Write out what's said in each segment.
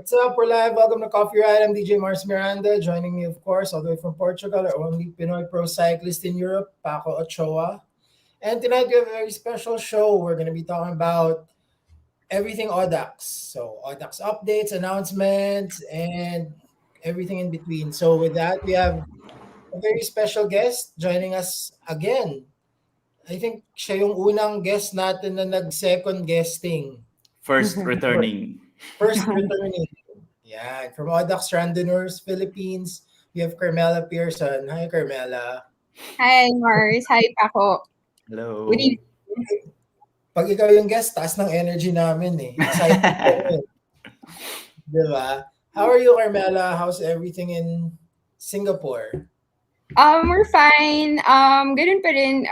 What's up? We're live. Welcome to Coffee Ride. I'm DJ Mars Miranda. Joining me, of course, all the way from Portugal, our only Pinoy pro cyclist in Europe, Paco Ochoa. And tonight we have a very special show. We're going to be talking about everything Audax. So Audax updates, announcements, and everything in between. So with that, we have a very special guest joining us again. I think siya yung unang guest natin na nag-second guesting. First returning. First returning. Yeah, from Audax Randonneurs, Philippines, we have Carmela Pearson. Hi, Carmela. Hi, Mars. Hi, Paco. Hello. Good evening. Pag ikaw yung guest, taas ng energy namin eh. Excited kami. Diba? How are you, Carmela? How's everything in Singapore? We're fine. Ganun pa rin.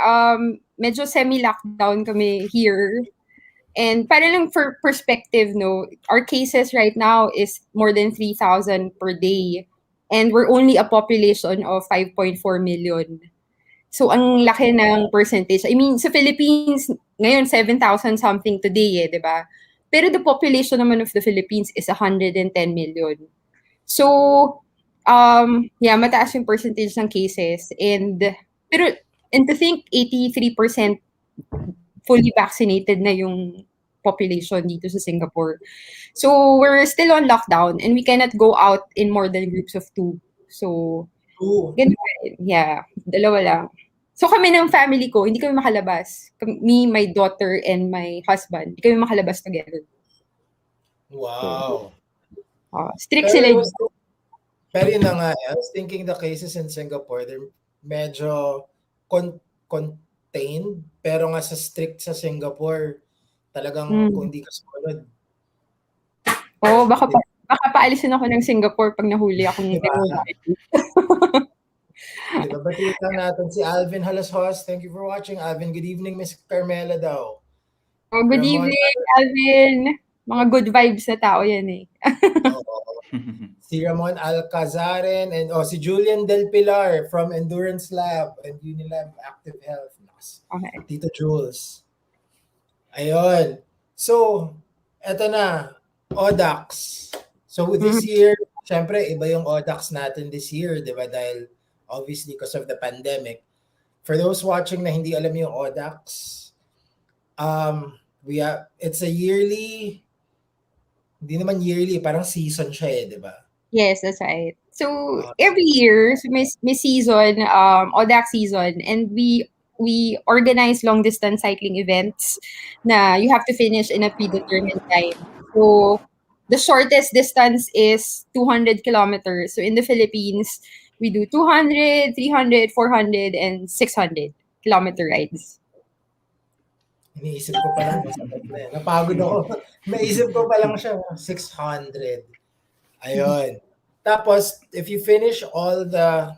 Medyo semi-lockdown kami here. And para lang for perspective, no, our cases right now is more than 3,000 per day. And we're only a population of 5.4 million. So, ang laki ng percentage. I mean, sa Philippines, ngayon 7,000 something today, di ba? Pero the population naman of the Philippines is 110 million. So, mataas yung percentage ng cases. And to think 83% fully vaccinated na yung population dito sa Singapore. So, we're still on lockdown and we cannot go out in more than groups of 2. So, ganun pa rin. Yeah, dalawa lang. So, kami ng family ko, hindi kami makalabas. Me, my daughter, and my husband, hindi kami makalabas together. Wow. Strict sila. Pero yun na nga, I was thinking the cases in Singapore, they're medyo contained, pero nga sa strict sa Singapore, talagang kung hindi ka sumunod. Baka paalisin ako ng Singapore pag nahuli akong Diba, batiin lang natin si Alvin Halasos. Thank you for watching, Alvin. Good evening, Miss Carmela daw. Good evening, Alvin. Mga good vibes na tao yan eh. Si Ramon Alcazaren and si Julian Del Pilar from Endurance Lab and Unilab Active Health. Okay. Tito Jules. Ayun. So, eto na. Audax. So, this year, syempre, iba yung Audax natin this year, di ba? Dahil, obviously, because of the pandemic. For those watching na hindi alam yung Audax, it's a yearly, hindi naman yearly, parang season siya eh, di ba? Yes, that's right. So, every year, may season, Audax season, and we organize long-distance cycling events na you have to finish in a predetermined time. So, the shortest distance is 200 kilometers. So, in the Philippines, we do 200, 300, 400, and 600 kilometer rides. Iniisip ko pa lang. Napagod ako. Naisip ko pa lang siya. 600. Ayun. Tapos, if you finish all the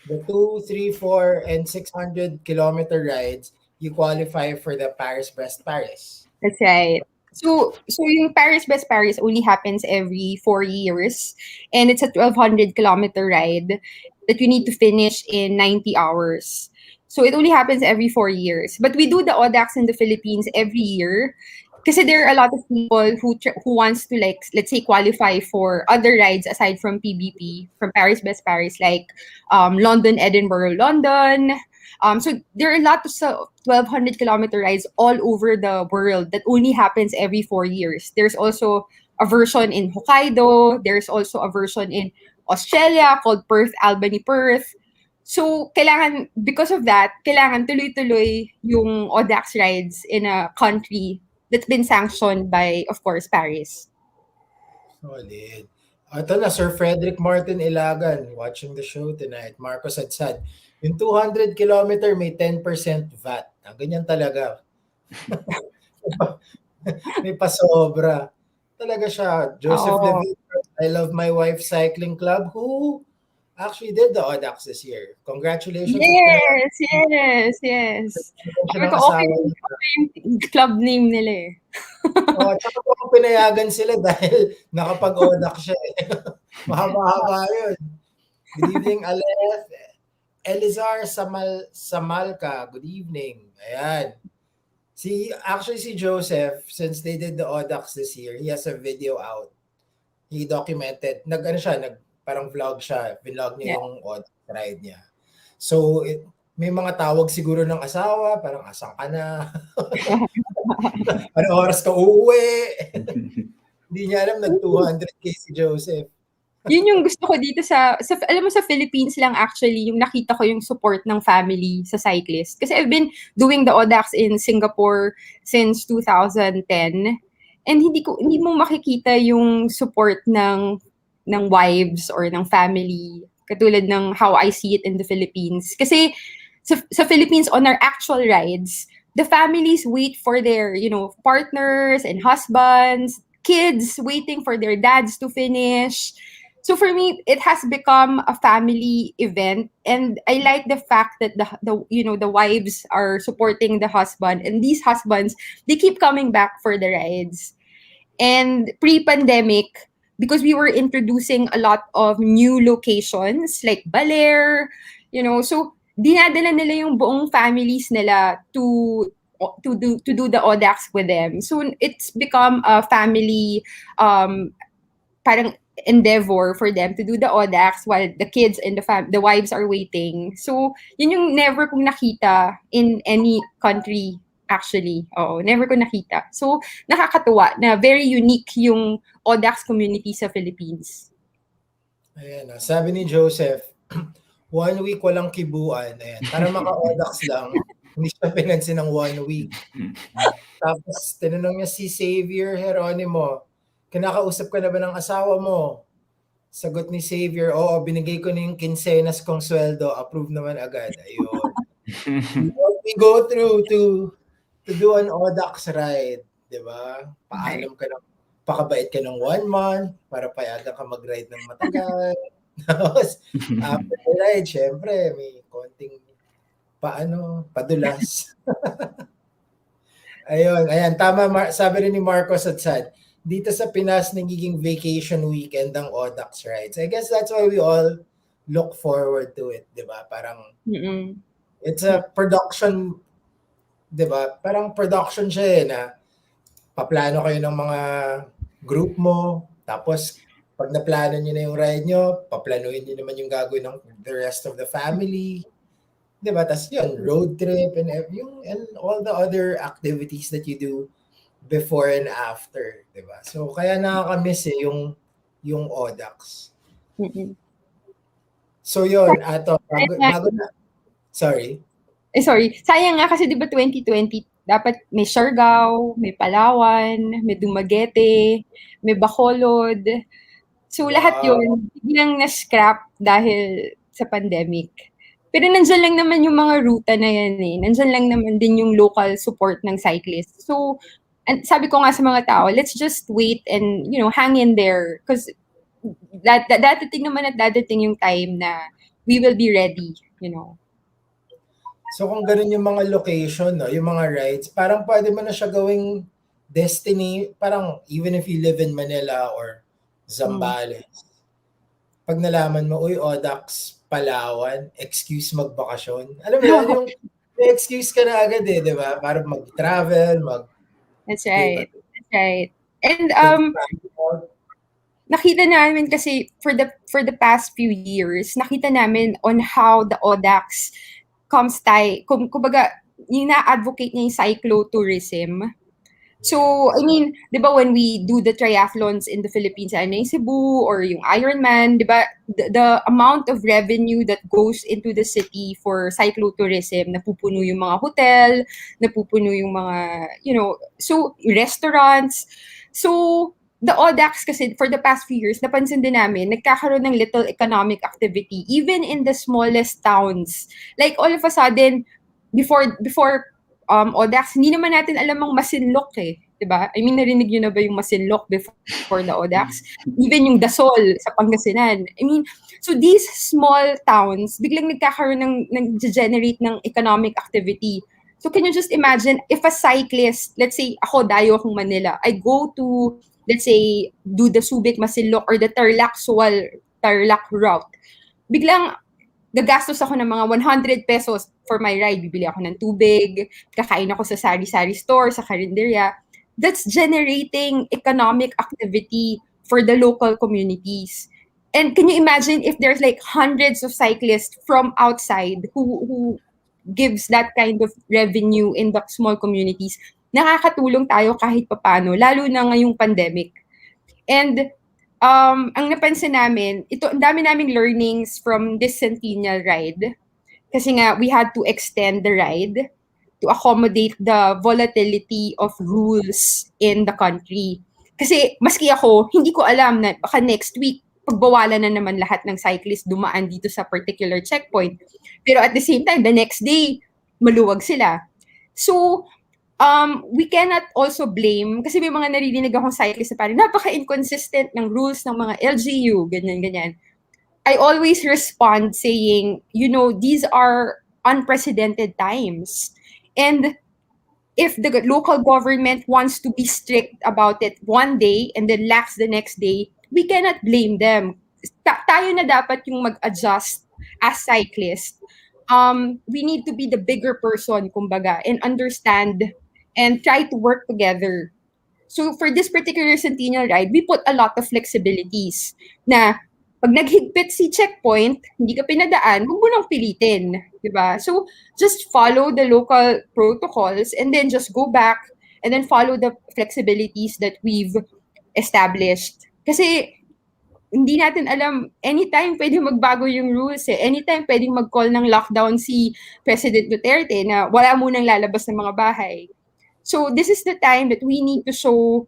2, 3, 4, and 600 kilometer rides, you qualify for the Paris Brest Paris. That's right. So yung Paris Brest Paris only happens every 4 years, and it's a 1,200 kilometer ride that you need to finish in 90 hours. So it only happens every 4 years. But we do the Audax in the Philippines every year kasi there are a lot of people who wants to, like, let's say, qualify for other rides aside from PBP, from Paris Brest Paris, like London, Edinburgh, London. So there are a lot of 1,200 kilometer rides all over the world that only happens every 4 years. There's also a version in Hokkaido. There's also a version in Australia called Perth, Albany, Perth. So, because of that, kailangan tuloy-tuloy yung Audax rides in a country that's been sanctioned by, of course, Paris. Solid. Ito na, Sir Frederick Martin Ilagan, watching the show tonight. Marco Sadsad. Yung 200 kilometer may 10% VAT. Ganyan talaga. May pasobra. Talaga siya. Joseph David, I Love My Wife Cycling Club, who actually did the Audax this year. Congratulations. Yes. Okay yung club name nila eh. Tsaka po pinayagan sila dahil nakapag-Audax siya eh. Mahaba-haba yun. Good evening, Aleph. Elizar Samalka, good evening. Ayan. Si Joseph, since they did the Audax this year, he has a video out. he documented, parang vlog siya, vlog niya Yeah. yung Audax ride niya. So, may mga tawag siguro ng asawa, parang asan ka na? Ano oras ka uuwi? Hindi niya alam, nag-200K si Joseph. Yun yung gusto ko dito sa alam mo, sa Philippines lang actually yung nakita ko yung support ng family sa cyclist. Kasi I've been doing the Audax in Singapore since 2010, and hindi mo makikita yung support ng wives or ng family katulad ng how I see it in the Philippines. Kasi sa Philippines, on our actual rides, the families wait for their, partners and husbands, kids waiting for their dads to finish. So for me, it has become a family event, and I like the fact that the wives are supporting the husband, and these husbands, they keep coming back for the rides. And pre-pandemic, because we were introducing a lot of new locations like Baler, so dinadala nila yung buong families nila to do the Audax with them. So it's become a family parang endeavor for them to do the Audax while the kids and the wives are waiting. So, yun yung never kong nakita in any country actually. Oo, never ko nakita. So, nakakatuwa na very unique yung Audax community sa Philippines. Ayan, sabi ni Joseph, 1 week walang kibuan. Ayan, para maka-Audax lang, hindi siya pinansin ng 1 week. Tapos, tinanong niya si Xavier Geronimo, kinakausap ka na ba ng asawa mo? Sagot ni Xavier, oo, binigay ko na yung kinsenas kong sweldo, approve naman agad. Ayun. What we go through to do an Audax ride, di ba? Paalam ka ng, pakabait ka ng 1 month, para payagan ka mag-ride ng matagal. Tapos, after the ride, syempre, may konting padulas. Ayan, tama, sabi rin ni Marcos at Sad, dito sa Pinas, nagiging vacation weekend ang Audax rides. I guess that's why we all look forward to it, di ba? Parang, it's a production, di ba? Parang production siya na paplano kayo ng mga group mo, tapos pag naplano nyo na yung ride nyo, paplanuhin nyo naman yung gagawin ng the rest of the family. Di ba? Tapos yun, road trip and all the other activities that you do before and after, 'di ba? So kaya nakaka-miss yung Audax. So yun, bago na. Sorry. Sorry. Sayang nga kasi 'di ba 2020 dapat may Siargao, may Palawan, may Dumaguete, may Bacolod. So lahat yun biglang na-scrap dahil sa pandemic. Pero nandyan lang naman yung mga ruta na yan eh. Nandyan lang naman din yung local support ng cyclists. So, and sabi ko nga sa mga tao, let's just wait and, hang in there. Because dadating naman at dadating yung time na we will be ready, So kung ganun yung mga location, no, yung mga rides, parang pwede mo na siya gawing destiny, parang even if you live in Manila or Zambales. Pag nalaman mo, uy, Audax, Palawan, excuse magbakasyon. Alam mo yun, yung excuse ka na agad eh, di ba? Para mag-travel, That's right. That's right. And nakita namin kasi for the past few years, nakita namin on how the Audax kumbaga, yung na-advocate niya yung cyclotourism. So, I mean, di ba when we do the triathlons in the Philippines, yung Cebu or yung Ironman, di ba, the amount of revenue that goes into the city for cyclotourism, napupuno yung mga hotel, napupuno yung mga, so restaurants. So, the Audax kasi for the past few years, napansin din namin, nagkakaroon ng little economic activity, even in the smallest towns. Like all of a sudden, before Audax, hindi naman natin alam ang Masinloc eh. Diba? I mean, narinig nyo na ba yung Masinloc before the Audax? Even yung Dasol sa Pangasinan. I mean, so these small towns, biglang nag-generate ng economic activity. So can you just imagine, if a cyclist, let's say, ako, dayo akong Manila, I go to, let's say, do the Subic, Masinloc, or the Tarlac route. Biglang, gagastos ako ng mga 100 pesos for my ride. Bibili ako ng tubig, kakain ako sa sari-sari store, sa karinderya. That's generating economic activity for the local communities. And can you imagine if there's like hundreds of cyclists from outside who gives that kind of revenue in the small communities? Nakakatulong tayo kahit papano, lalo na ngayong pandemic. And ang napansin namin, ang dami naming learnings from this Centennial ride. Kasi nga, we had to extend the ride to accommodate the volatility of rules in the country. Kasi maski ako, hindi ko alam na baka next week, pagbawalan na naman lahat ng cyclists dumaan dito sa particular checkpoint. Pero at the same time, the next day, maluwag sila. So, we cannot also blame, kasi may mga naririnig akong cyclists na parang napaka-inconsistent ng rules ng mga LGU, ganyan. I always respond saying, these are unprecedented times. And if the local government wants to be strict about it one day and then lax the next day, we cannot blame them. Tayo na dapat yung mag-adjust as cyclists. We need to be the bigger person, kumbaga, and understand and try to work together. So for this particular Centennial ride, we put a lot of flexibilities na pag naghigpit si checkpoint, hindi ka pinadaan, huwag mo nang pilitin, di ba? So just follow the local protocols and then just go back and then follow the flexibilities that we've established. Kasi hindi natin alam, anytime pwede magbago yung rules eh. Anytime pwedeng mag-call ng lockdown si President Duterte na wala munang lalabas ng mga bahay. So this is the time that we need to show,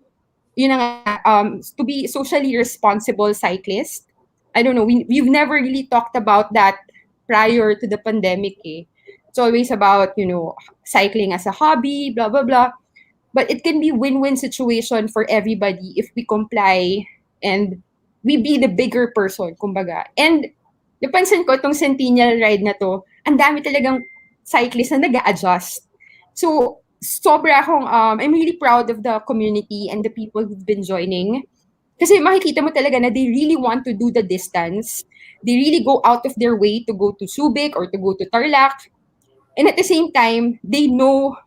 to be socially responsible cyclists. I don't know, we've never really talked about that prior to the pandemic eh. It's always about, cycling as a hobby, blah, blah, blah. But it can be win-win situation for everybody if we comply and we be the bigger person, kumbaga. And napansin ko itong Centennial ride na to, ang dami talagang cyclists na nag-a-adjust. So, I'm really proud of the community and the people who've been joining. Kasi makikita mo talaga na they really want to do the distance. They really go out of their way to go to Subic or to go to Tarlac. And at the same time, they know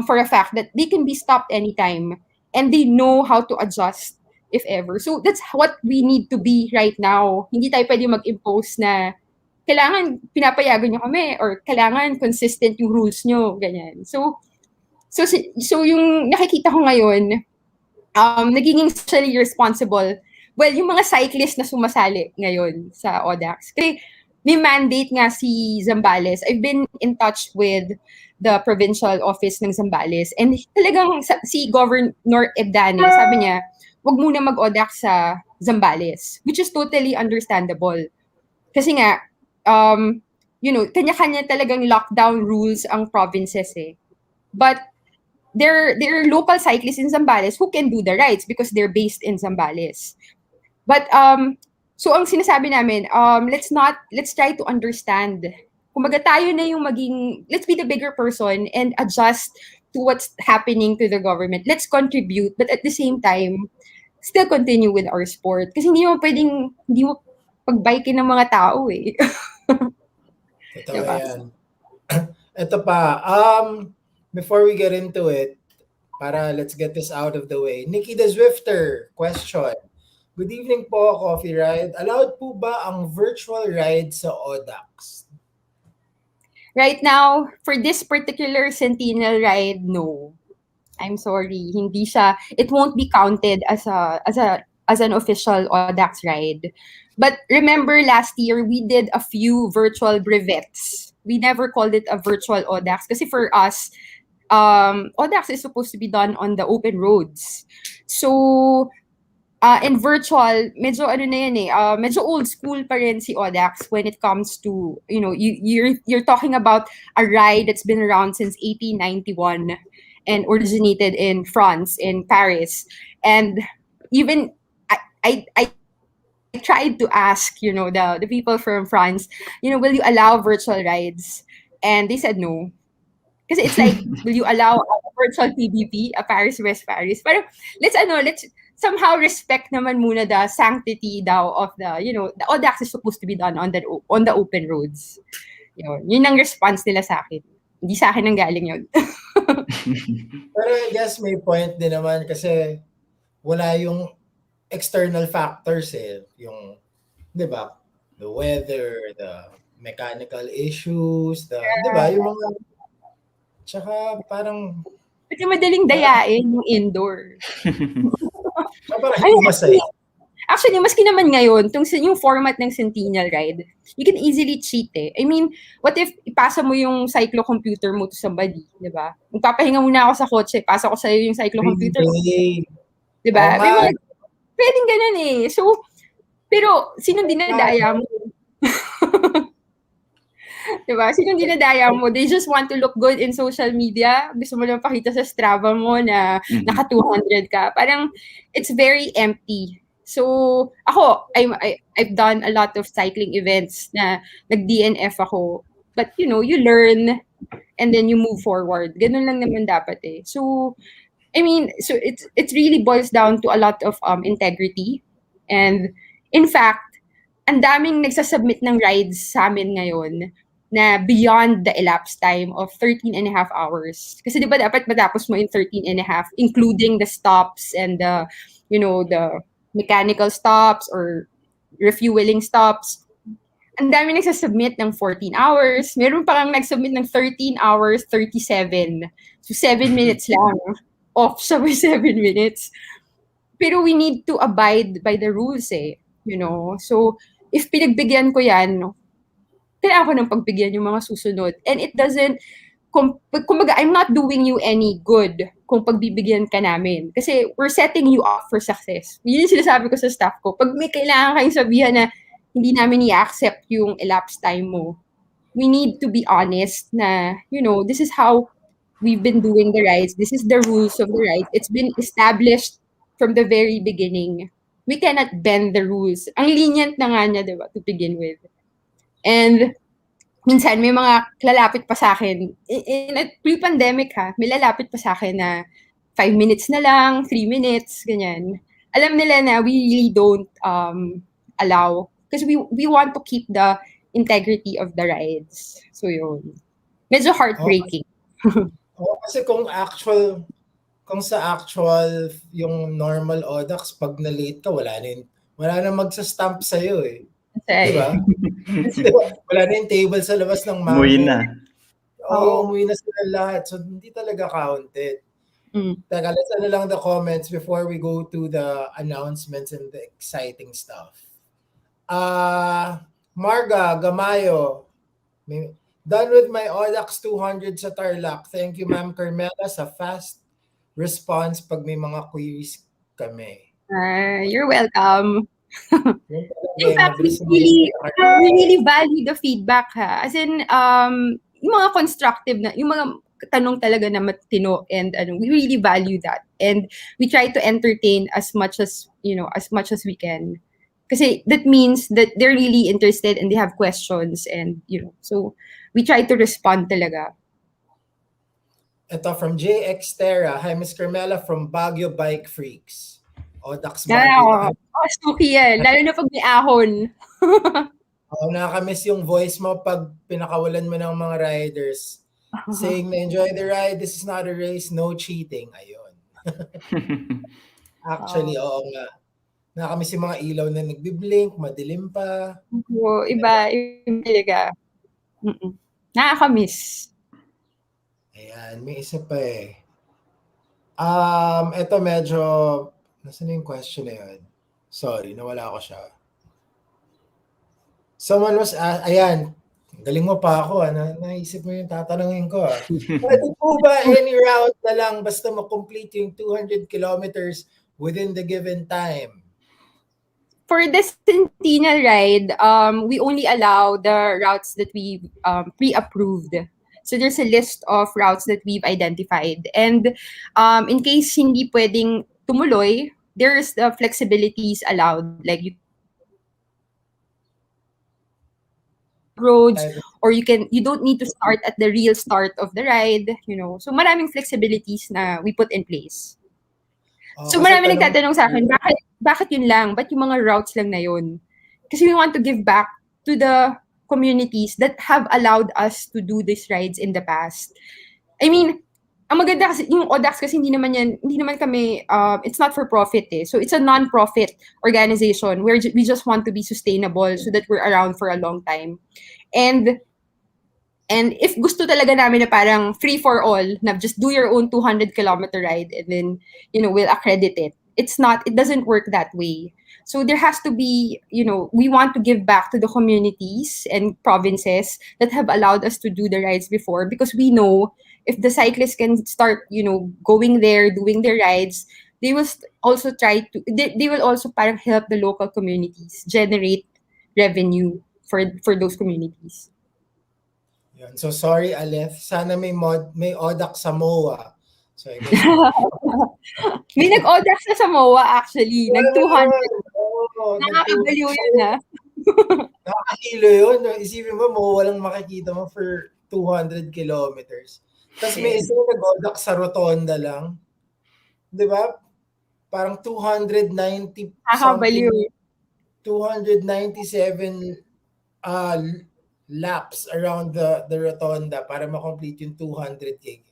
for a fact that they can be stopped anytime. And they know how to adjust if ever. So that's what we need to be right now. Hindi tayo pwede mag-impose na kailangan pinapayagan nyo kami or kailangan consistent yung rules nyo, ganyan. So yung nakikita ko ngayon, nagiging socially responsible. Well, yung mga cyclists na sumasali ngayon sa Audax. Kasi may mandate nga si Zambales. I've been in touch with the provincial office ng Zambales. And talagang si Governor Ebdani, sabi niya, wag muna mag-Audax sa Zambales. Which is totally understandable. Kasi nga, kanya-kanya talagang lockdown rules ang provinces eh. But there are local cyclists in Zambales who can do the rides because they're based in Zambales. But so ang sinasabi namin, let's try to understand. Kumbaga tayo na yung let's be the bigger person and adjust to what's happening to the government. Let's contribute, but at the same time, still continue with our sport. Kasi hindi mo pag-biking ng mga tao eh. Totoo yan. Ito pa, before we get into it, let's get this out of the way. Nikki the Zwifter, question. Good evening po, Coffee Ride. Allowed po ba ang virtual ride sa Audax? Right now, for this particular Centennial ride, no. I'm sorry, hindi siya. It won't be counted as an official Audax ride. But remember last year, we did a few virtual brevets. We never called it a virtual Audax kasi for us, Audax is supposed to be done on the open roads. So, in virtual, medyo medyo old school pa rin si Audax when it comes to, you're talking about a ride that's been around since 1891 and originated in France, in Paris. And even I tried to ask, the people from France, will you allow virtual rides? And they said no. Kasi it's like, will you allow a virtual PBP, a Paris-West Paris? Pero let's somehow respect naman muna the sanctity daw of the Audax is supposed to be done on the open roads. Yun ang response nila sa akin. Hindi sa akin ang galing yun. Pero I guess may point din naman kasi wala yung external factors yung, 'di ba? The weather, the mechanical issues, 'di ba? Yung mga tsaka parang Kasi madaling dayain yung indoor. parang I hindi mean, ko masaya. actually, maski naman ngayon, yung format ng Centennial Ride, you can easily cheat eh. I mean, what if ipasa mo yung cyclo-computer mo to somebody, di ba? Magpapahinga muna ako sa kotse, pasa ko sa'yo yung Green cyclo-computer, Day. di Oo ba? nga. May mga, pwedeng ganun eh. So, pero, sinong dinadaya mo? Diba? Sinong dinadaya mo? They just want to look good in social media. Gusto mo lang pakita sa Strava mo na naka 200 ka. Parang, it's very empty. So, ako, I've done a lot of cycling events na nag-DNF ako. But, you learn and then you move forward. Ganun lang naman dapat eh. So, I mean, so it's really boils down to a lot of integrity. And, in fact, ang daming nagsasubmit ng rides sa amin ngayon na beyond the elapsed time of 13 and a half hours. Kasi di ba dapat matapos mo in 13 and a half, including the stops and the mechanical stops or refueling stops. Ang dami nagsasubmit ng 14 hours. Meron pa kang nagsubmit ng 13 hours, 37. So 7 minutes lang. Off siya by 7 minutes. Pero we need to abide by the rules eh. So, if pinagbigyan ko yan, kailangan ko ng pagbigyan yung mga susunod. And it doesn't, kumbaga, I'm not doing you any good kung pagbibigyan ka namin. Kasi we're setting you up for success. Yun yung sinasabi ko sa staff ko. Pag may kailangan kayong sabihan na hindi namin i-accept yung elapsed time mo, we need to be honest na, this is how we've been doing the rides. This is the rules of the ride. It's been established from the very beginning. We cannot bend the rules. Ang lenient na nga niya, di ba, to begin with. And minsan may mga lalapit pa sa akin, in pre-pandemic may lalapit pa sa akin na 5 minutes na lang, 3 minutes, ganyan. Alam nila na we really don't allow because we want to keep the integrity of the rides. So yun. Medyo heartbreaking. Kasi kung sa actual yung normal Audax, pag na-late ka, wala na magsa-stamp sa'yo eh. Diba? Wala na yung table sa labas ng mango. Umuwi na. Umuwi na sila lahat. So, hindi talaga counted. Teka, let's lang the comments before we go to the announcements and the exciting stuff. Marga Gamayo, done with my Audax 200 sa Tarlac. Thank you, Ma'am Carmela, sa fast response pag may mga queries kami. You're welcome. In fact, we really value the feedback as in yung mga constructive na yung mga tanong talaga na matino and we really value that and we try to entertain as much as we can kasi that means that they're really interested and they have questions and so we try to respond talaga. Ito from JX Terra. Hi, Miss Carmela from Baguio Bike Freaks. Audax Spooky yan. Lalo na pag may ahon. Nakakamiss yung voice mo pag pinakawalan mo ng mga riders. Saying na enjoy the ride, this is not a race, no cheating. Ayun. Actually, oo nga. Nakakamiss yung mga ilaw na nagbiblink, madilim pa. Iba talaga. Nakakamiss. Ayan, may isa pa eh. Ito medyo, nasaan yung question na yun? Sorry, nawala ko siya. Someone was, ayan, galing mo pa ako, naisip mo yung tatanungin ko. Pwede po ba any route na lang basta ma-complete yung 200 kilometers within the given time? For the Centennial Ride, we only allow the routes that we pre-approved. So there's a list of routes that we've identified. And in case hindi pwedeng tumuloy, there's the flexibilities allowed. Like you roads or you don't need to start at the real start of the ride, So maraming flexibilities na we put in place. So marami nagtatanong sa akin, bakit yun lang? Ba't yung mga routes lang na yun? Kasi we want to give back to the communities that have allowed us to do these rides in the past. I mean, ang maganda kasi yung Audax kasi hindi naman kami it's not for profit eh. So it's a non-profit organization where we just want to be sustainable so that we're around for a long time. And if gusto talaga namin na parang free for all, na just do your own 200-kilometer ride and then, we'll accredit it. It doesn't work that way. So there has to be, we want to give back to the communities and provinces that have allowed us to do the rides before, because we know if the cyclists can start, going there, doing their rides, they will also they will also parang help the local communities generate revenue for those communities. Yun. So sorry, Aleph. Sana may Audax sa MOA. So I guess May nag-Audax na sa MOA actually. Nag-200. Oo, Nakakabaliw yun ah. nakakahilo yun. Isipin mo, MOA lang makikita mo for 200 kilometers. Tapos may isa nag-Audax sa Rotonda lang. Di ba? Parang 290 Nakakabaliw. something, 297 laps around the Rotonda para makomplete yung 200 km.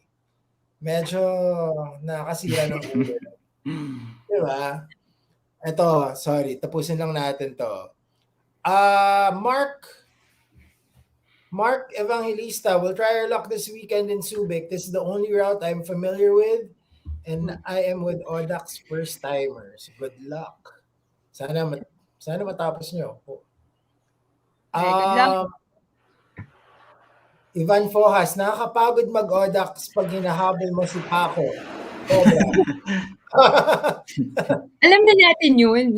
Medyo nakakasira ng ulo. Di ba? Ito, sorry, tapusin lang natin to. Mark Evangelista, will try our luck this weekend in Subic. This is the only route I'm familiar with, and I am with Audax first timers. Good luck. Sana matapos nyo. Okay, good luck. Ivan Fojas, nakakapagod mag-Audax pag hinahabol mo si Paco. Sobra. Alam na natin yun.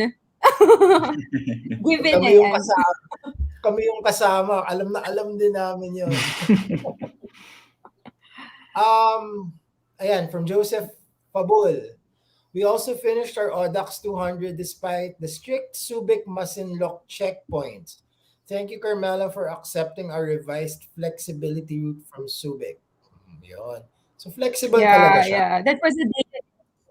Given na yan. Kami yung kasama. Alam na alam din namin yun. Ayan, from Joseph Pabul. We also finished our Audax 200 despite the strict Subic Masinloc checkpoints. Thank you, Carmela, for accepting our revised flexibility route from Subic. Yun. So flexible talaga siya. Yeah, that was the day.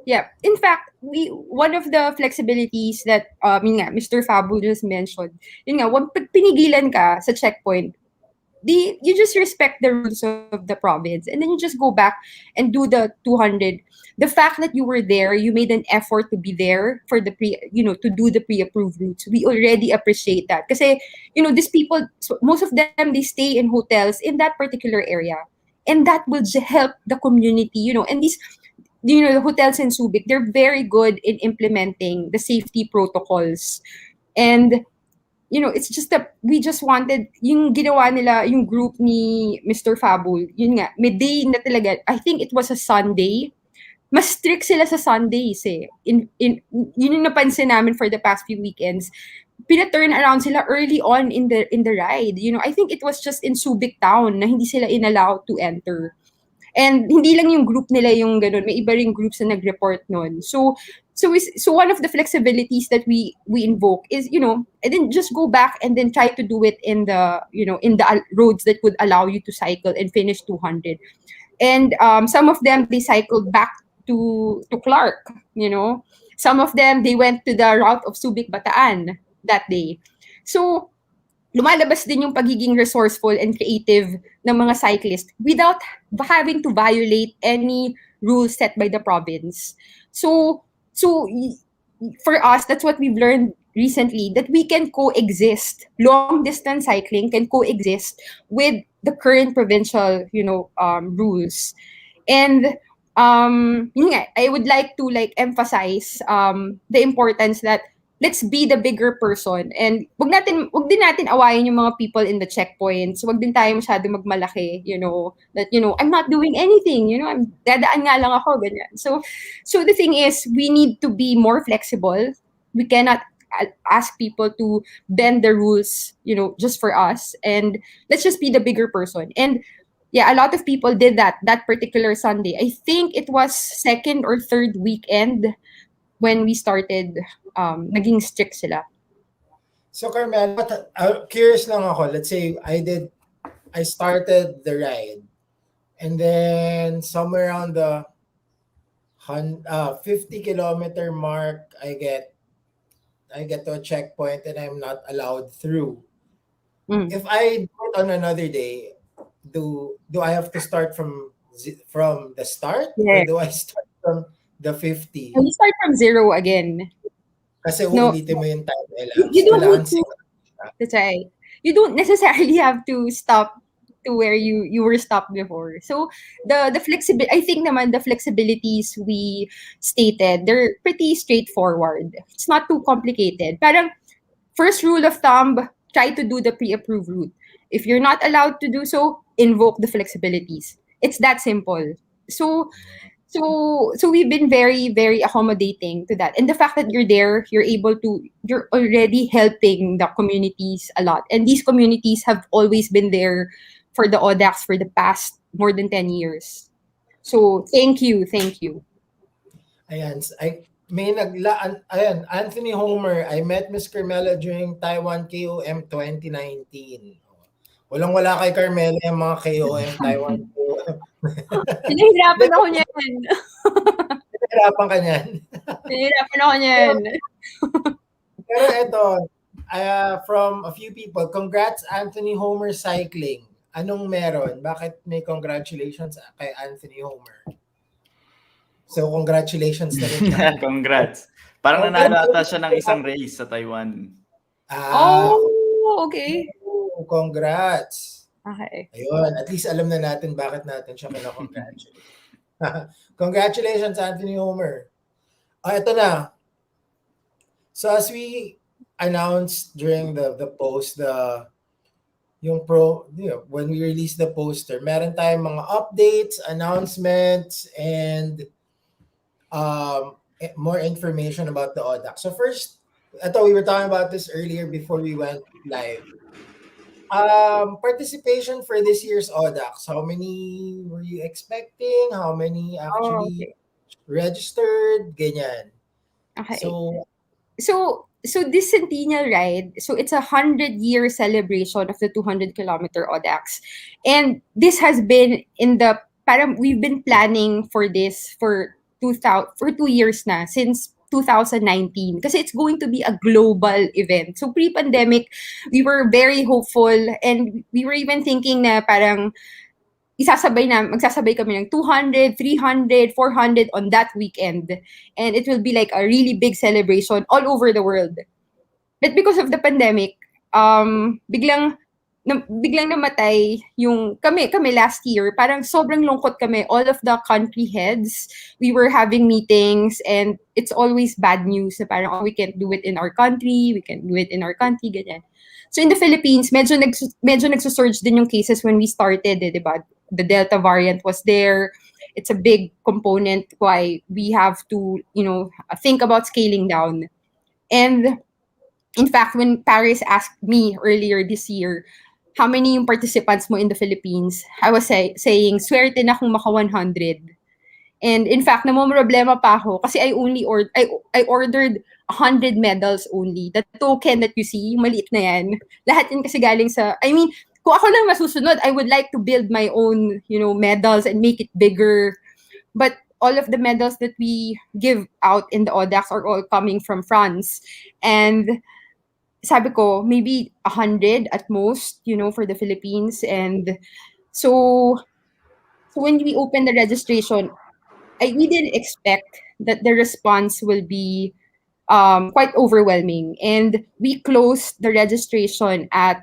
Yeah. In fact, one of the flexibilities that Mr. Fabu just mentioned, yun nga, pag pinigilan ka sa checkpoint, you just respect the rules of the province and then you just go back and do the 200. The fact that you were there, you made an effort to be there for the to do the pre-approved routes. We already appreciate that. Kasi, these people, most of them, they stay in hotels in that particular area. And that will help the community, and these, the hotels in Subic, they're very good in implementing the safety protocols. And it's just that we just wanted, yung ginawa nila, yung group ni Mr. Fabul, yun nga, may day na talaga, I think it was a Sunday, mas strict sila sa Sundays eh. Yun yung napansin namin for the past few weekends. Pina-turn around sila early on in the ride. I think it was just in Subic town na hindi sila inallowed to enter. And hindi lang yung group nila yung ganun, may iba ring groups na nag-report nun. So one of the flexibilities that we invoke is, and then just go back and then try to do it in the, in the roads that would allow you to cycle and finish 200. And some of them, they cycled back to Clark, Some of them, they went to the route of Subic Bataan that day. So, lumalabas din yung pagiging resourceful and creative ng mga cyclists without having to violate any rules set by the province. So for us, that's what we've learned recently, that we can coexist. Long distance cycling can coexist with the current provincial, rules. And I would like to emphasize the importance that let's be the bigger person, and wag din natin awayin yung mga people in the checkpoints. Wag din tayo masyado magmalaki, that I'm not doing anything, I'm dadaan nga lang ako, ganyan. So the thing is, we need to be more flexible. We cannot ask people to bend the rules, just for us, and let's just be the bigger person. And yeah, a lot of people did that particular Sunday. I think it was second or third weekend when we started, naging strict sila. So Carmela, curious lang ako. Let's say I started the ride, and then somewhere around the 50-kilometer mark, I get to a checkpoint and I'm not allowed through. If I do it on another day, do I have to start from from the start, or Yeah. do I start from the 50? And you start from zero again. Kasi No, uulitin mo yung time you elapsed. don't Kailangan need to. siya. That's right. You don't necessarily have to stop to where you were stopped before. So the flexibility, I think naman the flexibilities we stated, they're pretty straightforward. It's not too complicated. Parang first rule of thumb, try to do the pre-approved route. If you're not allowed to do so, invoke the flexibilities. It's that simple. So so we've been very very accommodating to that, and the fact that you're there, you're already helping the communities a lot, and these communities have always been there for the Audax for the past more than 10 years. So thank you. Ayan, ayan, Anthony Homer, I met Miss Carmela during Taiwan KOM 2019. Walang-wala kay Carmela yung mga KOM, Taiwan KOM. Pinahirapan ako niyan. Nahirapan ka niyan. Pinahirapan ako niyan. Pero ito, from a few people, congrats Anthony Homer Cycling. Anong meron? Bakit may congratulations kay Anthony Homer? So, congratulations na rin siya. Congrats. Parang nanalo ata siya ng isang race sa Taiwan. Oh, okay. Congrats. Okay. Ayun, at least alam na natin bakit natin siya congratulate. Congratulations, Anthony Homer. Ito na. So as we announced during the post, when we released the poster, meron tayong mga updates, announcements, and more information about the Audax. So first, we were talking about this earlier before we went live. Participation for this year's Audax. How many were you expecting? How many actually registered? Ganyan. Okay. So this centennial ride, so it's a 100-year celebration of the 200-kilometer Audax, and this has been we've been planning for this for 2 years na, since 2019, kasi it's going to be a global event. So pre-pandemic, we were very hopeful, and we were even thinking na parang magsasabay kami ng 200, 300, 400 on that weekend. And it will be like a really big celebration all over the world. But because of the pandemic, biglang namatay yung kami last year. Parang sobrang lungkot kami. All of the country heads, we were having meetings, and it's always bad news na parang, we can't do it in our country, ganyan. So in the Philippines, medyo nagsusurge din yung cases when we started, diba? The Delta variant was there. It's a big component why we have to, think about scaling down. And in fact, when Paris asked me earlier this year, how many yung participants mo in the Philippines, I was saying, swerte na kung maka 100. And in fact, namomroblema pa ako kasi I ordered 100 medals only. The token that you see, maliit na yan. Lahat yan kasi galing kung ako lang masusunod, I would like to build my own, medals and make it bigger. But all of the medals that we give out in the Audax are all coming from France. And sabi ko, maybe 100 at most, for the Philippines. And so when we opened the registration, we didn't expect that the response will be quite overwhelming. And we closed the registration at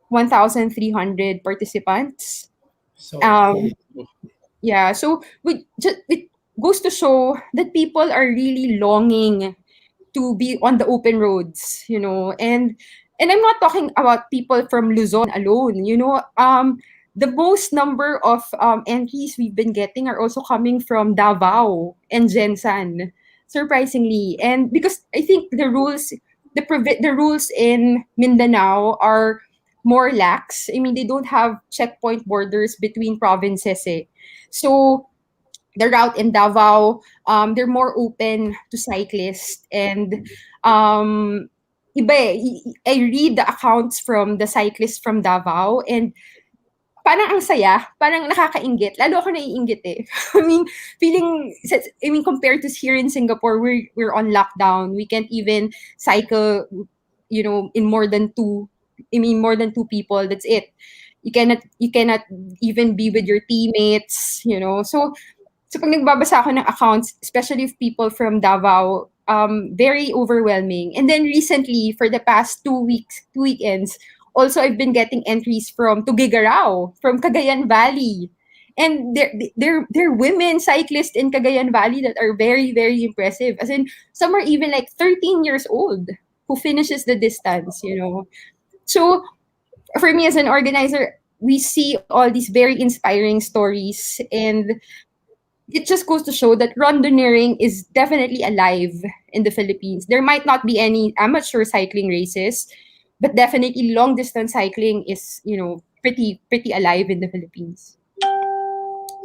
1,300 participants. So yeah, so it goes to show that people are really longing to be on the open roads, and I'm not talking about people from Luzon alone, the most number of entries we've been getting are also coming from Davao and Jensan, surprisingly. And because I think the rules in Mindanao are more lax. I mean, they don't have checkpoint borders between provinces. So the route in Davao, they're more open to cyclists. And I read the accounts from the cyclists from Davao, and parang ang saya, parang nakakainggit. Lalo ako naiinggit eh. Compared to here in Singapore, we're on lockdown. We can't even cycle, in more than two people. That's it. you cannot even be with your teammates, you know. So pag nagbabasa ako ng accounts, especially of people from Davao, very overwhelming. And then recently, for the past 2 weeks, 2 weekends, also I've been getting entries from Tuguegarao, from Cagayan Valley. And they're women cyclists in Cagayan Valley that are very, very impressive. As in, some are even like 13 years old who finishes the distance, you know. So for me as an organizer, we see all these very inspiring stories, and it just goes to show that randonneuring is definitely alive in the Philippines. There might not be any amateur cycling races, but definitely long distance cycling is, you know, pretty alive in the Philippines.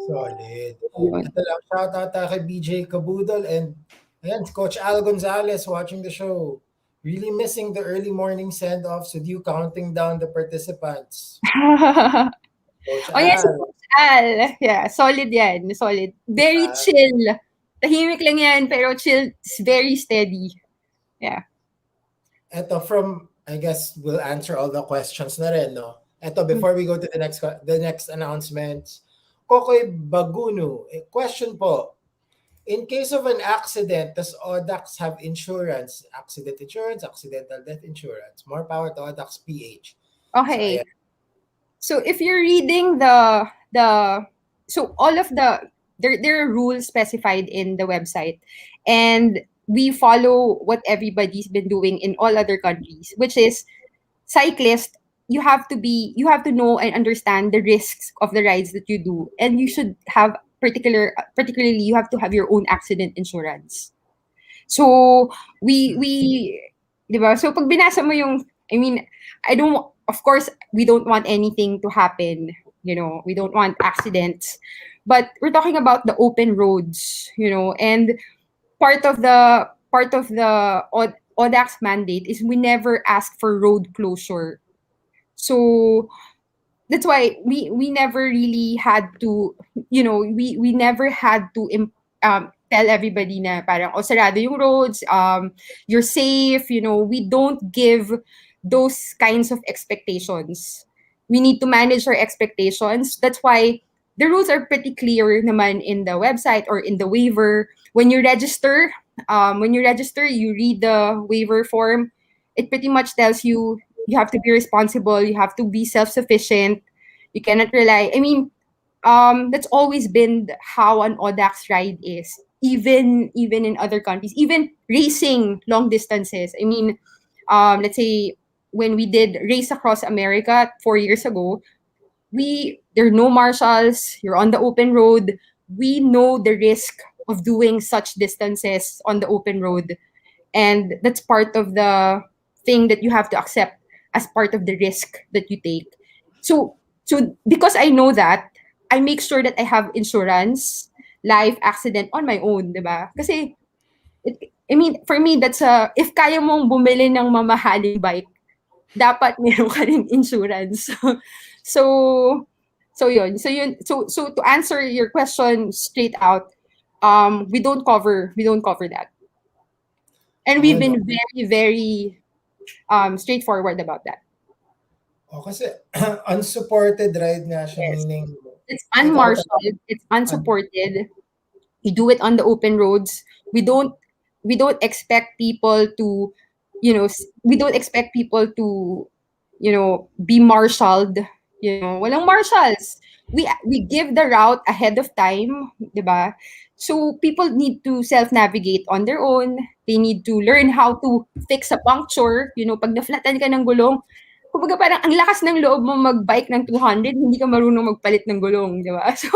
Solid. Yun. Ito lang, shout out tayo kay BJ Kabudol and ayan, Coach Al Gonzalez watching the show. Really missing the early morning send-offs with you counting down the participants. Coach Oh yes, Al. Coach Al. Yeah, solid yan. Solid. Very Ah, chill. Tahimik lang yan, pero chill, very steady. Yeah. Ito from, I guess we'll answer all the questions na rin, no? Ito, before we go to the next announcements, Kokoy Bagunu, question po, in case of an accident, does Audax have insurance? Accident insurance, accidental death insurance. More power to Audax PH. So, Okay. ayan. So if you're reading the so all of there are rules specified in the website, and we follow what everybody's been doing in all other countries, which is cyclist, you have to know and understand the risks of the rides that you do, and you should have particularly you have to have your own accident insurance. So we 'di ba? So pag binasa mo yung, I mean, I don't of course we don't want anything to happen, you know. We don't want accidents. But we're talking about the open roads, you know, and part of the Audax mandate is we never ask for road closure. So that's why we never really had to, you know, we never had to tell everybody na parang oh sarado yung roads, you're safe, you know. We don't give those kinds of expectations. We need to manage our expectations. That's why the rules are pretty clear naman in the website or in the waiver. When you register, you read the waiver form. It pretty much tells you you have to be responsible, you have to be self-sufficient, you cannot rely. I mean, that's always been how an Audax ride is, even in other countries, even racing long distances. I mean, let's say when we did Race Across America 4 years ago, there are no marshals, you're on the open road. We know the risk of doing such distances on the open road, and that's part of the thing that you have to accept as part of the risk that you take. So because I know that, I make sure that I have insurance, life, accident on my own, 'di ba? Kasi I mean, for me that's if kaya mong bumili ng mamahaling bike, dapat meron ka ring insurance. so so to answer your question straight out, we don't cover that. And we've Ano? been very, very straightforward about that. O kasi unsupported ride nga siya, Yes. meaning It's ikaw talaga. unmarshaled, it's unsupported. You do it on the open roads. We don't expect people to, we don't expect people to, be marshaled. Walang marshals. We give the route ahead of time, 'di ba? So people need to self-navigate on their own. They need to learn how to fix a puncture. Pag na-flatan ka ng gulong, kumbaga parang ang lakas ng loob mo mag-bike ng 200, hindi ka marunong magpalit ng gulong, 'di ba? So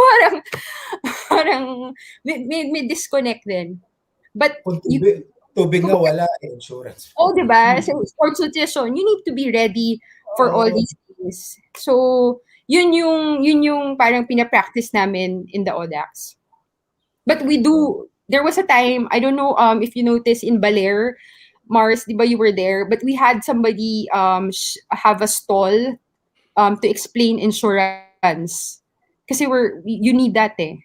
parang may disconnect din. But Kung tubig nga wala, insurance. oh, 'di ba? So sports nutrition, you need to be ready for all Oo. these things. So yun yung parang pina-practice namin in the Audax. But there was a time, I don't know if you noticed in Baler, Mars, 'di ba you were there, but we had somebody have a stall to explain insurance. Kasi you need that eh.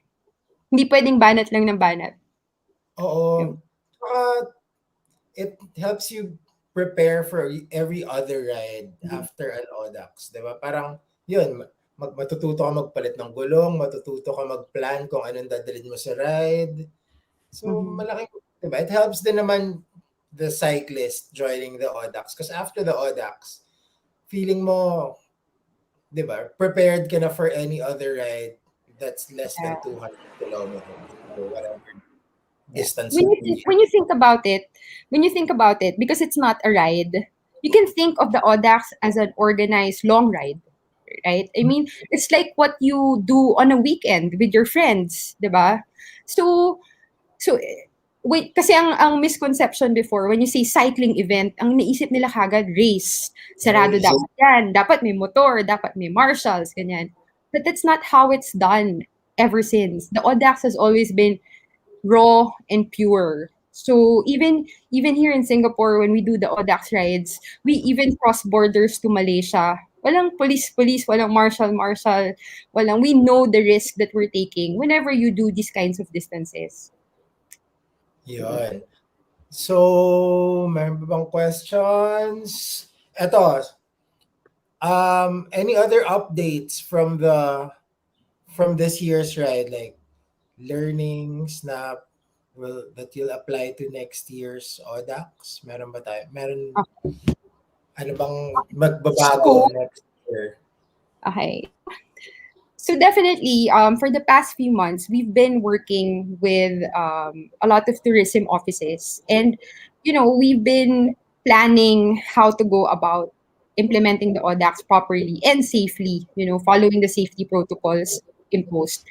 Hindi pwedeng banat lang ng banat. Oo. It helps you prepare for every other ride after an Audax, 'di ba? Parang yun, matututo ka magpalit ng gulong, matututo ka mag-plan kung anong dadalhin mo sa ride. So, Mhm. malaking, diba? It helps din naman the cyclist joining the Audax. Because after the Audax, feeling mo, diba, prepared ka na for any other ride that's less than Yeah. 200 kilometers or whatever Yeah. distance When you you reach. think when you think about it, because it's not a ride, you can think of the Audax as an organized long ride, right? I mean, it's like what you do on a weekend with your friends, 'di ba? So wait, kasi ang misconception before when you say cycling event, ang naisip nila kagad race. Sarado Race. dapat 'yan, dapat may motor, dapat may marshals, ganyan. But that's not how it's done ever since. The Audax has always been raw and pure. So even here in Singapore, when we do the Audax rides, we even cross borders to Malaysia. Walang police, walang marshal, walang. We know the risk that we're taking whenever you do these kinds of distances. Yun. So, meron ba bang questions? Eto, any other updates from this year's ride, like learnings na that you'll apply to next year's Audax? Meron ba tayo? Meron, ano bang magbabago So, next year? okay. So definitely, for the past few months, we've been working with a lot of tourism offices, and we've been planning how to go about implementing the Audax properly and safely. Following the safety protocols imposed.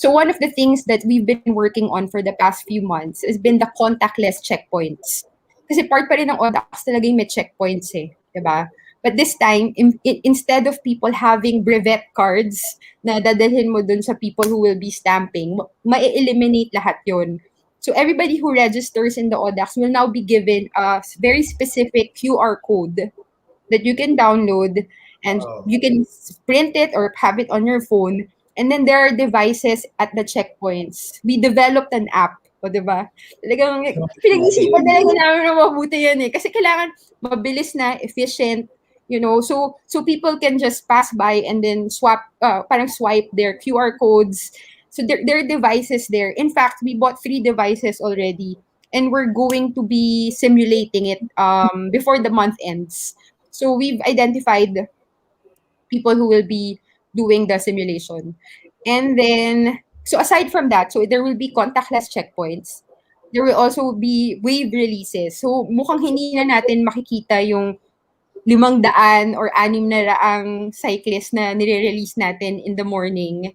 So one of the things that we've been working on for the past few months has been the contactless checkpoints. Kasi part pa rin ng Audax talaga yung may checkpoints eh, 'di ba? But this time, instead of people having brevet cards na dadalhin mo dun sa people who will be stamping, ma-eliminate lahat yon. So everybody who registers in the Audax will now be given a very specific QR code that you can download, and Oh, you can print it or have it on your phone. And then there are devices at the checkpoints. We developed an app. O, diba? Talagang pinag-isipan talaga namin na mabuti yan eh. Kasi kailangan mabilis na, efficient, so people can just pass by and then parang swipe their QR codes. So there are devices there. In fact, we bought 3 devices already, and we're going to be simulating it before the month ends. So we've identified people who will be doing the simulation. And then, so aside from that, so there will be contactless checkpoints. There will also be wave releases. So mukhang hindi na natin makikita yung 500 or 600 cyclists na nire-release natin in the morning.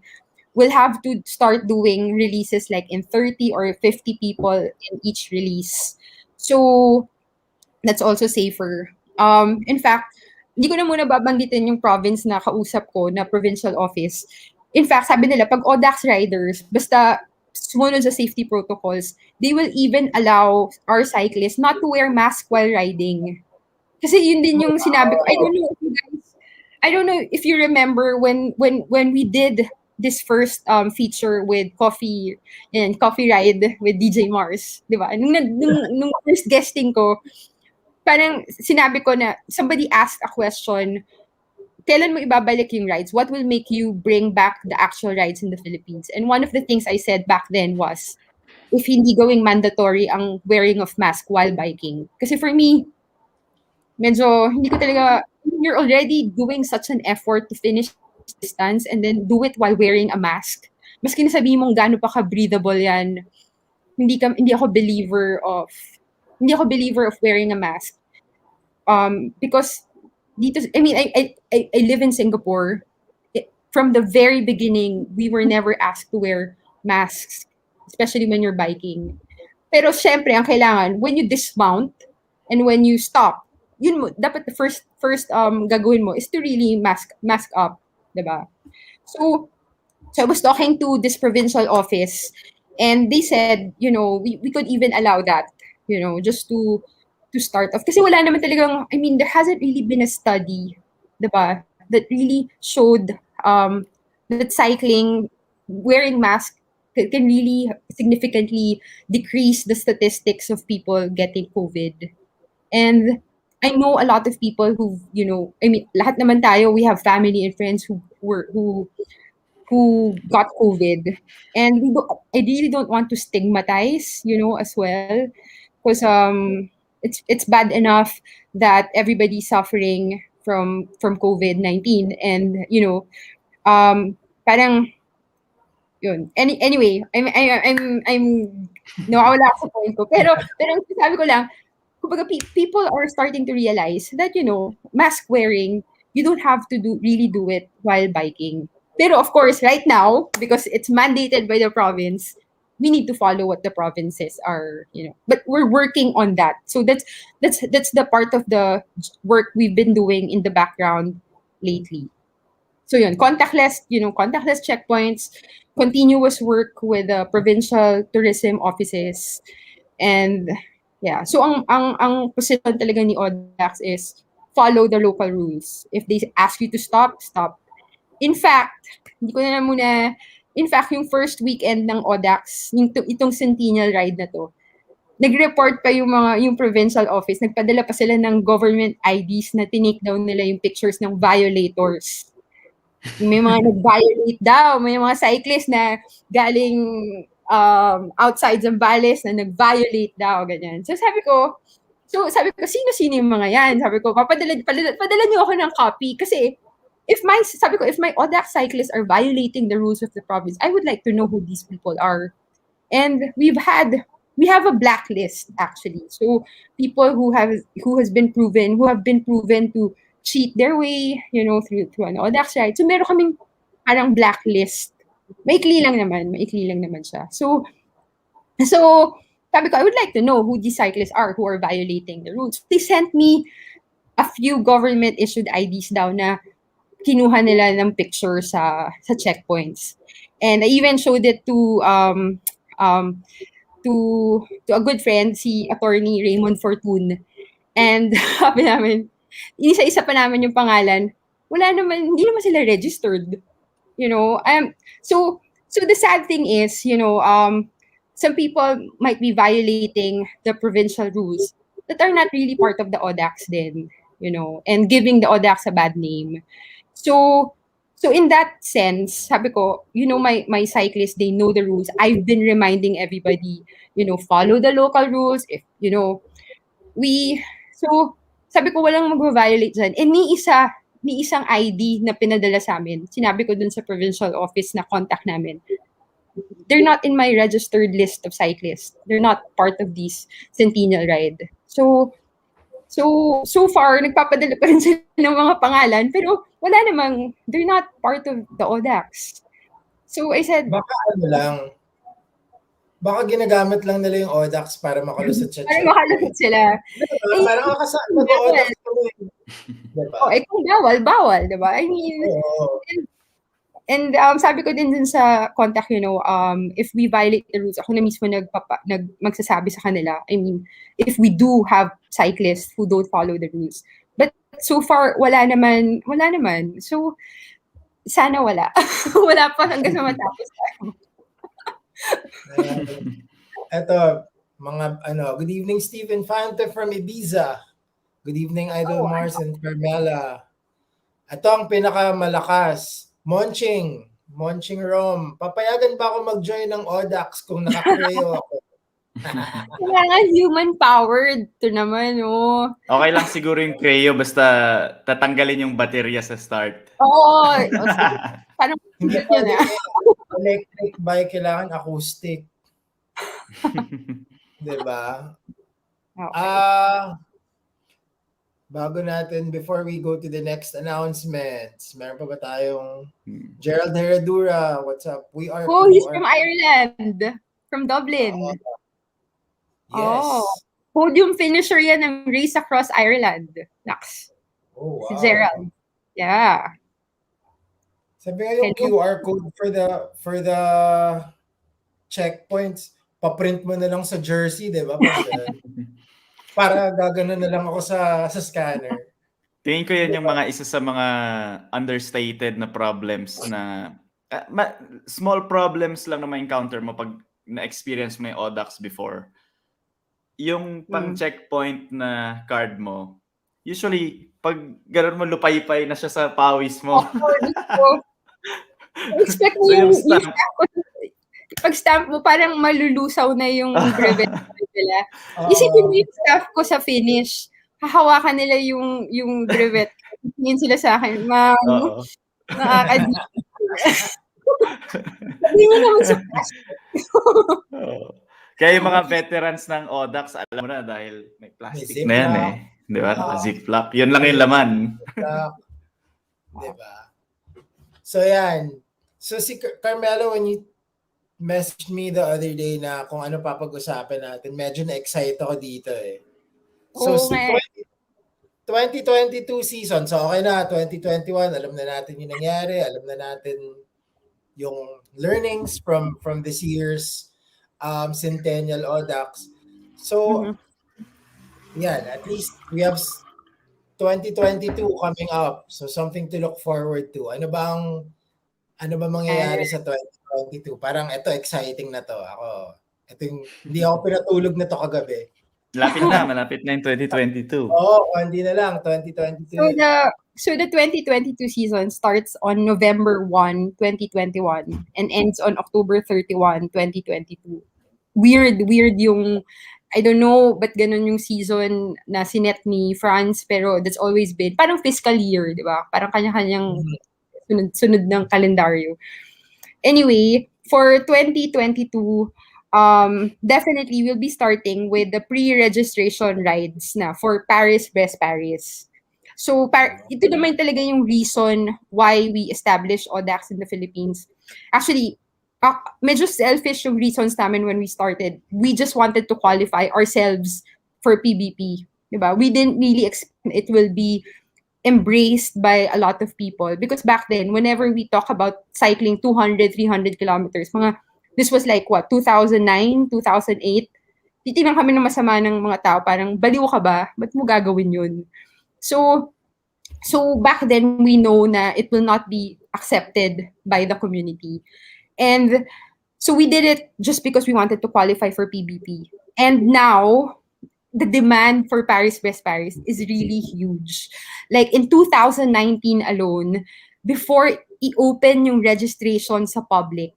We'll have to start doing releases like in 30 or 50 people in each release. So that's also safer. In fact, hindi ko na muna babanggitin yung province na kausap ko na provincial office. In fact, sabi nila, pag Audax riders, basta sumunod sa safety protocols, they will even allow our cyclists not to wear mask while riding. Kasi yun din yung sinabi ko. I don't know if you remember when we did this first feature with coffee ride with DJ Mars, 'di ba? Nung first guesting ko, parang sinabi ko na somebody asked a question, kailan mo ibabalik yung rides? What will make you bring back the actual rides in the Philippines? And one of the things I said back then was, if hindi gawing mandatory ang wearing of mask while biking. Kasi for me, medyo hindi ko talaga, you're already doing such an effort to finish the distance and then do it while wearing a mask. Maski na sabihin mong gaano pa ka-breathable yan, hindi ako believer of wearing a mask. Because dito, I mean, I live in Singapore. From the very beginning, we were never asked to wear masks, especially when you're biking. Pero syempre, ang kailangan, when you dismount and when you stop, yun mo, dapat the first gagawin mo is to really mask up, 'di ba? So I was talking to this provincial office, and they said, we could even allow that, just to start off. Kasi wala naman talagang, I mean, there hasn't really been a study, 'di ba, that really showed that cycling, wearing mask can really significantly decrease the statistics of people getting COVID. And I know a lot of people who, I mean, lahat naman tayo, we have family and friends who got COVID, and I really don't want to stigmatize, as well, because it's bad enough that everybody's suffering from COVID-19, and parang yun. Anyway, I'm nawawala ako sa point ko. Pero ang sabi ko lang, kumbaga people are starting to realize that, mask wearing, you don't have to really do it while biking. Pero of course, right now, because it's mandated by the province, we need to follow what the provinces are, but we're working on that. So that's the part of the work we've been doing in the background lately. So yun, contactless checkpoints, continuous work with the provincial tourism offices, and yeah. So ang position talaga ni Audax is follow the local rules. If they ask you to stop, stop. In fact, hindi ko na muna, in fact, yung first weekend ng Audax, itong Centennial ride na to, nag-report pa yung provincial office, nagpadala pa sila ng government IDs na tinake down nila yung pictures ng violators. May mga nag-violate daw, may mga cyclist na galing outside Zambales na nag-violate daw, ganyan. So sabi ko, sino-sino yung mga yan? Sabi ko, padala niyo ako ng copy kasi if my Audax cyclists are violating the rules of the province, I would like to know who these people are. And we have a blacklist actually. So people who have been proven to cheat their way, through an Audax ride. So meron kaming parang blacklist. Maikli lang naman siya. So sabi ko, I would like to know who these cyclists are who are violating the rules. They sent me a few government-issued IDs daw na kinuha nila ng picture sa checkpoints. And I even showed it to a good friend, si Attorney Raymond Fortun. And sabi namin, isa-isa pa namin yung pangalan, hindi naman sila registered. So the sad thing is, some people might be violating the provincial rules that are not really part of the Audax then, and giving the Audax a bad name. So in that sense, sabi ko, my cyclists, they know the rules. I've been reminding everybody, follow the local rules. If, so sabi ko, walang mag-violate dyan. And ni isang ID na pinadala sa amin, sinabi ko dun sa provincial office na contact namin, they're not in my registered list of cyclists. They're not part of this Centennial ride. So far, nagpapadala pa rin sila ng mga pangalan, pero wala namang, they're not part of the Audax. So I said, baka ginagamit lang nila yung Audax para makalusot siya. Para makalusot sila. Parang Audax kami. Diba? Kung bawal, diba? I mean, and sabi ko din sa contact, if we violate the rules, ako na mismo magsasabi sa kanila. I mean, if we do have cyclists who don't follow the rules. But so far, wala naman. So, sana wala. Wala pa hanggang sa matapos tayo. Eto, good evening, Steve Infante from Ibiza. Good evening, Idol Mars and Carmela. Ito ang pinakamalakas. Monching Rom. Papayagan ba ako mag-join ng Audax kung naka-creo ako? Kailangan human-powered. Ito naman, oh. Okay lang siguro yung creo basta tatanggalin yung baterya sa start. Oo. Parang hindi pa electric bike, kailangan acoustic. Diba? Okay. Bago natin, before we go to the next announcements, meron pa ba tayong Gerald Herradura? What's up? He's from Ireland. From Dublin. Yes. Podium finisher yan ng race across Ireland. Nax. Oh, wow. Si Gerald. Yeah. Sabi nga yung QR code for the checkpoints, paprint mo na lang sa jersey, di ba? Para gaganon na lang ako sa scanner. Tingin ko yan yung mga isa sa mga understated na problems na small problems lang na ma-encounter mo pag na-experience mo yung Audax before. Yung pang-checkpoint na card mo, usually, pag gano'n mo, lupay-pay na siya sa pawis mo. Expect mo So, yung yung stamp. stamp ko, pag stamp mo, parang malulusaw na yung brevet nila. Isipin mo yung staff ko sa finish. Hahawakan nila yung brevet. Tingin sila sa akin, ma'am, Oo. nakakadito. Sabi niyo naman sa plastic. Oo. Kaya yung mga veterans ng Audax, alam mo na dahil may plastic na yan ziplock. eh. Di ba? Ziplock. Yun lang yung laman. Di ba? So, yan. So, si Carmela, when you messaged me the other day na kung ano papag-usapan natin, medyo na-excite ako dito eh. So, Oo nga. 2022 season, so okay na, 2021, alam na natin yung nangyari, alam na natin yung learnings from this year's Centennial Audax. So, yan, at least we have 2022 coming up. So, something to look forward to. Ano ba mangyayari sa 2022? Parang ito, exciting na to. Hindi ako pinatulog na to kagabi. Malapit na yung 2022. Hindi na lang, 2022. So the 2022 season starts on November 1, 2021 and ends on October 31, 2022. Weird yung, I don't know, but ganun yung season na sinet ni France, pero that's always been, parang fiscal year, di ba? Parang kanya-kanyang sunod ng kalendaryo. Anyway, for 2022, definitely we'll be starting with the pre-registration rides na for Paris-Brest Paris. So, ito naman talaga yung reason why we established Audax in the Philippines. Actually, medyo selfish yung reasons namin when we started. We just wanted to qualify ourselves for PBP. Diba? We didn't really expect it will be embraced by a lot of people because back then, whenever we talk about cycling 200, 300 kilometers, this was like what, 2009, 2008, titignan kami ng masama ng mga tao, parang baliw ka ba? Ba't mo gagawin yun? So back then, we know na it will not be accepted by the community. And so we did it just because we wanted to qualify for PBP. And now, the demand for Paris-Brest Paris is really huge. Like in 2019 alone, before i-open yung registration sa public,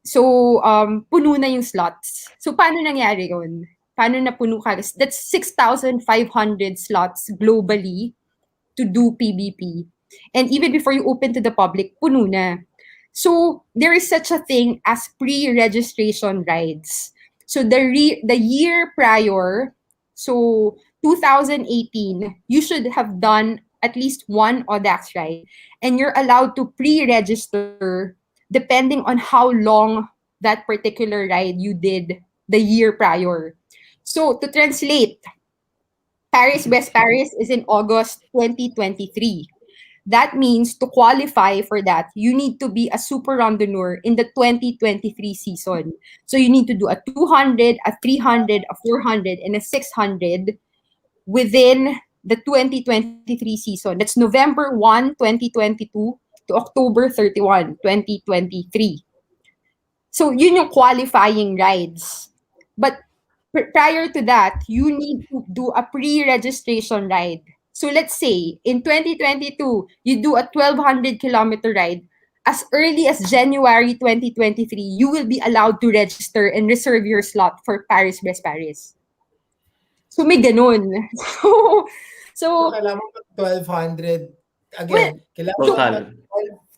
so puno na yung slots. So paano nangyari yun? Paano na puno ka? That's 6,500 slots globally to do PBP. And even before you open to the public, puno na. So there is such a thing as pre-registration rides. So the year prior, so 2018, you should have done at least one Audax ride, and you're allowed to pre-register depending on how long that particular ride you did the year prior. So to translate, Paris-Brest Paris is in August 2023. That means to qualify for that, you need to be a super randonneur in the 2023 season. So you need to do a 200, a 300, a 400, and a 600 within the 2023 season. That's November 1, 2022 to October 31, 2023. So yun yung qualifying rides. But prior to that, you need to do a pre-registration ride. So let's say in 2022, you do a 1,200 kilometer ride. As early as January 2023, you will be allowed to register and reserve your slot for Paris-Brest Paris. So may ganun. So kailangan mo 1,200 again. Total.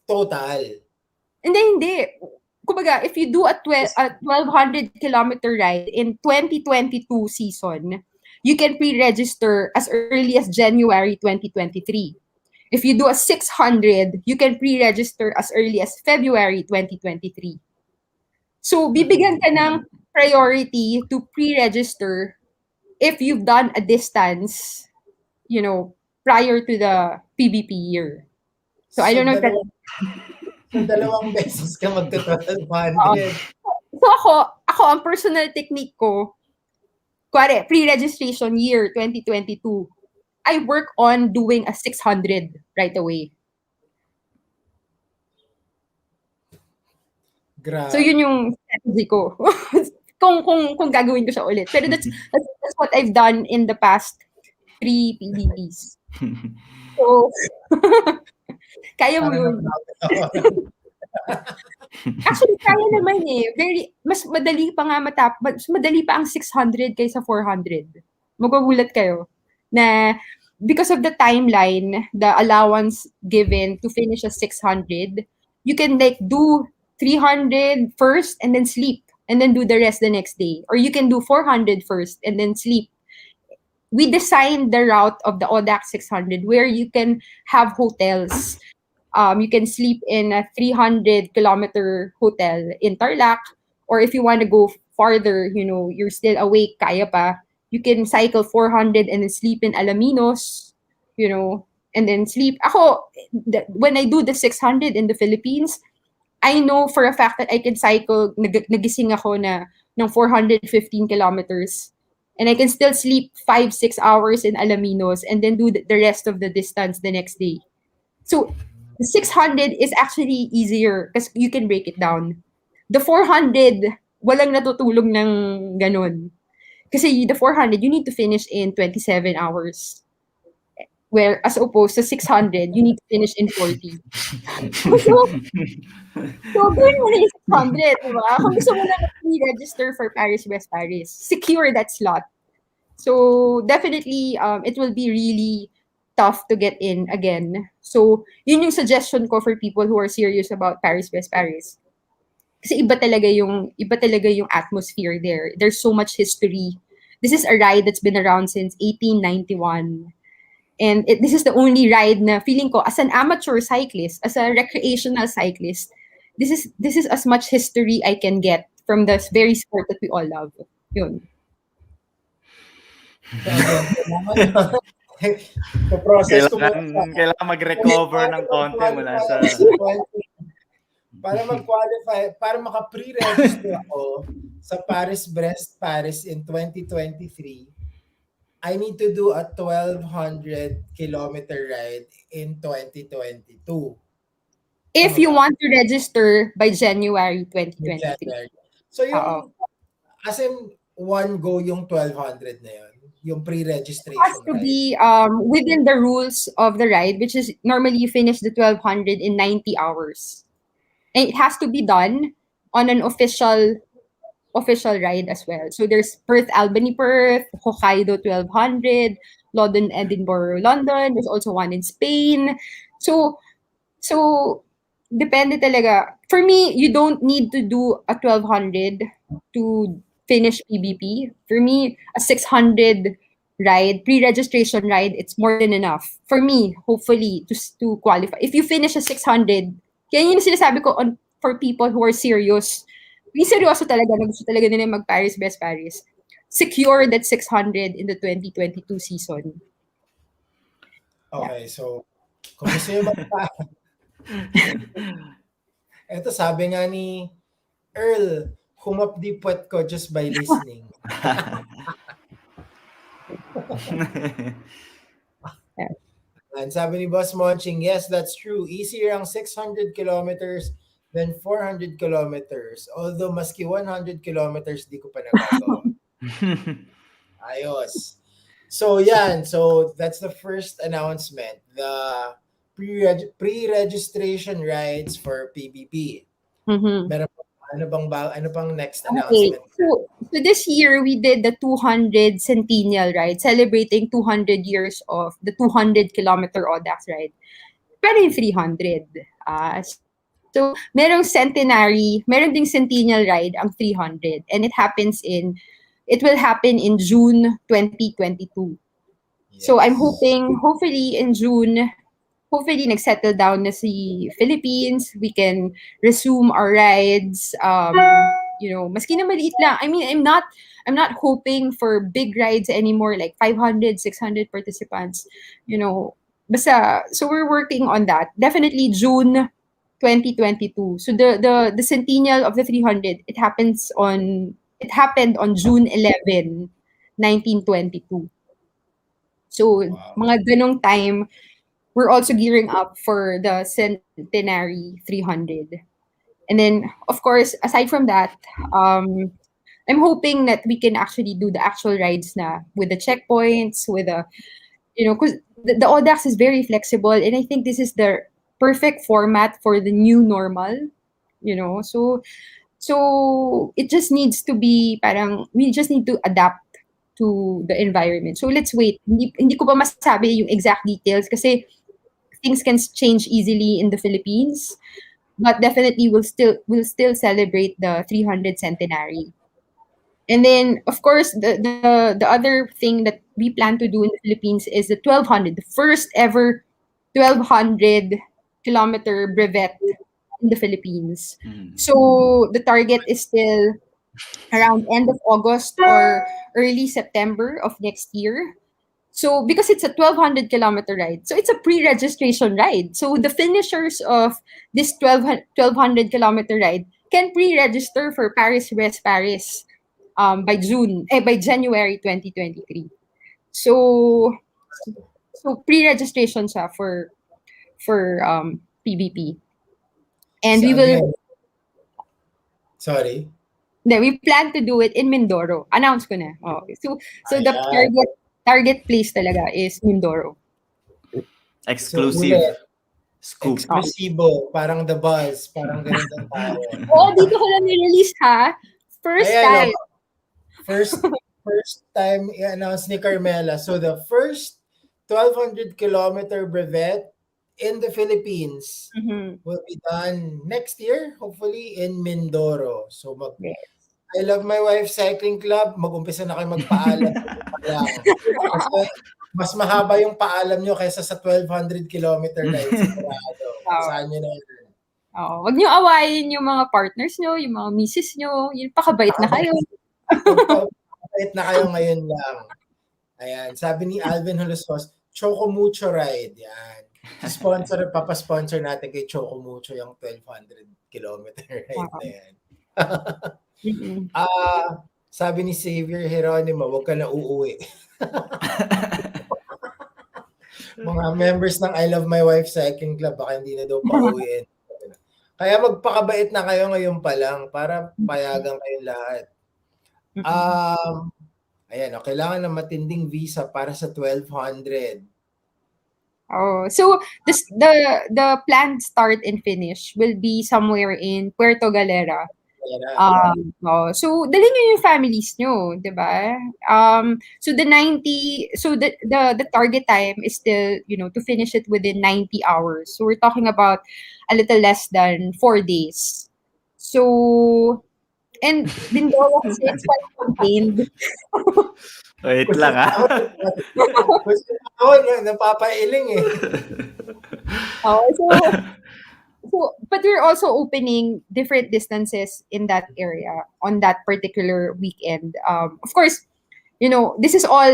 Total. Hindi. Kumbaga, if you do a 1,200 kilometer ride in 2022 season, you can pre-register as early as January 2023. If you do a 600, you can pre-register as early as February 2023. So, bibigyan ka ng priority to pre-register if you've done a distance, prior to the PBP year. So I don't know if that's... So, dalawang beses ka magta-1200. So ako, ang personal technique ko, pre-registration year 2022, I work on doing a 600 right away. Grabe. So yun yung strategy ko. kung gagawin ko siya ulit. Pero that's what I've done in the past 3 PBPs. So, kaya mo Parang yun. nakakatawa. Actually, kaya naman eh. Mas madali pa nga mas madali pa ang 600 kaysa 400. Magugulat kayo na because of the timeline, the allowance given to finish a 600, you can like do 300 first and then sleep and then do the rest the next day. Or you can do 400 first and then sleep. We designed the route of the Audax 600 where you can have hotels. You can sleep in a 300-kilometer hotel in Tarlac, or if you want to go farther, you're still awake, kaya pa, you can cycle 400 and then sleep in Alaminos, and then sleep. Ako, when I do the 600 in the Philippines, I know for a fact that I can cycle, nagising ako ng 415 kilometers. And I can still sleep 5-6 hours in Alaminos and then do the rest of the distance the next day. So, the 600 is actually easier because you can break it down. The 400, walang natutulong ng ganun. Kasi the 400, you need to finish in 27 hours. Where, as opposed to 600, you need to finish in 40. So gawin mo na yung 600, diba? Kung gusto mo na mag-register for Paris West Paris, secure that slot. So definitely, it will be really tough to get in again. So yun yung suggestion ko for people who are serious about Paris West Paris. Kasi iba talaga yung atmosphere there. There's so much history. This is a ride that's been around since 1891. And this is the only ride na feeling ko as an amateur cyclist, as a recreational cyclist, this is as much history I can get from this very sport that we all love. Yun. Kailangan mag-recover ng konti mula sa... Para mag-qualify, para maka-pre-register ako sa Paris-Brest Paris in 2023, I need to do a 1,200-kilometer ride in 2022. If you want to register by January 2023. So yung, as in, one go yung 1,200 na yun? Yung pre-registration ride? It has to be within the rules of the ride, which is normally you finish the 1,200 in 90 hours. And it has to be done on an official ride as well. So there's Perth, Albany, Perth, Hokkaido 1,200, London, Edinburgh, London. There's also one in Spain. So depende talaga. For me, you don't need to do a 1,200 to finish PBP. For me, a 600 ride, pre-registration ride, it's more than enough. For me, hopefully, to qualify. If you finish a 600, kaya yun yung sinasabi ko for people who are serious. Yung seryoso talaga, na gusto talaga nila mag-Paris Best Paris. Secure that 600 in the 2022 season. Okay, so, kung gusto nyo ito, sabi nga ni Earl, humapdi puwet ko just by listening. And sabi ni Boss Monching, yes, that's true. Easier ang 600 kilometers than 400 kilometers. Although, maski 100 kilometers, di ko pa nagagawa. Ayos. So, yan. So, that's the first announcement. The pre-registration rides for PBP. Mm-hmm. Meron ano pang next announcement? Okay. So this year, we did the 200 Centennial ride, celebrating 200 years of the 200-kilometer Audax ride. Pero yung 300. So, merong ding Centennial ride, ang 300. And it will happen in June 2022. Yes. So, I'm hopefully in June, nag-settle down na si Philippines. We can resume our rides. Maski na maliit lang. I mean, I'm not hoping for big rides anymore, like 500, 600 participants. Basta, so we're working on that. Definitely June 2022. So the centennial of the 300, it happened on June 11, 1922. So, mga ganong time, we're also gearing up for the centenary 300. And then, of course, aside from that, I'm hoping that we can actually do the actual rides na with the checkpoints, with the because the Audax is very flexible, and I think this is the perfect format for the new normal. So it just needs to be parang we just need to adapt to the environment. So let's wait. Hindi ko pa masabi yung exact details kasi things can change easily in the Philippines, but definitely we'll still celebrate the 300 centenary. And then, of course, the other thing that we plan to do in the Philippines is the 1200, the first ever 1200-kilometer brevet in the Philippines. So the target is still around end of August or early September of next year. So because it's a 1200-kilometer ride, so it's a pre-registration ride. So the finishers of this 1200-kilometer ride can pre-register for Paris-Brest Paris by January 2023. So pre-registration siya for PBP. And So we will again, sorry. we plan to do it in Mindoro. Announce ko na. Okay. So the Ayan. target place talaga is Mindoro. Exclusive ulit, scoop. exclusivo, parang The Buzz, parang ganun din tayo. Dito ko lang ni-release ha. First Ayan, time. First time i-announce ni Carmela. So the first 1200-kilometer brevet in the Philippines will be done next year, hopefully in Mindoro. So Yes. I Love My Wife Cycling Club, mag-umpisa na kayo magpaalam. Kasi mas mahaba yung paalam nyo kaysa sa 1200-kilometer ride. Sigurado. Saan nyo na yun? Wag nyo awayin yung mga partners nyo, yung mga misis nyo. Yung pakabait na kayo. Pakabait na kayo ngayon lang. Ayan. Sabi ni Alvin Holosos, Choco Mucho Ride. Yan. Papasponsor natin kay Choco Mucho yung 1200-kilometer ride na yan. Sabi ni Xavier Geronimo, huwag ka na uuwi. Mga members ng I Love My Wife Cycling Club, baka hindi na daw pauwiin. Kaya magpakabait na kayo ngayon pa lang para payagan kayo lahat. Ayan, kailangan ng matinding visa para sa 1200. So the planned start and finish will be somewhere in Puerto Galera. So dalhin nyo yung families nyo, 'di ba? So the target time is still, to finish it within 90 hours. So we're talking about a little less than 4 days. So and Mindoro kasi it's quite contained. Wait lang Ako napapailing eh. But we're also opening different distances in that area on that particular weekend. Of course, this is all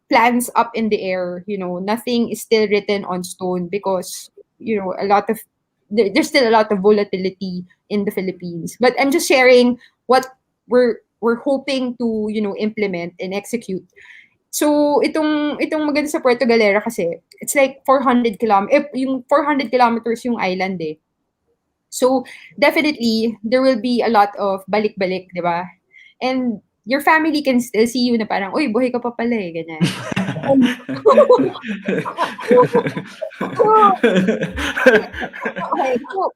plans up in the air. Nothing is still written on stone because, there's still a lot of volatility in the Philippines. But I'm just sharing what we're hoping to, implement and execute. So itong maganda sa Puerto Galera kasi it's like 400 kilometers. Yung 400 kilometers yung island eh. So definitely there will be a lot of balik-balik, 'di ba? And your family can still see you na parang, uy, buhay ka pa pala eh, ganyan. Okay, so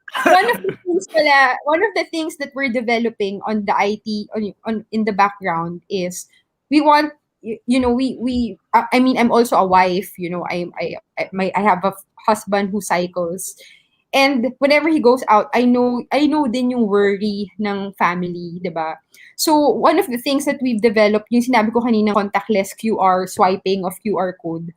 one of the things that we're developing on the IT on in the background is we want, I'm also a wife, I have a husband who cycles. And whenever he goes out, I know din yung worry ng family, 'di ba? So one of the things that we've developed, yung sinabi ko kanina, contactless QR swiping of QR code.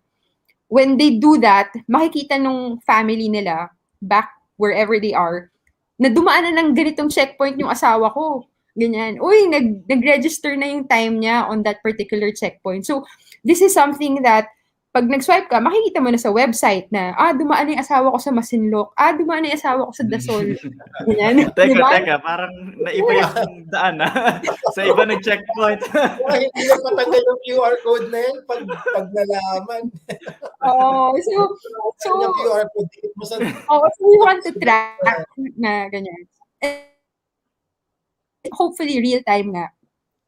When they do that, makikita nung family nila back wherever they are na dumaan na ng ganitong checkpoint yung asawa ko. Ganyan. Uy, nag-register na yung time niya on that particular checkpoint. So this is something that pag nag-swipe ka, makikita mo na sa website na, dumaan na yung asawa ko sa Masinloc, dumaan na yung asawa ko sa Dasol. Ganyan. Teka, parang naiba yung daan sa iba ng checkpoint. Hindi na matagal yung QR code na yan pag nalaman. So yung QR code, so we want to track na ganyan. And hopefully real time nga.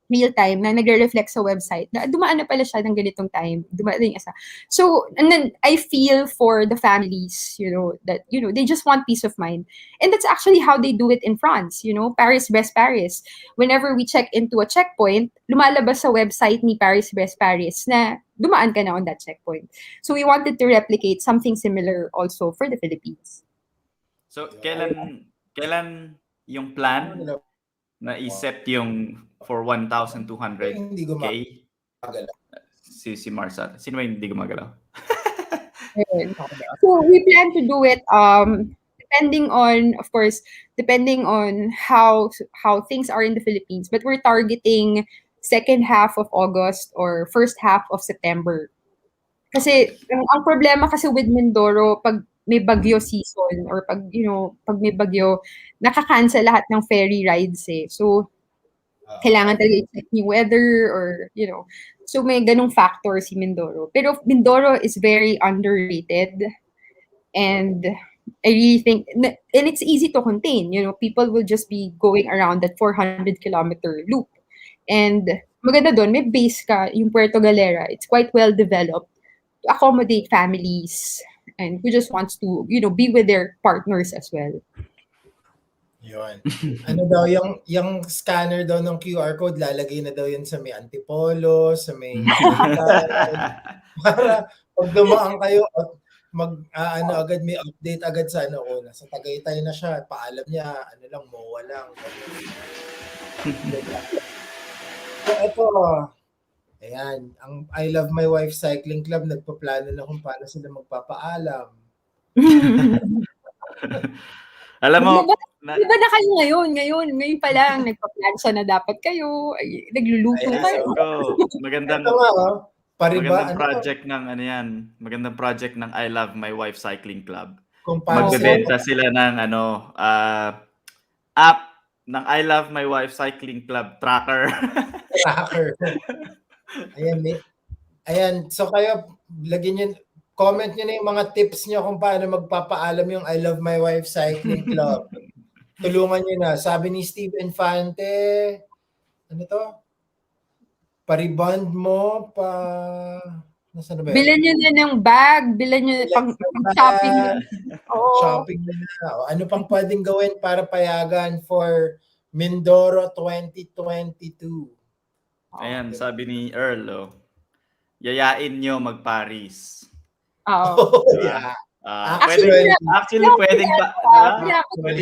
real time na nagre-reflect sa website na dumaan na pala siya ng ganitong time, dumaan na yung isa. So, and then I feel for the families, that, they just want peace of mind. And that's actually how they do it in France, Paris Brest Paris. Whenever we check into a checkpoint, lumalabas sa website ni Paris Brest Paris na dumaan ka na on that checkpoint. So we wanted to replicate something similar also for the Philippines. So, kailan yung plan na iset yung for 1,200K? Hindi gumagalaw. Si Marsa. Sino ba hindi gumagalaw? So we plan to do it depending on how things are in the Philippines, but we're targeting second half of August or first half of September. Kasi ang problema kasi with Mindoro, pag may bagyo season or pag may bagyo, nakakancel lahat ng ferry rides eh. So kailangan talaga i-check yung weather or so may ganung factor si Mindoro. Pero Mindoro is very underrated, and I really think and it's easy to contain. People will just be going around that 400-kilometer loop. And maganda doon, may base ka, yung Puerto Galera. It's quite well developed to accommodate families and who just wants to, be with their partners as well. Yun. Ano daw, yung scanner daw ng QR code, lalagay na daw yun sa may Antipolo, sa may para pag dumaan kayo, agad may update agad sa nasa Tagaytay na siya, paalam niya, MOA lang. So ito, ayan, ang I Love My Wife Cycling Club, nagpaplano na kung paano sila magpapaalam. Alam mo, Diba na kayo ngayon pa lang, nagpa-plansa na dapat kayo, nagluluto kayo. Magandang project ng magandang project ng I Love My Wife Cycling Club. Magbebenta sila ng app ng I Love My Wife Cycling Club tracker. Ayan, so kayo comment nyo na yung mga tips nyo kung paano magpapaalam yung I Love My Wife Cycling Club. Tulungan nyo na. Sabi ni Steve Infante, pariband mo, nasaan na ba yun? Bilan nyo na ng bag, bilan nyo pang shopping. Shopping na. Ano pang pwedeng gawin para payagan for Mindoro 2022? Ayan, sabi ni Earl, yayain nyo mag-Paris. Yeah. Actually, pwedeng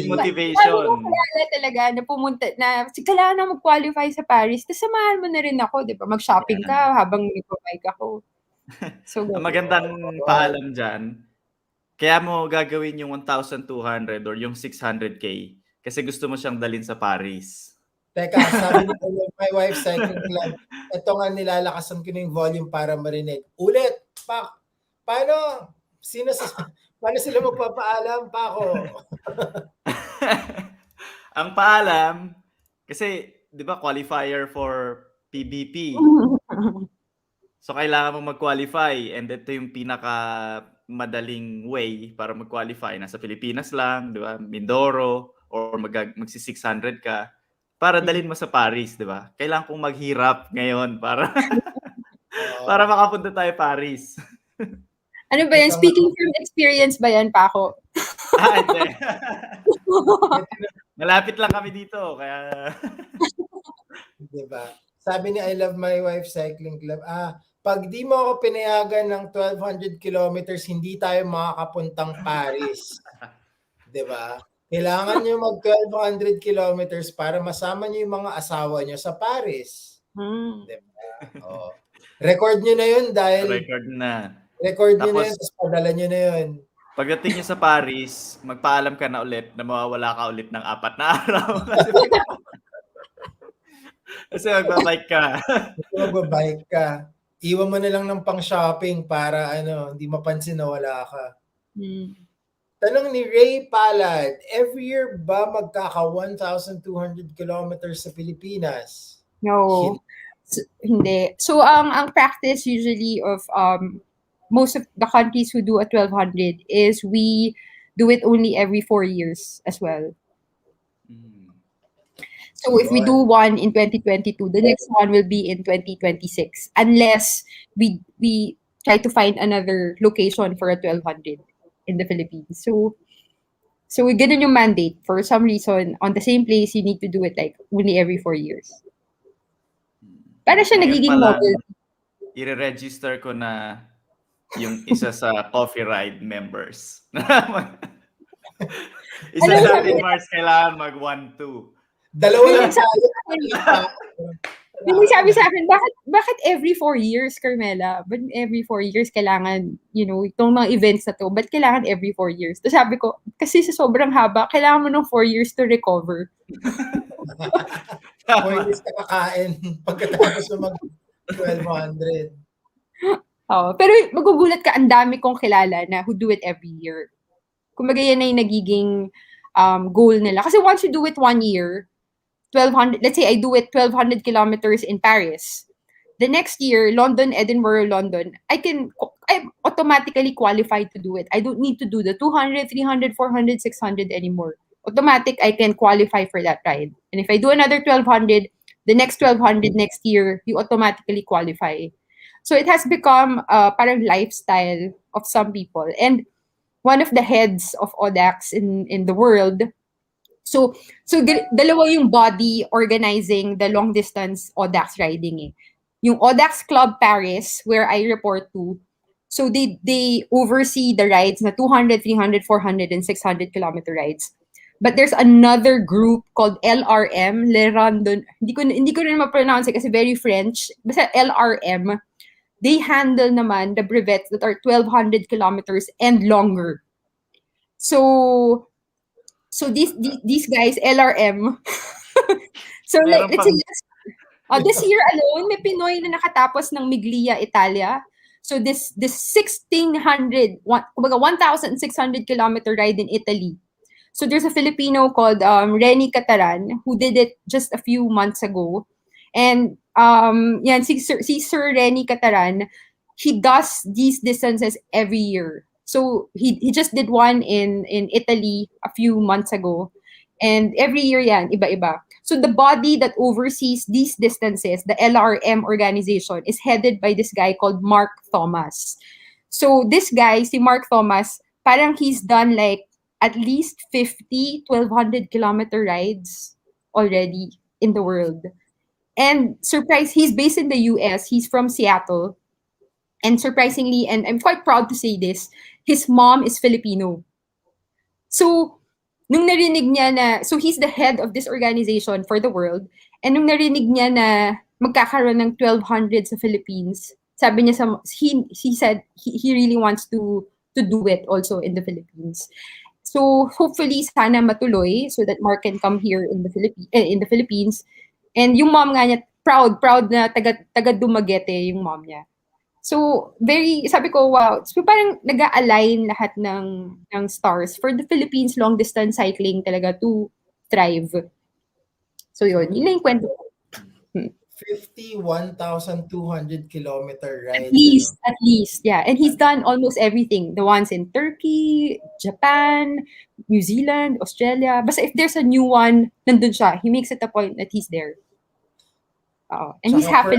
motivation. Kaya talaga na pumunta na kailangan na mag-qualify sa Paris. Tapos samahan mo na rin ako, di ba? Mag-shopping ka habang nag-bike ako. So, magandang paalam dyan. Kaya mo gagawin yung 1,200 or yung 600K kasi gusto mo siyang dalhin sa Paris. Teka, sabi ni My Wife Cycling Club, ito nga nilalakasan ko na yung volume para marinig. Ulit! Paano sila magpapaalam pa ako? Ang paalam, kasi, di ba, qualifier for PBP. So, kailangan mo mag-qualify and ito yung pinaka-madaling way para mag-qualify. Nasa Pilipinas lang, di ba? Mindoro, or magsi-600 ka para dalhin mo sa Paris, di ba? Kailangan kong maghirap ngayon para makapunta tayo Paris. Ano ba yan? Speaking from experience ba yan, Paco? Hindi. Malapit lang kami dito, kaya... Diba? Sabi ni I Love My Wife Cycling Club, pag di mo ako pinayagan ng 1,200 kilometers, hindi tayo makakapuntang Paris. Diba? Kailangan nyo mag 1,200 kilometers para masama nyo yung mga asawa nyo sa Paris. Diba? Oh. Record nyo na yun dahil... Record nyo na yun, tapos padala nyo na yun. Pagdating nyo sa Paris, magpaalam ka na ulit na mawawala ka ulit ng 4 na araw. Kasi magbabike ka. Iwan mo na lang ng pang-shopping para hindi mapansin na wala ka. Tanong ni Ray Palad, every year ba magkaka 1,200 kilometers sa Pilipinas? No. Hindi. So, ang practice usually of most of the countries who do a 1,200 is we do it only every 4 years as well. So if we do one in 2022, the next one will be in 2026, unless we try to find another location for a 1200 in the Philippines. So we ganun yung mandate. For some reason, on the same place, you need to do it like only every 4 years. Para siya Ngayon nagiging pa lang, novel. i-register ko na yung isa sa Coffee Ride members. Isa Alam mo, sa sabi atin, Mars, kailangan mag-1-2. Dalawa lang Sabi tayo. Yung sabi sa akin, bakit every 4 years, Carmela? But every 4 years kailangan, itong mga events na to, but kailangan every 4 years? So sabi ko, kasi sa sobrang haba, kailangan mo ng 4 years to recover. 4 years ka kakain pagkatapos mo mag-1200. Oh, pero magugulat ka, ang dami kong kilala na who do it every year. Kumbaga yan na yung nagiging goal nila. Kasi once you do it 1 year, 1,200, let's say I do it 1,200 kilometers in Paris. The next year, London, Edinburgh, London, I'm automatically qualified to do it. I don't need to do the 200, 300, 400, 600 anymore. Automatic, I can qualify for that ride. And if I do another 1,200, the next 1,200 next year, you automatically qualify. So it has become parang lifestyle of some people. And one of the heads of Audax in the world, so dalawa yung body organizing the long distance Audax riding. Yung Audax Club Paris, where I report to, so they oversee the rides na 200, 300, 400, and 600 kilometer rides. But there's another group called LRM, Le Randonneurs. Hindi ko rin ma-pronounce kasi very French. Basta LRM. They handle naman the brevets that are 1,200 kilometers and longer. So these guys, LRM. So like, let's say this year alone, may Pinoy na nakatapos ng Miglia, Italia. So this 1,600 kilometer ride in Italy. So there's a Filipino called Renny Cataran who did it just a few months ago. And si Sir Renny Cataran, he does these distances every year. So he just did one in Italy a few months ago. And every year yan, iba-iba. So the body that oversees these distances, the LRM organization, is headed by this guy called Mark Thomas. So this guy, si Mark Thomas, parang he's done like at least 50 1,200 kilometer rides already in the world. And surprise, he's based in the US. He's from Seattle. And surprisingly, and I'm quite proud to say this, his mom is Filipino. So, nung narinig niya na, so he's the head of this organization for the world, and nung narinig niya na magkakaroon ng 1,200 sa Philippines, sabi niya he said he really wants to do it also in the Philippines. So, hopefully, sana matuloy so that Mark can come here in the Philippines. And yung mom nga niya, proud na taga Dumaguete yung mom niya. So, sabi ko, wow. So, parang nag-a-align lahat ng stars for the Philippines long distance cycling talaga to thrive. So, yun na yung kwento. 51,200 kilometer ride. At least, yeah. And he's done almost everything. The ones in Turkey, Japan, New Zealand, Australia. Basta if there's a new one, nandun siya. He makes it a point that he's there. And he's happy.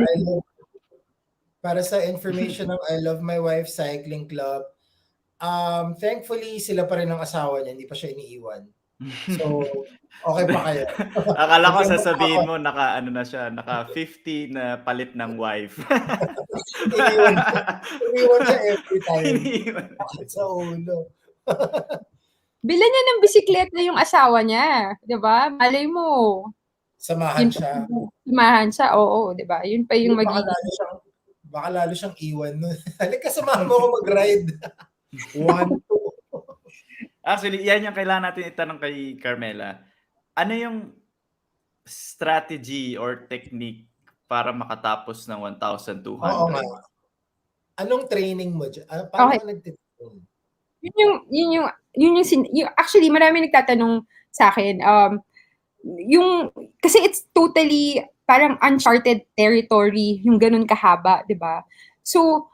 Para sa information ng I Love My Wife Cycling Club, thankfully, sila pa rin ang asawa niya. Hindi pa siya iniiwan. So, okay pa kayo. Akala ko sasabihin mo, naka 50 na palit ng wife. Iniiwan siya every time. Bakit sa ulo? Bilan niya ng bisikleta yung asawa niya. Diba? Malay mo. Samahan siya. Samahan siya, oo. Diba? Yun pa yung magiging. Baka lalo siyang iwan nun. Halika, samahan mo ako mag-ride. 1, 2. Actually, yan yung kailangan natin itanong kay Carmela. Ano yung strategy or technique para makatapos ng 1,200? Oo nga. Anong training mo dyan? Paano ka nagtitrain? Actually, marami nagtatanong sa akin. Kasi it's totally parang uncharted territory, yung ganun kahaba, di ba? So,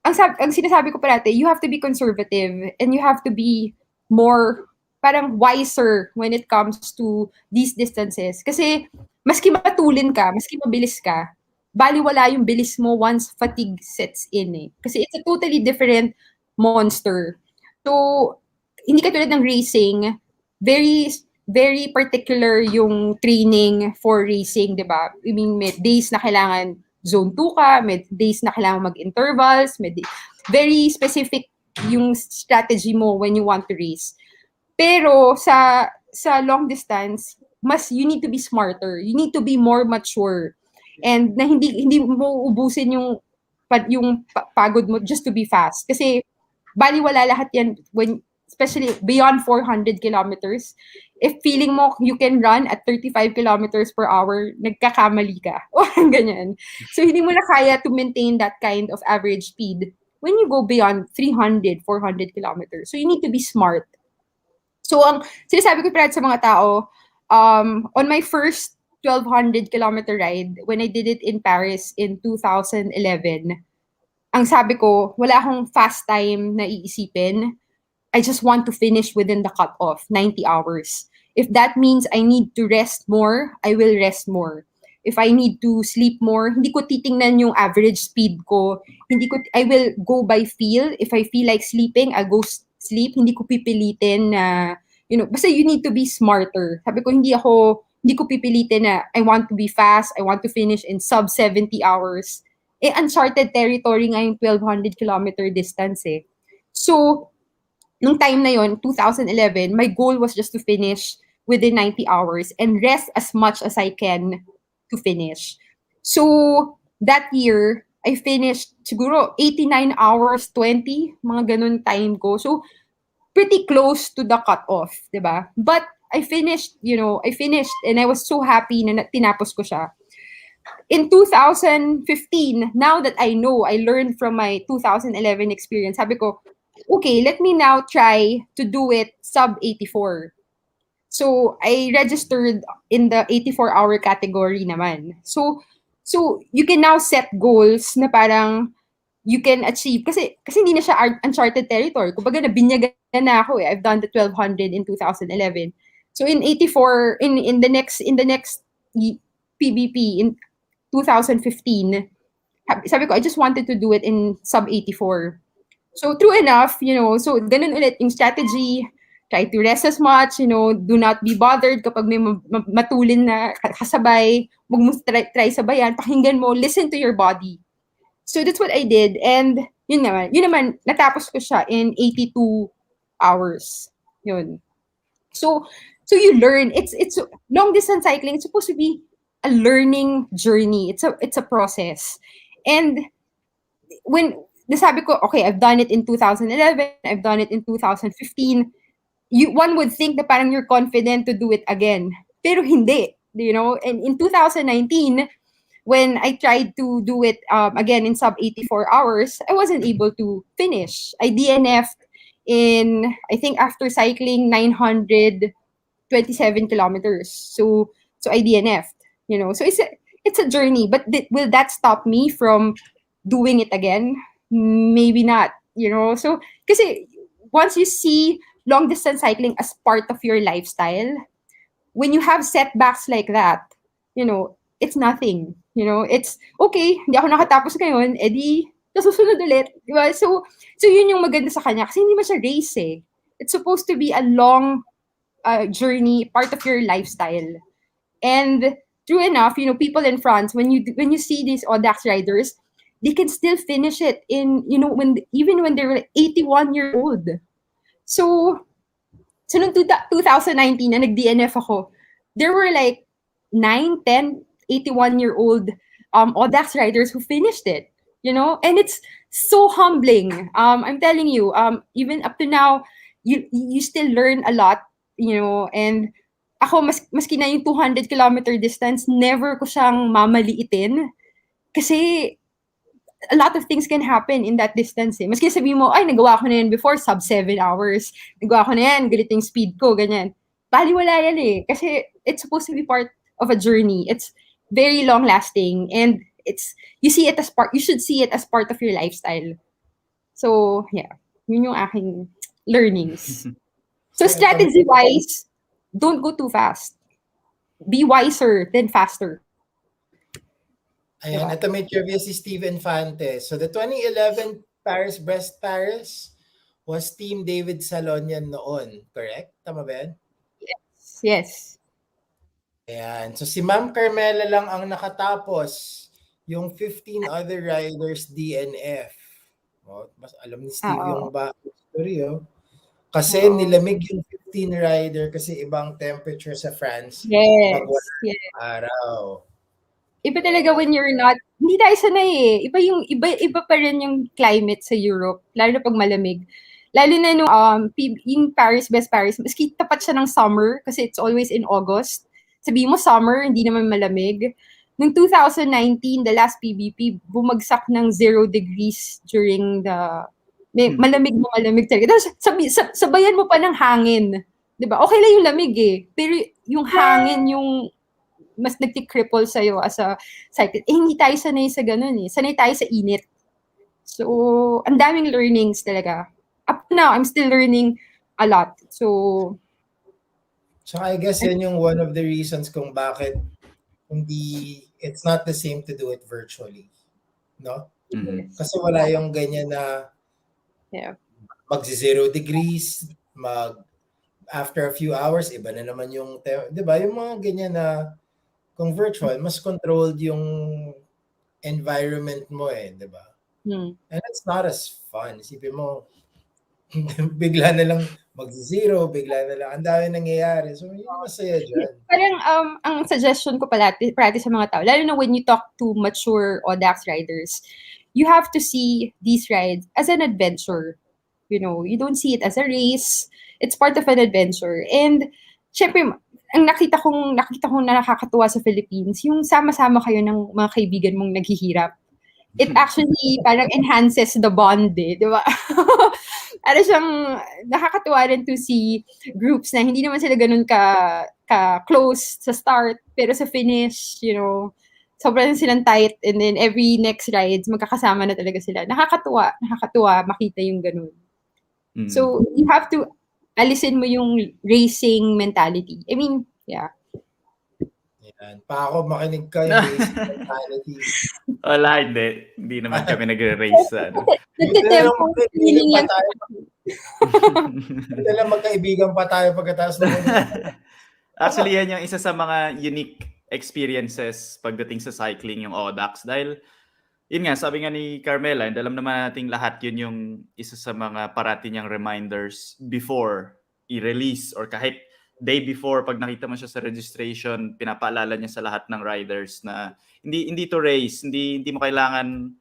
ang sinasabi ko parati, you have to be conservative and you have to be more parang wiser when it comes to these distances. Kasi maski matulin ka, maski mabilis ka, baliwala yung bilis mo once fatigue sets in eh. Kasi it's a totally different monster. So, hindi katulad ng racing, very very particular yung training for racing, di ba? I mean, may days na kailangan zone 2 ka, may days na kailangan mag-intervals, very specific yung strategy mo when you want to race. Pero sa long distance, you need to be smarter. You need to be more mature. And na hindi mo ubusin yung pagod mo just to be fast. Kasi baliwala lahat yan especially beyond 400 kilometers. If feeling mo you can run at 35 kilometers per hour, nagkakamali ka. O ganyan. So hindi mo na kaya to maintain that kind of average speed when you go beyond 300, 400 kilometers. So you need to be smart. So ang sinasabi ko sa mga tao, on my first 1,200 kilometer ride, when I did it in Paris in 2011, ang sabi ko, wala akong fast time na iisipin. I just want to finish within the cutoff, 90 hours. If that means I need to rest more, I will rest more. If I need to sleep more, hindi ko titingnan yung average speed ko. I will go by feel. If I feel like sleeping, I'll go sleep. Hindi ko pipilitin na, basta you need to be smarter. Sabi ko, hindi ko pipilitin na I want to be fast, I want to finish in sub 70 hours. Uncharted territory nga yung 1,200 kilometer distance eh. So, nung time na yon, 2011, my goal was just to finish within 90 hours and rest as much as I can to finish. So, that year, I finished siguro 89 hours, 20, mga ganun time ko. So, pretty close to the cutoff, diba? But I finished and I was so happy na tinapos ko siya. In 2015, now that I know, I learned from my 2011 experience, sabi ko, okay, let me now try to do it sub 84. So, I registered in the 84-hour category naman. So you can now set goals na parang you can achieve. Kasi hindi na siya uncharted territory. Kumbaga, nabinyagan na ako eh. I've done the 1,200 in 2011. So, in 84, in the next PBP, in 2015, sabi ko, I just wanted to do it in sub 84. So, true enough, so ganun ulit yung strategy. Try to rest as much, do not be bothered kapag may matulin na kasabay. Huwag mo try sabayan. Pakinggan mo, listen to your body. So, that's what I did. And, yun naman, natapos ko siya in 82 hours. Yun. So you learn. It's long distance cycling. It's supposed to be a learning journey. It's a process. And when nasabi ko, okay, I've done it in 2011, I've done it in 2015. One would think that parang you're confident to do it again. Pero hindi, And in 2019, when I tried to do it again in sub 84 hours, I wasn't able to finish. I DNF'd in, I think after cycling 927 kilometers. So I DNF'd, So it's a journey, but will that stop me from doing it again? Maybe not, So, kasi once you see long distance cycling as part of your lifestyle, when you have setbacks like that, it's nothing. It's okay, hindi ako nakatapos ngayon, edi nasusunod ulit. Diba? So yun yung maganda sa kanya kasi hindi man siya race eh. It's supposed to be a long journey, part of your lifestyle. And true enough, people in France, when you see these Audax riders, they can still finish it in, even when they're like 81 years old. So noong 2019 na nag-DNF ako, there were like 9, 10, 81-year-old Audax riders who finished it, and it's so humbling. I'm telling you, even up to now, you still learn a lot, and ako, maski na yung 200 kilometer distance, never ko siyang mamaliitin kasi a lot of things can happen in that distance eh. Maski sabihin mo, ay, nagawa ko na yan before, sub 7 hours. Nagawa ko na yan, galit yung speed ko, ganyan. Baliwala yan eh. Kasi it's supposed to be part of a journey. It's very long-lasting. And you should see it as part of your lifestyle. So, yeah. Yun yung aking learnings. So ito, strategy-wise, don't go too fast. Be wiser than faster. ayan, Diba? ito may trivia si Steve Infante. So the 2011 Paris-Brest Paris was Team David Salonian noon, correct? Tama ba yan? Yes. Ayan. So si Ma'am Carmela lang ang nakatapos. Yung 15 other riders DNF. Oh, mas alam ni Steve yung backstory, oh. Kasi Oo. nilamig yung 15 rider kasi ibang temperature sa France pag Yes. wala Yes. araw. Iba talaga when you're not, hindi tayo sanay eh. Iba pa rin yung climate sa Europe, lalo na pag malamig. Lalo na nung yung Paris, Best Paris, maski tapat siya ng summer kasi it's always in August. Sabihin mo summer, hindi naman malamig. Noong 2019, the last PBP, bumagsak ng 0 degrees during the, malamig na malamig talaga. Tapos sabayan mo pa ng hangin. Diba? Okay lang yung lamig eh. Pero yung hangin, yung mas nagti-cripple sa'yo as a cyclist. Eh, hindi tayo sanay sa ganun eh. Sanay tayo sa init. So, ang daming learnings talaga. Up to now, I'm still learning a lot. So, I guess yan yung one of the reasons kung bakit it's not the same to do it virtually. No? Mhm. Kasi wala yung ganyan na yeah. mag-0 degrees, after a few hours, iba na naman yung, di ba? Yung mga ganyan na kung virtual, mas controlled yung environment mo eh, di ba? And it's not as fun. Isipin mo, bigla na lang mag-0, bigla na lang, ang dami nangyayari. So, yun yung masaya dyan. Parang ang suggestion ko parati sa mga tao, lalo na when you talk to mature Audax riders, you have to see these rides as an adventure. You know, you don't see it as a race. It's part of an adventure. And, syempre, ang nakita kong nakakatuwa sa Philippines, yung sama-sama kayo ng mga kaibigan mong naghihirap. It actually parang enhances the bond eh, di ba? Ano siyang nakakatuwa rin to see groups na hindi naman sila ganun ka-close sa start, pero sa finish, you know, sobrang silang tight, and then every next rides, magkakasama na talaga sila. Nakakatuwa makita yung ganun. So, you have to alisin mo yung racing mentality. I mean, yeah. Yan. Pa ako, makinig ka yung racing mentality. Wala, hindi. Hindi naman kami nagre-race. Nagtitempo feeling lang. Hindi lang magkaibigan pa tayo pagkatapos na Actually, yan yung isa sa mga unique experiences pagdating sa cycling, yung Audax. Dahil, yun nga, sabi nga ni Carmela, and alam naman nating lahat, yun yung isa sa mga parati niyang reminders before i-release or kahit day before, pag nakita mo siya sa registration, pinapaalala niya sa lahat ng riders na hindi to race, hindi mo kailangan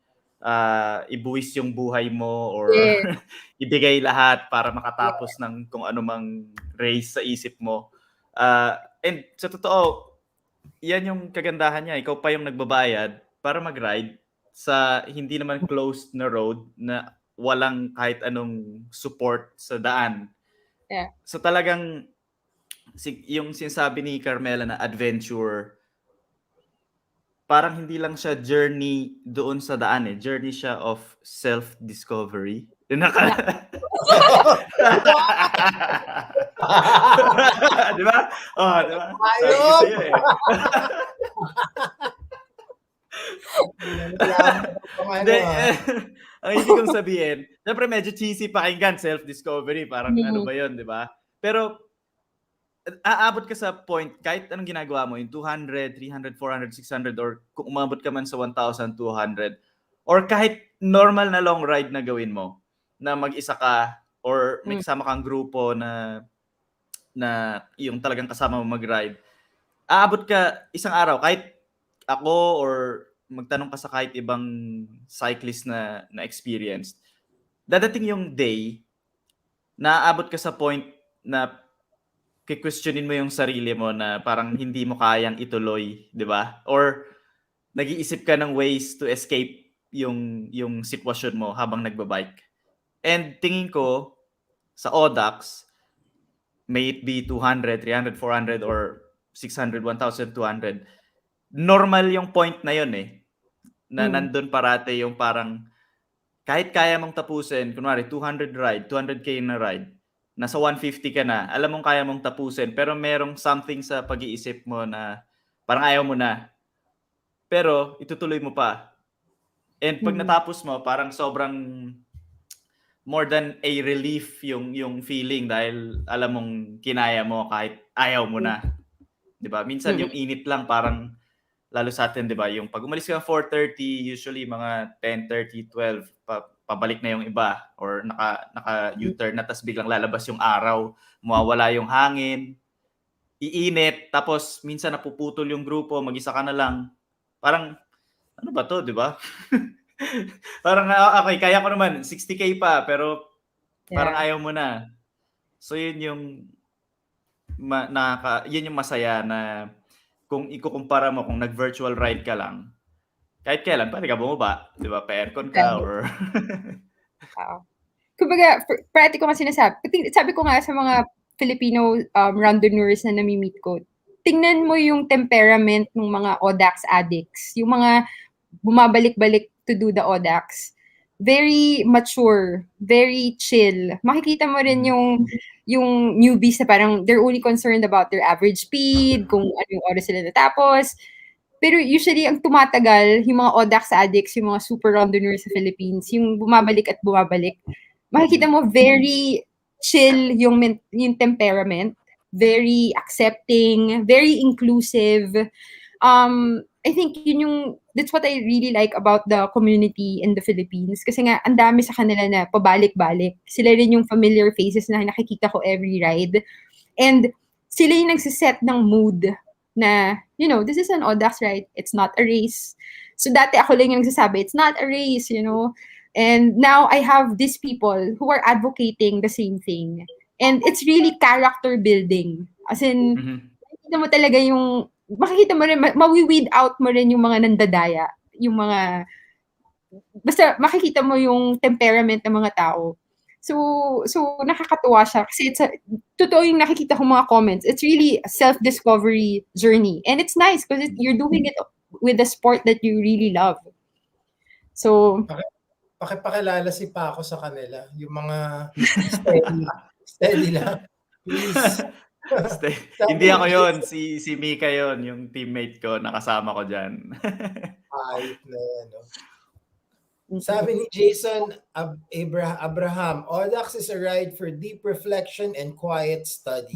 ibuwis yung buhay mo or ibigay lahat para makatapos ng kung anumang race sa isip mo. And sa totoo, yan yung kagandahan niya. Ikaw pa yung nagbabayad para mag-ride sa hindi naman closed na road na walang kahit anong support sa daan. Yeah. So talagang yung sinasabi ni Carmela na adventure, parang hindi lang siya journey doon sa daan eh. Journey siya of self-discovery. Di ba? Oh, di ba? Sabi ko sa'yo eh. Ang ibig kong sabihin, syempre medyo cheesy pakinggan, self-discovery. Parang ano ba yun, di ba? Pero aabot ka sa point, kahit anong ginagawa mo, yung 200, 300, 400, 600, or kung umabot ka man sa 1,200, or kahit normal na long ride na gawin mo, na mag-isa ka, or may kasama kang grupo na yung talagang kasama mo mag-ride, aabot ka isang araw, kahit ako or magtanong ka sa kahit ibang cyclist na experienced, dadating yung day na aabot ka sa point na ki-questionin mo yung sarili mo na parang hindi mo kayang ituloy, di ba? Or nag-iisip ka ng ways to escape yung sitwasyon mo habang nagbabike. And tingin ko, sa Audax, may it be 200, 300, 400, or 600, 1,200, normal yung point na yun eh. Na nandun parate yung parang kahit kaya mong tapusin, kunwari 200 ride, 200k na ride, nasa 150 ka na, alam mong kaya mong tapusin, pero merong something sa pag-iisip mo na parang ayaw mo na. Pero itutuloy mo pa. And pag natapos mo, parang sobrang more than a relief yung feeling dahil alam mong kinaya mo kahit ayaw mo na. 'Di ba? Minsan yung init lang parang lalo sa atin, 'di ba? Yung pag umalis ka ng 4:30, usually mga 10:30, 12 pabalik na yung iba or naka U-turn na, tas biglang lalabas yung araw, mawawala yung hangin, iinit, tapos minsan napuputol yung grupo, mag-isa ka na lang. Parang ano ba 'to, 'di ba? Parang okay, kaya ko naman 60K pa pero parang Yeah. ayaw mo na. So yun yung yun yung masaya na kung ikukumpara mo kung nag-virtual ride ka lang, kahit kailan pwede ka bumaba, 'di ba? Pa-aircon ka Right. or Kumbaga, parati ko nga sinasabi, sabi ko nga sa mga Filipino randonneurs na nami-meet ko, tingnan mo yung temperament ng mga Audax addicts, yung mga bumabalik-balik to do the Audax. Very mature, very chill. Makikita mo rin yung newbies na parang they're only concerned about their average speed, kung anong oras sila natapos. Pero usually, ang tumatagal, yung mga Audax addicts, yung mga super randonneurs sa Philippines, yung bumabalik at bumabalik, makikita mo very chill yung temperament, very accepting, very inclusive. I think that's what I really like about the community in the Philippines. Kasi nga, ang dami sa kanila na pabalik-balik. Sila rin yung familiar faces na nakikita ko every ride. And sila yung nagsiset ng mood na, this is an Audax ride. It's not a race. So dati ako lang yung nagsasabi, it's not a race, And now I have these people who are advocating the same thing. And it's really character building. As in, makikita mo talaga makikita mo rin, mawi-weed out mo rin yung mga nandadaya. Yung mga, basta makikita mo yung temperament ng mga tao. So nakakatuwa siya kasi totoo yung nakikita ko mga comments. It's really a self-discovery journey. And it's nice because you're doing it with the sport that you really love. So, pakipakilala si Paco sa kanila. Yung mga steady lang. Please. Hindi ako yon, si Mika yon, yung teammate ko, nakasama ko dyan. Ayop na yan, no? Sabi ni Jason Abraham, Audax is a ride for deep reflection and quiet study.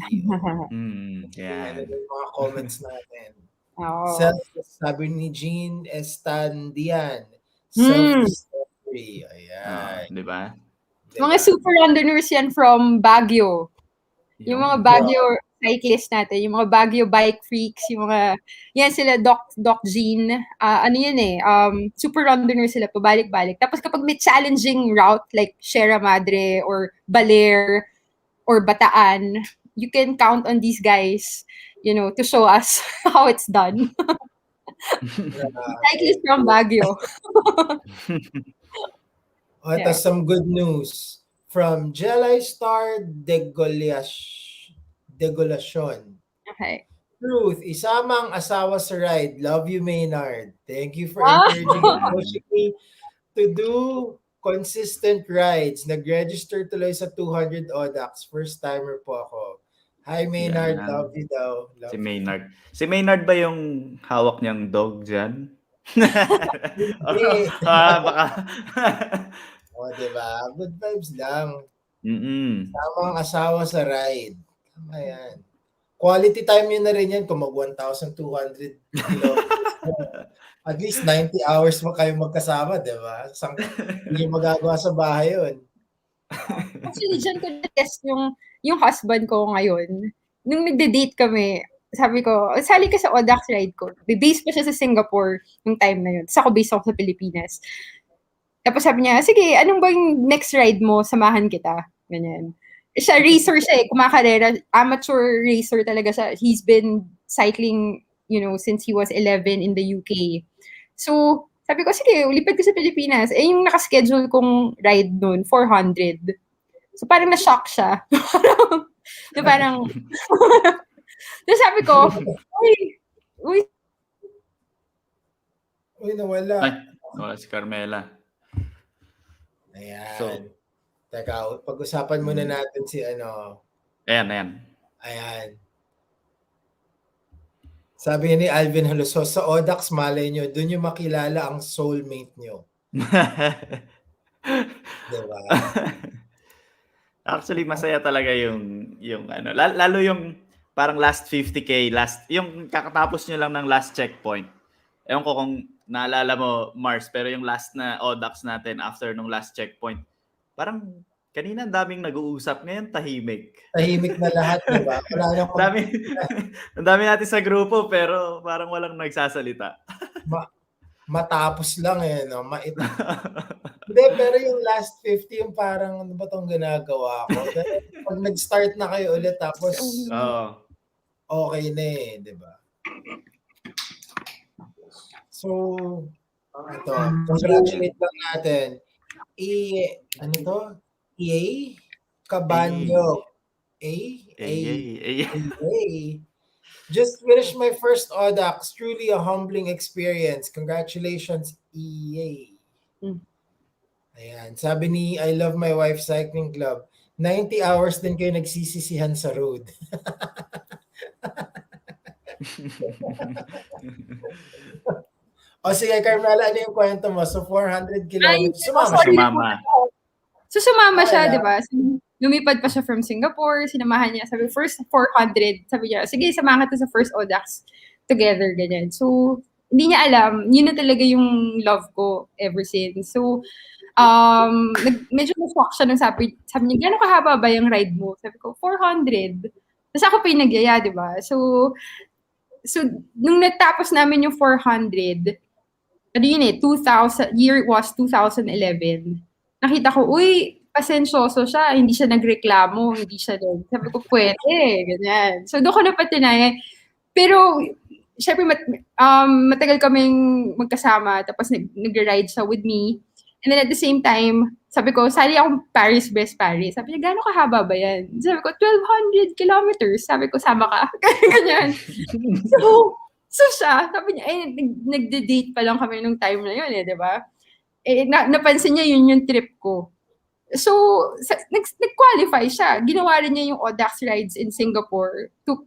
Yan. Yung mga comments natin. Oh. Sabi ni Jean Estandian, self-discovery. Ayan. Di ba? Mga super randonneurs yan from Baguio. Yung mga Baguio cyclists natin, yung mga Baguio bike freaks, yung mga, yan sila, Doc Jean, super randonneurs sila, pabalik-balik. Tapos kapag may challenging route, like Sierra Madre, or Baler, or Bataan, you can count on these guys, to show us how it's done. Cyclists from Baguio. Ito, some good news from Jelly Star Degolacion. Okay. Truth, isama ang asawa sa ride. Love you, Maynard. Thank you for encouraging and pushing me to do consistent rides. Nag-register tuloy sa 200 Audax. First timer po ako. Hi, Maynard. Yan. Love you daw. Si Maynard. Si Maynard ba yung hawak niyang dog dyan? Baka. Diba? Good vibes lang. Sama ang asawa sa ride. Tama yan. Quality time yun na rin yan kung mag 1,200 kilometers. At least 90 hours mo kayo magkasama, di ba? Hindi magagawa sa bahay yun. Actually, dyan ko na-test yung husband ko ngayon. Nung nagde-date kami, sabi ko, sali ka sa Audax ride ko. Base pa siya sa Singapore yung time na yun. Tapos ako base ako sa Pilipinas. Tapos sabi niya, sige, anong ba yung next ride mo? Samahan kita. Ganyan. Siya, racer siya kumakarera. Amateur racer talaga siya. He's been cycling, since he was 11 in the UK. So, sabi ko, sige, ulipad ko sa Pilipinas. Yung nakaschedule kong ride noon, 400. So, parang na-shock siya. parang, tapos sabi ko, uy, nawala. Wala si Carmela. Ayan. So, Teka, pag-usapan muna natin si Ayan. ayan. Sabi ni Alvin Haluso, sa Audax, malay nyo, dun yung makilala ang soulmate nyo. Diba? Actually, masaya talaga yung lalo yung parang last 50K, yung kakatapos nyo lang ng last checkpoint. Ewan ko kung naalala mo, Mars, pero yung last na Audax natin after nung last checkpoint, parang kanina ang daming nag-uusap, ngayon tahimik. Tahimik na lahat, diba? Wala nang ang dami natin sa grupo, pero parang walang nagsasalita. matapos lang no? Hindi, pero yung last 50, yung parang ano ba itong ginagawa ko? Pag nag-start na kayo ulit, tapos okay na di ba? So, ito, congratulate lang natin. Ano to? EA? Cabanyo. A? Just finished my first Audax. Truly a humbling experience. Congratulations, EA. Ayan. Sabi ni I Love My Wife Cycling Club, 90 hours din kayo nagsisisihan sa road. O sige, Carmela, ano yung kwento mo? So, 400 kilometers. Sumama siya, di ba? Lumipad pa siya from Singapore, sinamahan niya, sabi, first 400, sabi niya, sige, samahan ka sa first Audax together, ganyan. So, hindi niya alam, yun na talaga yung love ko ever since. So, medyo na-shock siya nung sabi niya, gano'ng kahaba ba yung ride mo? Sabi ko, 400. Tapos ako pa yung nagyaya, di ba? So, nung natapos namin yung 400, year was 2011. Nakita ko, uy, pasensyoso siya, hindi siya nagreklamo, sabi ko, pwede, ganyan. So, doon ko napatunayan. Pero, syempre, matagal kaming magkasama, tapos nag-ride siya with me. And then at the same time, sabi ko, sali akong Paris-Brest Paris. Sabi niya, gano'ng kahaba ba yan? Sabi ko, 1,200 kilometers. Sabi ko, sama ka. Ganyan. So siya, sabi niya, nagde-date pa lang kami nung time na yun, di ba? Napansin niya yun yung trip ko. So, nag-qualify siya. Ginawa rin niya yung Audax rides in Singapore to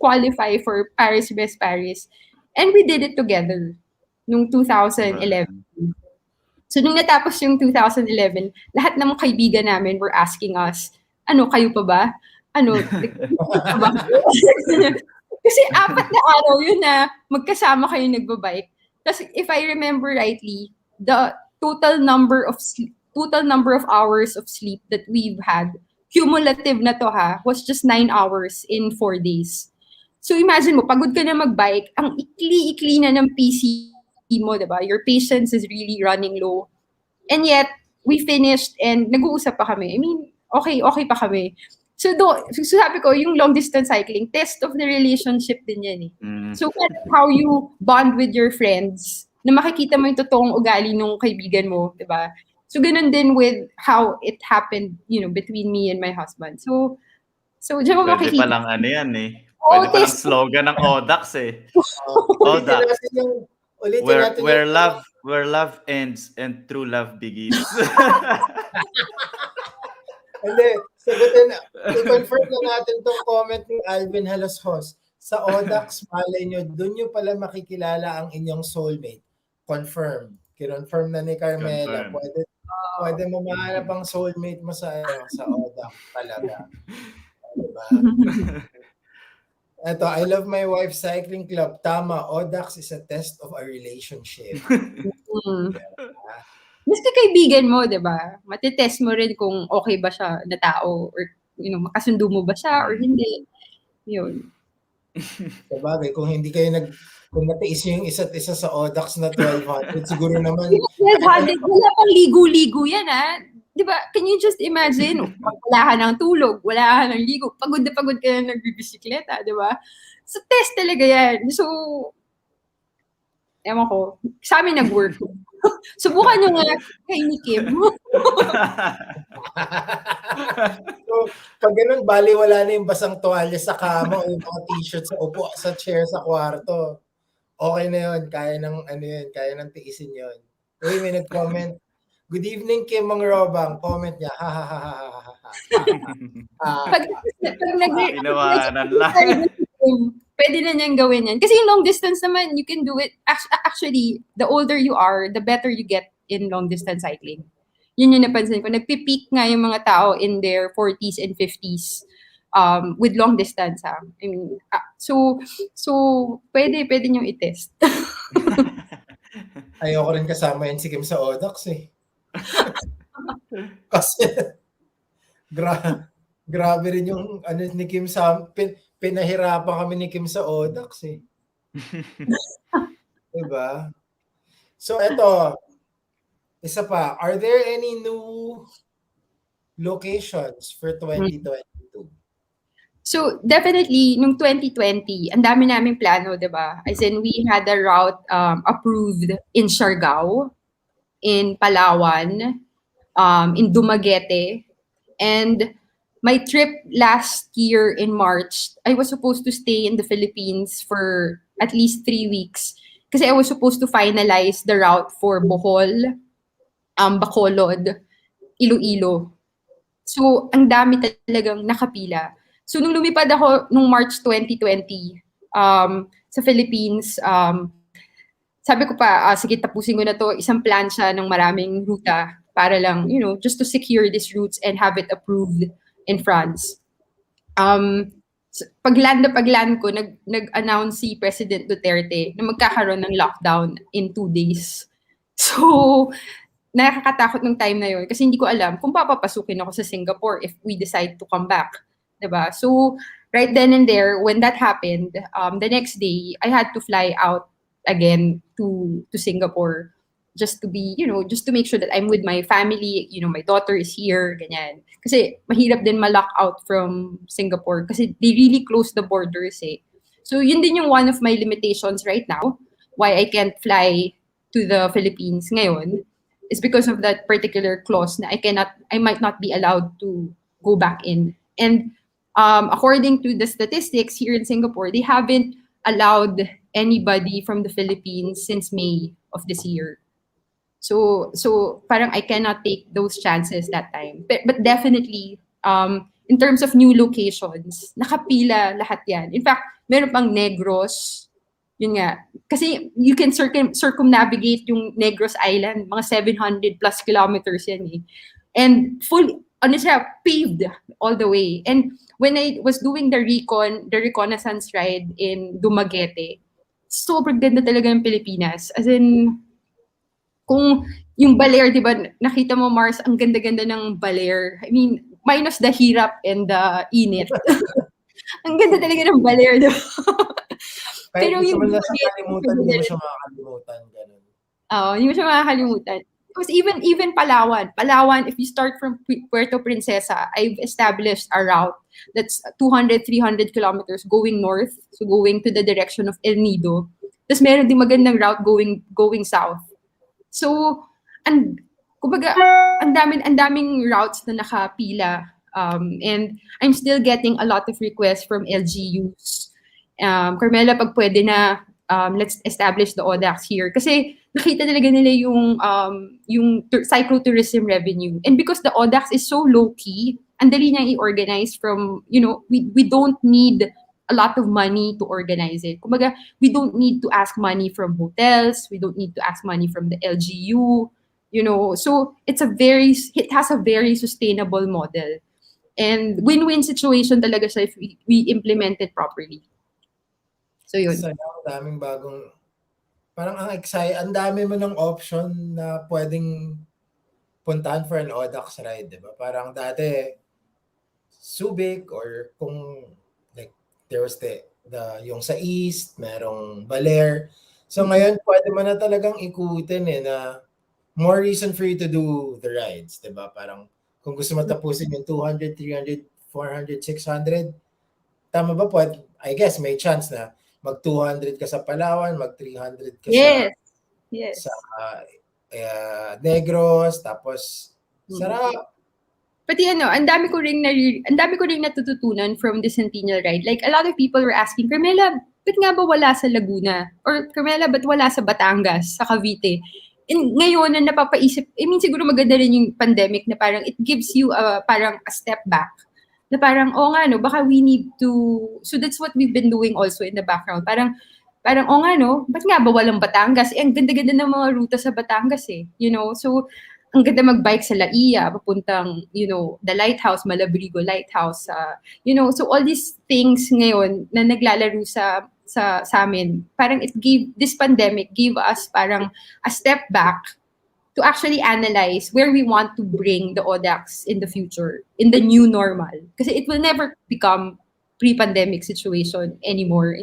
qualify for Paris-Brest Paris. And we did it together nung 2011. So, nung natapos yung 2011, lahat ng kaibigan namin were asking us, kayo pa ba? Kasi 4 na araw yun na magkasama kayo nagbabike. Tapos, if I remember rightly, the total number of hours of sleep that we've had, cumulative na to was just 9 hours in 4 days. So imagine mo, pagod ka na magbike, ang ikli-ikli na ng PC mo, diba? Your patience is really running low. And yet, we finished and nag-uusap pa kami. I mean, okay pa kami. So sabi ko, yung long distance cycling, test of the relationship din yan eh. So how you bond with your friends, na makikita mo yung totoong ugali ng kaibigan mo, diba? So ganun din with how it happened, between me and my husband. So diyan mo makikita. Pwede palang yan eh. Pwede palang slogan ng Audax eh. Audax. Where love ends and true love begins. Hindi, i-confirm na natin tong comment ni Alvin Halusos. Sa Audax, malay nyo, doon nyo pala makikilala ang inyong soulmate. Confirm. Kinonfirm na ni Carmela. Pwede mo mahanap ang soulmate mo sa Audax talaga. Diba? Ito, I Love My Wife Cycling Club. Tama, Audax is a test of a relationship. Maski kaibigan mo, diba? Matitest mo rin kung okay ba siya na tao or, makasundo mo ba siya or hindi. Yun. Sabagay, kung natiis nyo yung isa't isa sa Audax na 1,200, siguro naman. 1,200, wala pang ligo-ligo yan Diba? Can you just imagine? Wala ka ng tulog, wala ka ng ligo, pagod na pagod ka na nagbibisikleta, diba? So, test talaga yan. So, ewan ko, sa amin nag-work. Subukan nyo nga kay ni Kim. So, pag ganun, bali wala na yung basang tuwalya sa kama o yung mga t-shirt sa upo sa chair sa kwarto. Okay na yun. Kaya ng tiisin yun. Uy, may nag-comment. Good evening, Kim Mangrobang. Comment niya. Ha ha ha ha ha ha ha. Pag Tinawanan lang. pwede na niyang gawin yan. Kasi yung long distance naman, you can do it. Actually, the older you are, the better you get in long distance cycling. Yun yung napansin ko. Nagpipeak nga yung mga tao in their 40s and 50s with long distance. I mean, so pwede niyong i-test. Ayoko rin kasama yan si Kim sa Audax eh. Kasi grabe rin yung ano ni Kim sa pinahirapan kami ni Kim sa Audax eh. Diba? So eto, isa pa, are there any new locations for 2022? So, definitely, nung 2020, ang dami naming plano, di ba? As in, we had a route approved in Siargao, in Palawan, in Dumaguete, and my trip last year in March, I was supposed to stay in the Philippines for at least 3 weeks kasi I was supposed to finalize the route for Bohol, Bacolod, Iloilo. So, ang dami talagang nakapila. So, nung lumipad ako nung March 2020 sa Philippines, sabi ko pa, sige, tapusin ko na to. Isang plan siya ng maraming ruta para lang, just to secure these routes and have it approved in France. Pagland ko, nag-announce si President Duterte na magkakaroon ng lockdown in 2 days. So, nakakatakot ng time na yun kasi hindi ko alam kung papapasukin ako sa Singapore if we decide to come back. Diba? So, right then and there, when that happened, the next day, I had to fly out again to Singapore just to be, just to make sure that I'm with my family, my daughter is here, ganyan. Kasi mahirap din ma-lock out from Singapore kasi they really close the borders eh. So, yun din yung one of my limitations right now, why I can't fly to the Philippines ngayon, is because of that particular clause na I might not be allowed to go back in. And according to the statistics here in Singapore, they haven't allowed anybody from the Philippines since May of this year. So parang I cannot take those chances that time. But definitely, in terms of new locations, nakapila lahat yan. In fact, meron pang Negros. Yun nga. Kasi you can circumnavigate yung Negros Island. Mga 700 plus kilometers yan eh. And paved all the way. And when I was doing the reconnaissance ride in Dumaguete, sobrang ganda talaga ng Pilipinas. As in, kung yung Baler, di ba, nakita mo, Mars, ang ganda-ganda ng Baler. I mean, minus the hirap and the init. Ang ganda talaga ng Baler, di ba? Pero yung nasa kalimutan, hindi mo siya makakalimutan. Ganun. Hindi mo siya makakalimutan. Because even Palawan, if you start from Puerto Princesa, I've established a route that's 200-300 kilometers going north, so going to the direction of El Nido. Tapos meron din magandang route going south. So, kumbaga, ang daming routes na nakapila. And I'm still getting a lot of requests from LGUs. Carmela, pag pwede na, let's establish the Audax here. Kasi nakita talaga nila yung cyclotourism revenue. And because the Audax is so low-key, ang dali niya i-organize from, we don't need a lot of money to organize it. Kumbaga, we don't need to ask money from hotels, we don't need to ask money from the LGU, so it has a very sustainable model. And win-win situation talaga siya if we implement it properly. So yun. Sana daming bagong, parang ang dami mo ng option na pwedeng puntahan for an Audax ride, di ba? Parang dati, Subic or kung like there was yung sa East, merong Baler. So ngayon, pwede mo na talagang ikutin na more reason for you to do the rides, di ba? Parang kung gusto mo tapusin yung 200, 300, 400, 600, tama ba? Pwede, I guess may chance na mag 200 ka sa Palawan, mag 300 ka yes. sa Negros, tapos sarap. Pati ang dami ko ring natututunan from the Centennial Ride. Like, a lot of people were asking, Carmela, ba't nga ba wala sa Laguna? Or, Carmela, ba't wala sa Batangas, sa Cavite? ngayon na napapaisip, siguro maganda rin yung pandemic na parang it gives you parang a step back. Na parang, nga no, baka we need to, so that's what we've been doing also in the background. Parang, nga no, ba't nga ba walang Batangas? Ang ganda-ganda ng mga ruta sa Batangas So, ang ganda mag-bike sa Laia, papuntang, the lighthouse, Malabrigo Lighthouse. So all these things ngayon na naglalaro sa amin, parang this pandemic gave us parang a step back to actually analyze where we want to bring the Audax in the future, in the new normal. Kasi it will never become pre-pandemic situation anymore.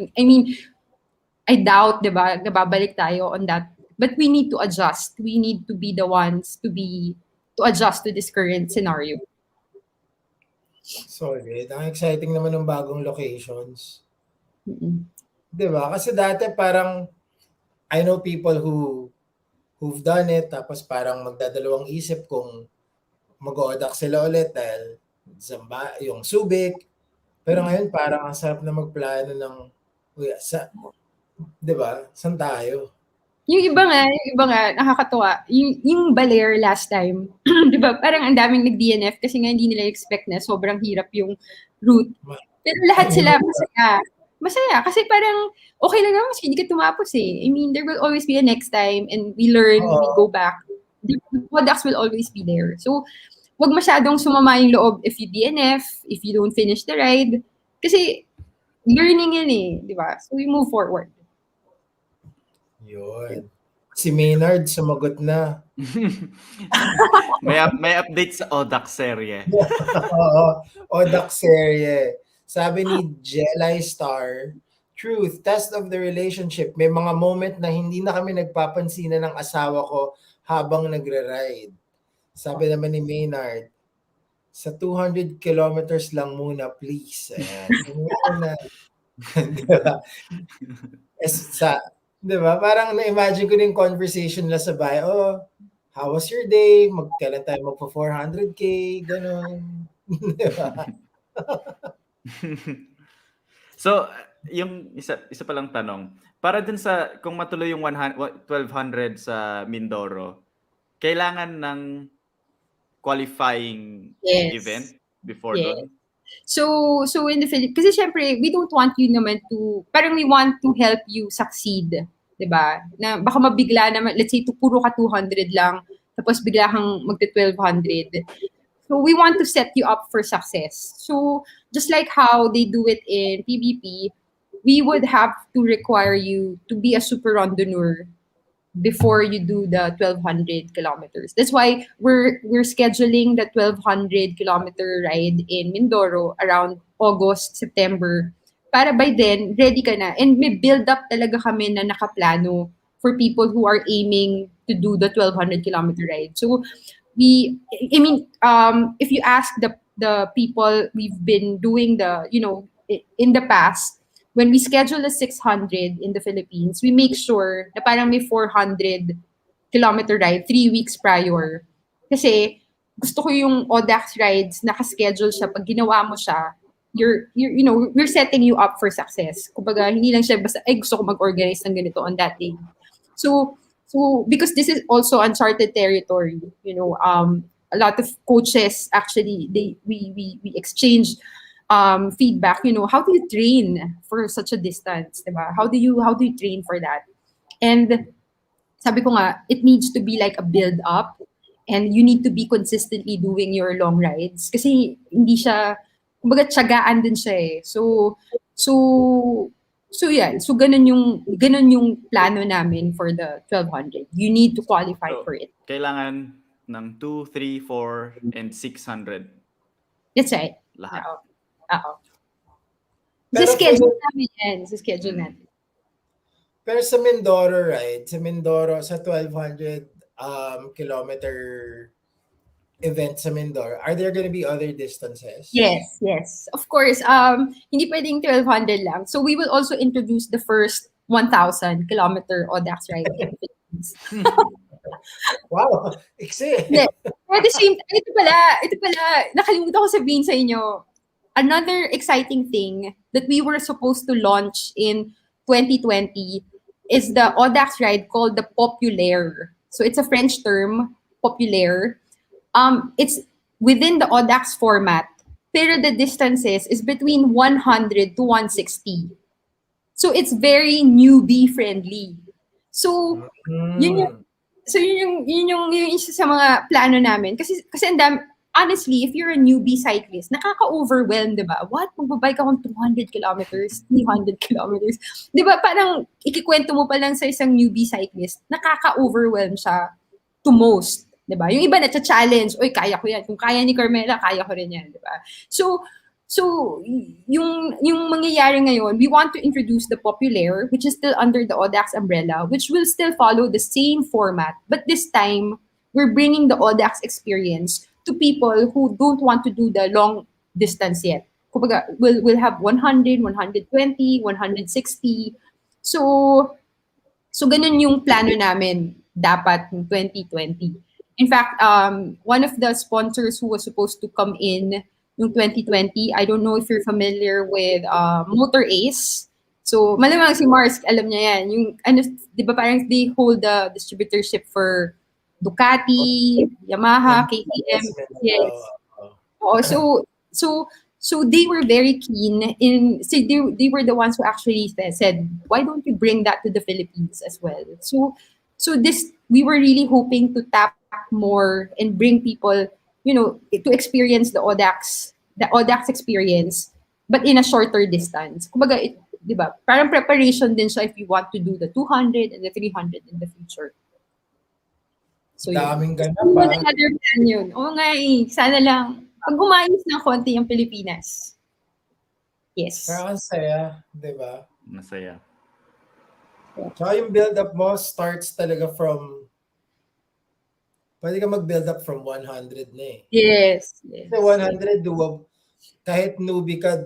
I doubt, diba, nababalik tayo on that. But we need to adjust. We need to be the ones to adjust to this current scenario. Solid. Ang exciting naman ng bagong locations. Diba? Kasi dati parang, I know people who've done it, tapos parang magdadalawang isip kung mag-Audax sila ulit dahil yung Subic. Pero ngayon parang ang sarap na magplano ng, diba? Saan tayo? Yung iba nga, nakakatuwa. Yung Baler last time, di ba, parang ang daming nag-DNF kasi nga hindi nila expect na sobrang hirap yung route. Pero lahat sila masaya. Kasi parang, okay lang naman, hindi ka tumapos eh. There will always be a next time and we learn, we go back. The products will always be there. So, wag masyadong sumama yung loob if you DNF, if you don't finish the ride. Kasi, learning yan eh, di ba? So, we move forward. Yun. Si Maynard sumagot na. may update sa Audax serye. Oo, Audax serye. Sabi ni Jelly Star, truth, test of the relationship. May mga moment na hindi na kami nagpapansinan ng asawa ko habang nagre-ride. Sabi naman ni Maynard, sa 200 kilometers lang muna, please. Ayan. Diba? Diba? Parang na-imagine ko yung conversation na sa bahay, how was your day? Kailan tayo magpa 400K? Ganon. Diba? So, yung isa palang tanong, para dun sa, kung matuloy yung 1200 sa Mindoro, kailangan ng qualifying event before doon? So in the Philippines, kasi syempre, we don't want you naman to, parang we want to help you succeed, diba? Na baka mabigla naman, let's say, puro ka 200 lang, tapos bigla kang magta-1200. So we want to set you up for success. So just like how they do it in PBP, we would have to require you to be a super randonneur before you do the 1200 kilometers. That's why we're scheduling the 1200 kilometer ride in Mindoro around August, September. Para by then, ready ka na. And may build up talaga kami na nakaplano for people who are aiming to do the 1200 kilometer ride. So if you ask the people we've been doing in the past, when we schedule a 600 in the Philippines, we make sure na parang may 400 kilometer ride 3 weeks prior. Kasi gusto ko yung Audax rides, naka-schedule siya. Pag ginawa mo siya, we're setting you up for success. Kumbaga, hindi lang siya basta, gusto ko mag-organize ng ganito on that day. So because this is also uncharted territory, a lot of coaches actually, we exchange feedback, how do you train for such a distance, diba? How do you train for that? And sabi ko nga, it needs to be like a build up and you need to be consistently doing your long rides kasi hindi siya, kumbaga tiyagaan din siya eh. So yan. So ganun yung plano namin for the 1200. You need to qualify for it. Kailangan ng 2, 3, 4, and 600. That's right. Lahat. Oo. Sa schedule natin. Pero sa Mindoro, right? Sa 1200 kilometer event sa Mindoro, are there going to be other distances? Yes. Of course, hindi pwedeng 1200 lang. So we will also introduce the first 1000 kilometer Audax ride in the Philippines. Wow, iksi. At the same time, ito pala, nakalimutan ko sabihin sa inyo, another exciting thing that we were supposed to launch in 2020 is the Audax ride called the Populaire. So it's a French term, populaire. It's within the Audax format, pero the distances is between 100 to 160. So it's very newbie friendly. So yun yung Mm. yun yung isa sa mga plano namin kasi honestly, if you're a newbie cyclist, nakaka-overwhelm, 'di ba? What? Magbabike akong 200 kilometers, 300 kilometers. 'Di ba? Parang ikikwento mo pa lang sa isang newbie cyclist, nakaka-overwhelm siya to most, 'di ba? Yung iba na challenge, oy, kaya ko 'yan. Kung kaya ni Carmela, kaya ko rin 'yan, 'di ba? So yung mangyayari ngayon, we want to introduce the Populaire, which is still under the Audax umbrella, which will still follow the same format, but this time we're bringing the Audax experience to people who don't want to do the long distance yet. Kumbaga, we'll have 100, 120, 160. So ganun yung plano namin dapat in 2020. In fact, one of the sponsors who was supposed to come in 2020, I don't know if you're familiar with Motor Ace. So, malamang si Mars, alam niya yan. Yung, di ba parang they hold the distributorship for Ducati, Yamaha, KTM. Yes. Oh, so they were very keen they were the ones who actually said, why don't you bring that to the Philippines as well? So this, we were really hoping to tap more and bring people, to experience the Audax experience, but in a shorter distance. Kumbaga, di ba? Parang preparation din siya if you want to do the 200 and the 300 in the future. So Daming ganap, another plan yun. Oo nga eh. Sana lang, pag umayos ng konti yung Pilipinas. Yes. Pero ang saya, di ba? Masaya. Tsaka yung build-up mo starts talaga from, pwede ka mag-build up from 100 na eh. Yes. Kasi 100, doable. Kahit newbie ka,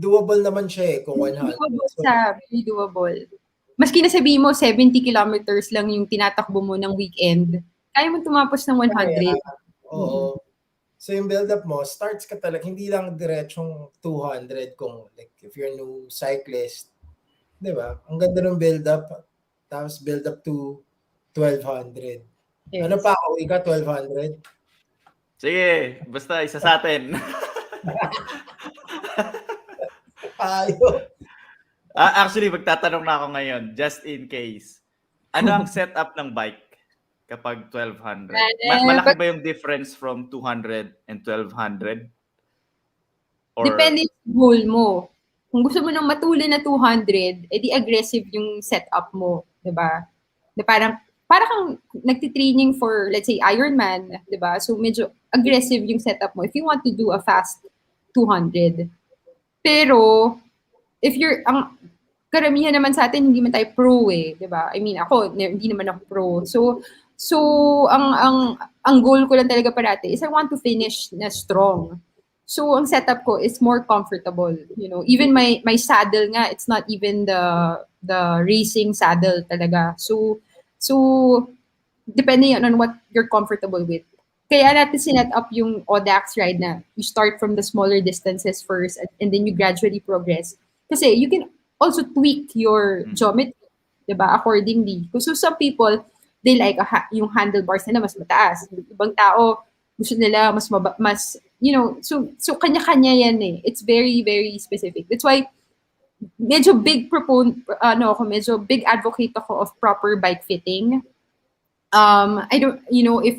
doable naman siya eh kung 100. Very doable. Maski na sabihin mo, 70 kilometers lang yung tinatakbo mo ng weekend, kaya mo tumapos ng 100. Oo. So yung build-up mo, starts ka talaga, hindi lang diretsong 200 kung like if you're a new cyclist. Di ba? Ang ganda ng build-up. Tapos build-up to 1,200. Yes. Ano pa ako? Ika 1,200? Sige, basta isa sa atin. Ayo. Actually, magtatanong na ako ngayon, just in case. Ano ang setup ng bike kapag 1,200? Malaki ba yung difference from 200 and 1,200? Or... Depende sa goal mo. Kung gusto mo ng matulin na 200, edi aggressive yung setup mo, 'di ba? Parang kang nagti-training for, let's say, Ironman, 'di ba? So medyo aggressive yung setup mo if you want to do a fast 200. Pero if you're karamihan naman sa atin hindi man tayo pro eh, 'di ba? I mean, ako hindi naman ako pro. So ang goal ko lang talaga parati is I want to finish na strong. So ang setup ko is more comfortable, Even my saddle nga, it's not even the racing saddle talaga. So depending on what you're comfortable with. Kaya natin sinet up yung Audax ride na you start from the smaller distances first and then you gradually progress. Kasi you can also tweak your geometry, 'di ba, accordingly. So some people, they like yung handlebars nila mas mataas. Ibang tao gusto nila mas so kanya-kanya yan eh. It's very, very specific. That's why medyo big medyo big advocate ako of proper bike fitting. I don't, if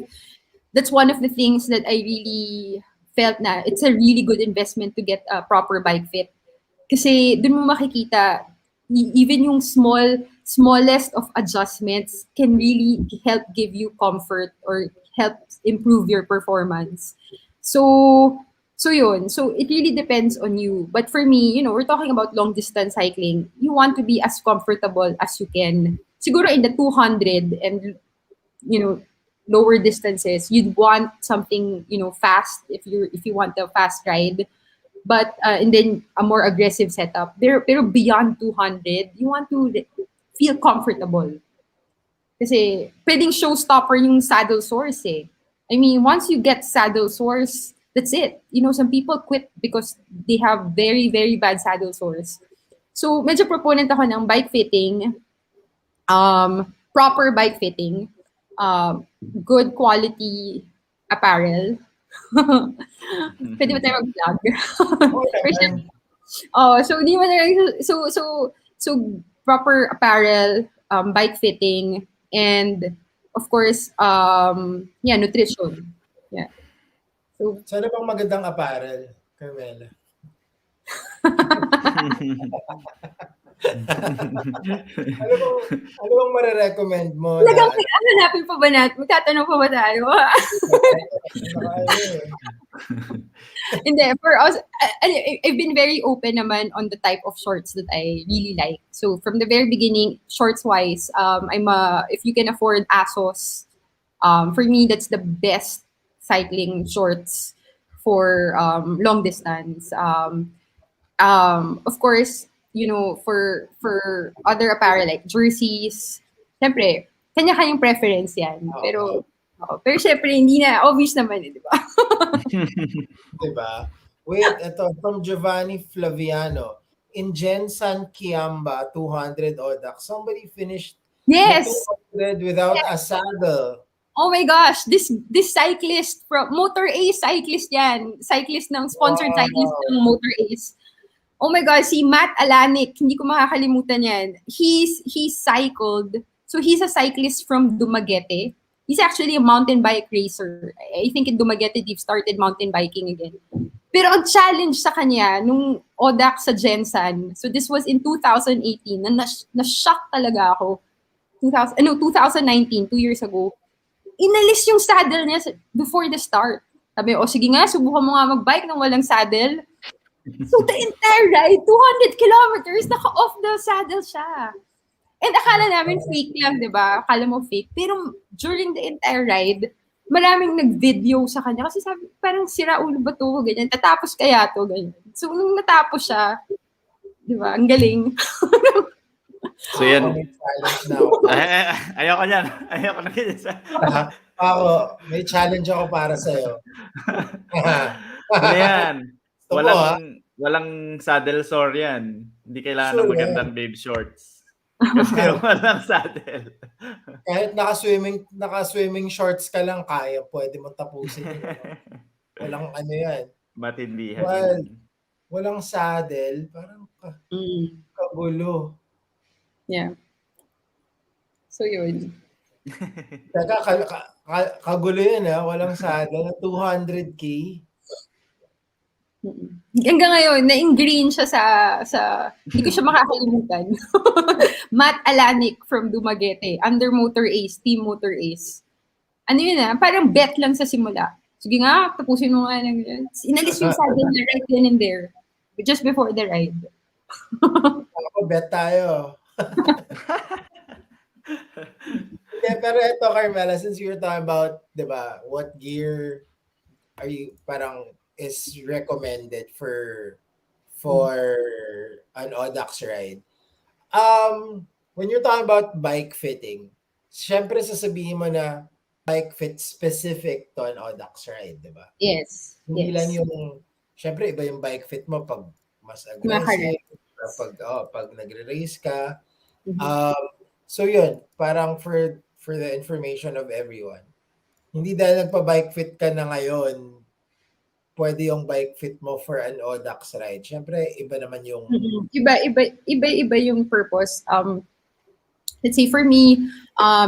that's one of the things that I really felt na it's a really good investment to get a proper bike fit. Kasi dun mo makikita, even yung smallest of adjustments can really help give you comfort or help improve your performance. So yun. So it really depends on you. But for me, we're talking about long distance cycling. You want to be as comfortable as you can. Siguro in the 200 and lower distances, you'd want something fast if you want a fast ride. But and then a more aggressive setup. Pero beyond 200, you want to feel comfortable. Kasi pwedeng showstopper yung saddle sores eh. I mean, once you get saddle sores, that's it. Some people quit because they have very, very bad saddle sores. So medyo proponent ako ng bike fitting. proper bike fitting, good quality apparel. Pwede ba tayo mag-vlog? Or syempre, so di mo na so proper apparel, bike fitting, and of course, yeah, nutrition. Yeah. So Sana bang magandang apparel, Carmela? Ano bang marirecommend mo na hanapin pa ba natin? Magtatanong pa ba tayo? Hindi, for us, I've been very open naman on the type of shorts that I really like. So from the very beginning, shorts-wise, if you can afford ASOS, for me, that's the best cycling shorts for long distance. Of course, for other apparel like jerseys, syempre, kanya-kanyang preference yan. Pero syempre, hindi na, obvious naman, di ba? Diba? Wait, ito, from Giovanni Flaviano. In Jensan Kiamba 200 Audax, somebody finished Yes! the 200 without a saddle. Oh my gosh, this cyclist from Motor Ace cyclist yan. Cyclist ng sponsored cyclist ng Motor Ace. Oh my gosh, si Matt Alanik, hindi ko makakalimutan yan. He cycled. So he's a cyclist from Dumaguete. He's actually a mountain bike racer. I think in Dumaguete they've started mountain biking again. Pero ang challenge sa kanya nung Audax sa Jensan. So this was in 2018. Na-shock talaga ako. 2019, 2 years ago. Inalis yung saddle niya before the start. Sabi, sige nga, subukan mo nga mag-bike nang walang saddle. So the entire ride, 200 kilometers, naka-off the saddle siya. And akala namin fake lang, di ba? Akala mo fake. Pero during the entire ride, maraming nag-video sa kanya. Kasi sabi, parang sira ulo ba to? Ganyan. Tatapos kaya to? Ganyan. So nung natapos siya, di ba? Ang galing. So yan. Ayoko niyan. Ayoko na ganyan. Ako, may challenge ako para sa'yo. Ano yan? Walang saddle sore yan. Hindi kailangan ng magandang babe shorts. Kasi walang saddle. Kahit naka-swimming shorts ka lang, pwede mong tapusin yun. Walang ano yan. Matindihan. Walang saddle, parang kagulo. Yeah. So yun. Teka, kagulo yun walang saddle na 200K. Hanggang ngayon, na-ingrain siya sa hindi ko siya makakalimutan. Matt Alanik from Dumaguete, under Motor Ace, Team Motor Ace. Ano yun parang bet lang sa simula. Sige nga, tapusin mo nga lang yun. Inalis yung saddle na right then and there. Just before the ride. Ako, bet tayo. Yeah, pero ito, Carmela, since you were talking about, di ba, what gear are you parang is recommended for an Audax ride? When you're talking about bike fitting, syempre sasabihin mo na bike fit specific to an Audax ride, di ba? Yes. Hindi lang yung, syempre iba yung bike fit mo pag mas aggressive, pag nagre-race ka. So yun, parang for the information of everyone, hindi dahil nagpa-bike fit ka na ngayon, pwede yung bike fit mo for an Audax ride. Syempre, iba naman yung... Iba yung purpose. Let's say for me,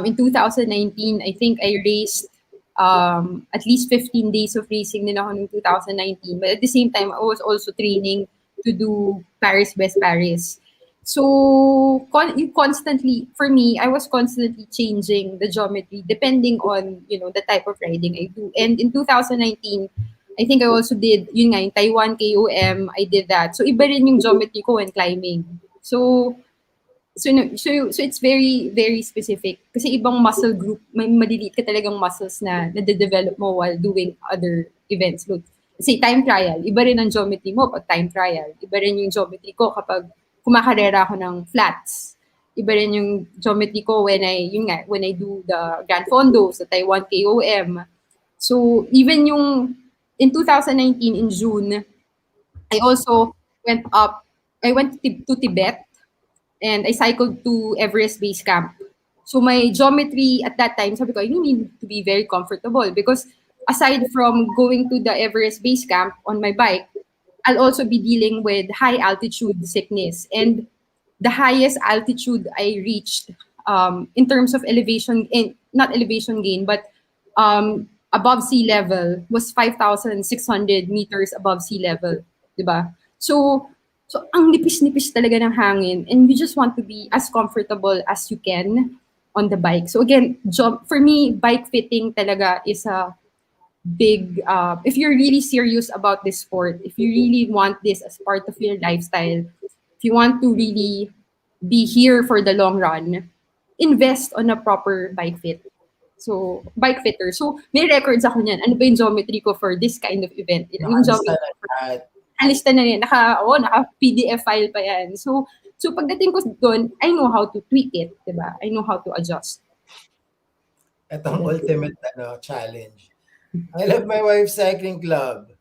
in 2019, I think I raced at least 15 days of racing din ako noong 2019. But at the same time, I was also training to do Paris-West Paris. So, constantly, for me, I was constantly changing the geometry depending on, the type of riding I do. And in 2019, I think I also did, yun nga, yung Taiwan KOM, I did that. So, iba rin yung geometry ko when climbing. So it's very, very specific. Kasi ibang muscle group, may maliliit ka talagang muscles na nade-develop mo while doing other events. Say, time trial, iba rin ang geometry mo pag time trial. Iba rin yung geometry ko kapag kumakarera ako ng flats. Iba rin yung geometry ko when I do the Grand Fondo sa Taiwan KOM. So, even in 2019, in June, I also I went to Tibet, and I cycled to Everest Base Camp. So my geometry at that time, sabi ko, you need to be very comfortable because aside from going to the Everest base camp on my bike, I'll also be dealing with high altitude sickness. And the highest altitude I reached in terms of elevation, not elevation gain, but above sea level was 5,600 meters above sea level. Diba? So ang nipis-nipis talaga ng hangin and you just want to be as comfortable as you can on the bike. So again, for me, bike fitting talaga is a big, if you're really serious about this sport, if you really want this as part of your lifestyle, if you want to really be here for the long run, invest on a proper bike fit. So, bike fitter. So, may records ako niyan. Ano ba yung geometry ko for this kind of event? Yung Nakalista geometry. na lahat. Alista na yan. Naka PDF file pa yan. So pagdating ko doon, I know how to tweak it, diba? I know how to adjust. Ito ang ultimate challenge. I Love My Wife Cycling Club.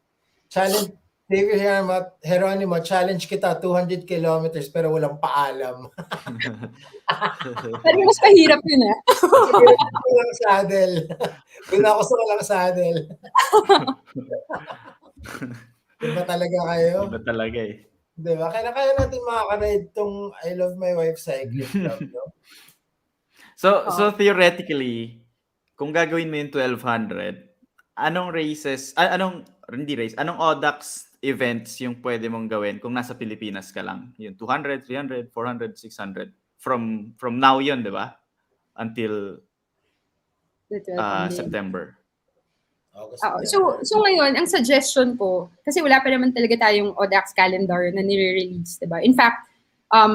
Challenge, Xavier Geronimo, challenge kita 200 kilometers pero walang paalam. Pero mas mahirap yun eh. Walang saddle. Doon ako sa walang saddle. Diba talaga kayo? Iba talaga eh. Diba? Kaya natin makakaride tong I Love My Wife Cycling Club, no? So theoretically, kung gagawin mo yung 1,200, anong Audax events yung pwede mong gawin kung nasa Pilipinas ka lang? Yung 200, 300, 400, 600. From now yun, di ba? Until September. So ngayon, ang suggestion ko, kasi wala pa naman talaga tayong Audax calendar na nire-release, diba? In fact,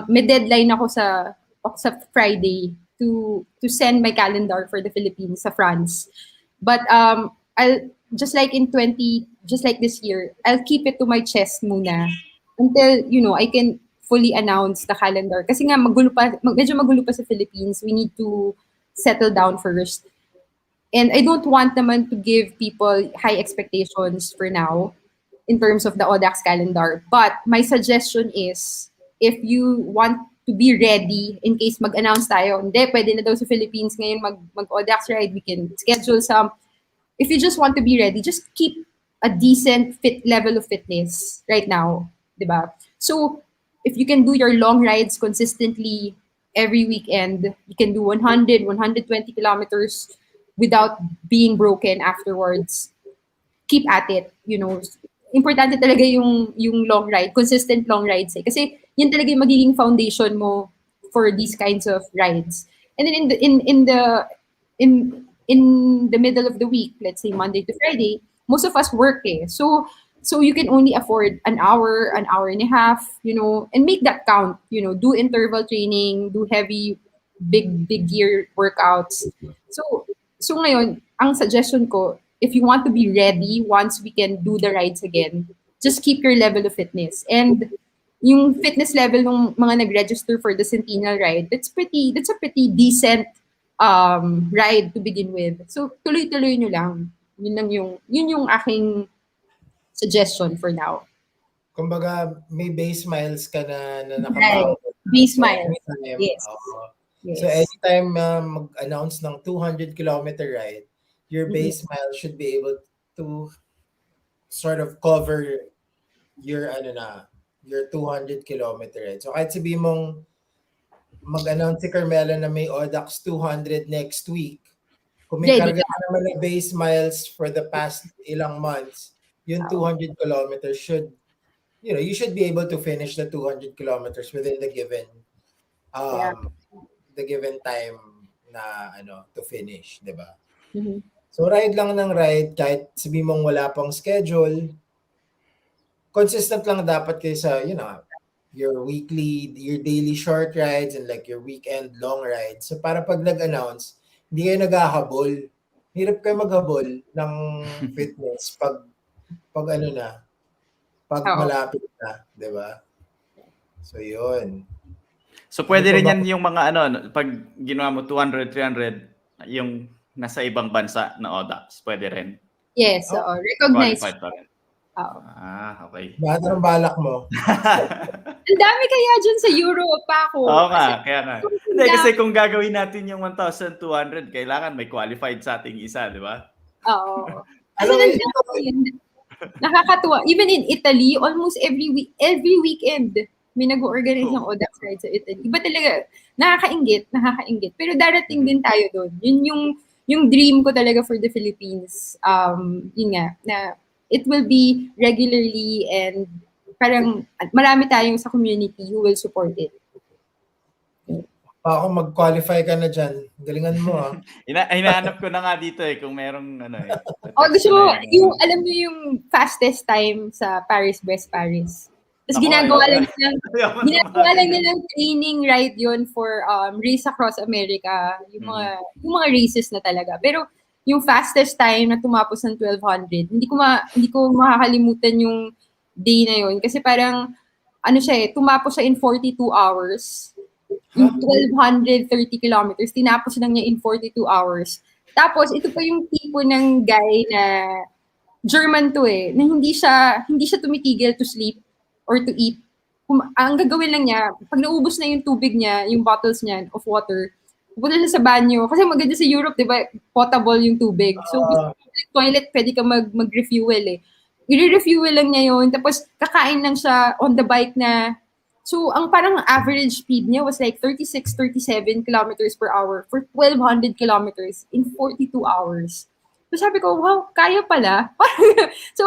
may deadline ako sa Friday to send my calendar for the Philippines sa France. But I'll just like this year, I'll keep it to my chest muna until I can fully announce the calendar. Kasi nga medyo magulo pa sa Philippines. We need to settle down first. And I don't want naman to give people high expectations for now in terms of the Audax calendar. But my suggestion is, if you want to be ready in case mag-announce tayo, hindi, pwede na daw sa Philippines ngayon mag-Audax ride, we can schedule some. If you just want to be ready, just keep a decent level of fitness right now, diba? So, if you can do your long rides consistently every weekend, you can do 100, 120 kilometers without being broken afterwards. Keep at it, Importante talaga yung long ride, consistent long rides eh. Kasi yun talaga yung magiging foundation mo for these kinds of rides. And then in the middle of the week, let's say Monday to Friday, most of us work eh. So you can only afford an hour and a half, and make that count, do interval training, do heavy big gear workouts. So ngayon, ang suggestion ko, if you want to be ready once we can do the rides again, just keep your level of fitness. And yung fitness level ng mga nag-register for the Centennial ride, that's a pretty decent ride to begin with. So tuloy-tuloy nyo lang. Yun yung aking suggestion for now. Kumbaga, may base miles ka na Right. nakabawal. Base miles. Yes. Yes. So anytime mag-announce ng 200-kilometer ride, your base mile should be able to sort of cover your 200-kilometer ride. So kahit sabihin mong mag-announce si Carmela na may Audax 200 next week, kung may karga ka naman na base miles for the past ilang months, yung 200 kilometers should, you should be able to finish the 200 kilometers within the given time na to finish, di ba? Mm-hmm. So ride lang ng ride, kahit sabi mong wala pang schedule, consistent lang dapat kayo sa, your daily short rides and like your weekend long rides. So para pag nag-announce, hindi kayo naghahabol. Hirap kayo maghabol ng fitness pag malapit na, di ba? So yun. So pwede rin yan yung mga pag ginawa mo 200, 300, yung nasa ibang bansa na Audax, pwede rin. Yes, recognize. Qualified pa rin. Oh. Okay. Bakit anong balak mo? Ang dami kaya dyan sa Europe pa ako. Oo nga, kaya nga. Hindi, kasi dami. kung gagawin natin yung 1,200, kailangan may qualified sa ating isa, di ba? Oo. Kasi Alam mo, nandami yun. Nakakatuwa. Even in Italy, almost every weekend, may nag-organize ng Audax ride sa Italy. Iba talaga, nakakainggit. Pero darating din tayo doon. Yun yung dream ko talaga for the Philippines. Yun nga, na it will be regularly and parang marami tayong sa community who will support it. Pa ako mag-qualify ka na dyan. Galingan mo ah. Hinahanap ko na nga dito kung merong Gusto mo, alam mo yung fastest time sa Paris-West Paris. Tapos ginagawa lang nilang training ride yun for race across America. Yung mga races na talaga. Pero yung fastest time na tumapos ng 1,200, hindi ko makakalimutan yung day na yun. Kasi parang, tumapos siya in 42 hours. Yung 1,230 kilometers, tinapos lang niya in 42 hours. Tapos, ito pa yung tipo ng guy na German to na hindi siya tumitigil to sleep or to eat. Ang gagawin lang niya, pag naubos na yung tubig niya, yung bottles niya of water, pupunta siya sa banyo. Kasi maganda sa Europe, di ba, potable yung tubig. So, toilet, pwede ka mag-refuel I-refuel lang niya yun. Tapos, kakain lang siya on the bike na. So, ang parang average speed niya was like 36, 37 kilometers per hour for 1,200 kilometers in 42 hours. So, sabi ko, wow, kaya pala. So,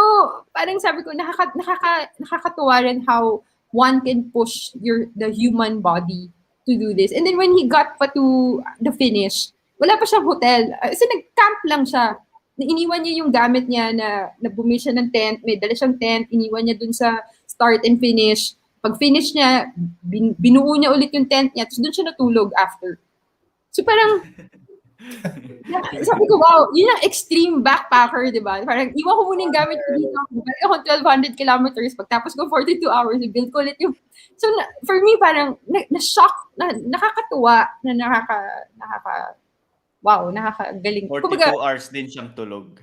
parang sabi ko, nakakatuwa rin how one can push the human body to do this. And then when he got pa to the finish, wala pa siyang hotel. Kasi nag-camp lang siya. Iniwan niya yung gamit niya na bumili siya ng tent, may dala siyang tent, iniwan niya dun sa start and finish. Pag finish niya, binuo niya ulit yung tent niya, tapos doon siya natulog after. So parang, sabi ko, wow, yun ang extreme backpacker, di ba? Parang, iwan ko muna yung gamit ko dito. Balik ako 1,200 kilometers, pagtapos ko 42 hours, i-build ko ulit yung. So, for me, parang, na-shock, nakakatuwa, wow, nakakagaling. 42 hours din siyang tulog.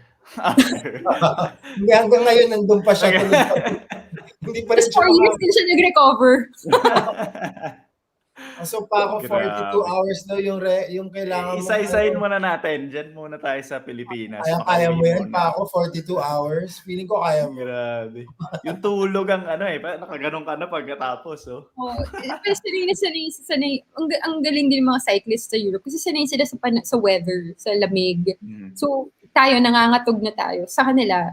Hindi, hanggang ngayon, nandun pa siya. Hindi pa rin siya. 4 years din siya nag-recover. So pa ako 42 hours daw yung kailangan mo. Isa-isahin muna natin. Diyan muna tayo sa Pilipinas. Kaya mo yan pa ako 42 hours. Feeling ko kaya mo. Grabe. Yung tulog ang nakaganon ka na pagkatapos. Sanay. Ang galing din mga cyclists sa Europe kasi sanay sila sa weather, sa lamig. So tayo, nangangatog na tayo. Sa kanila,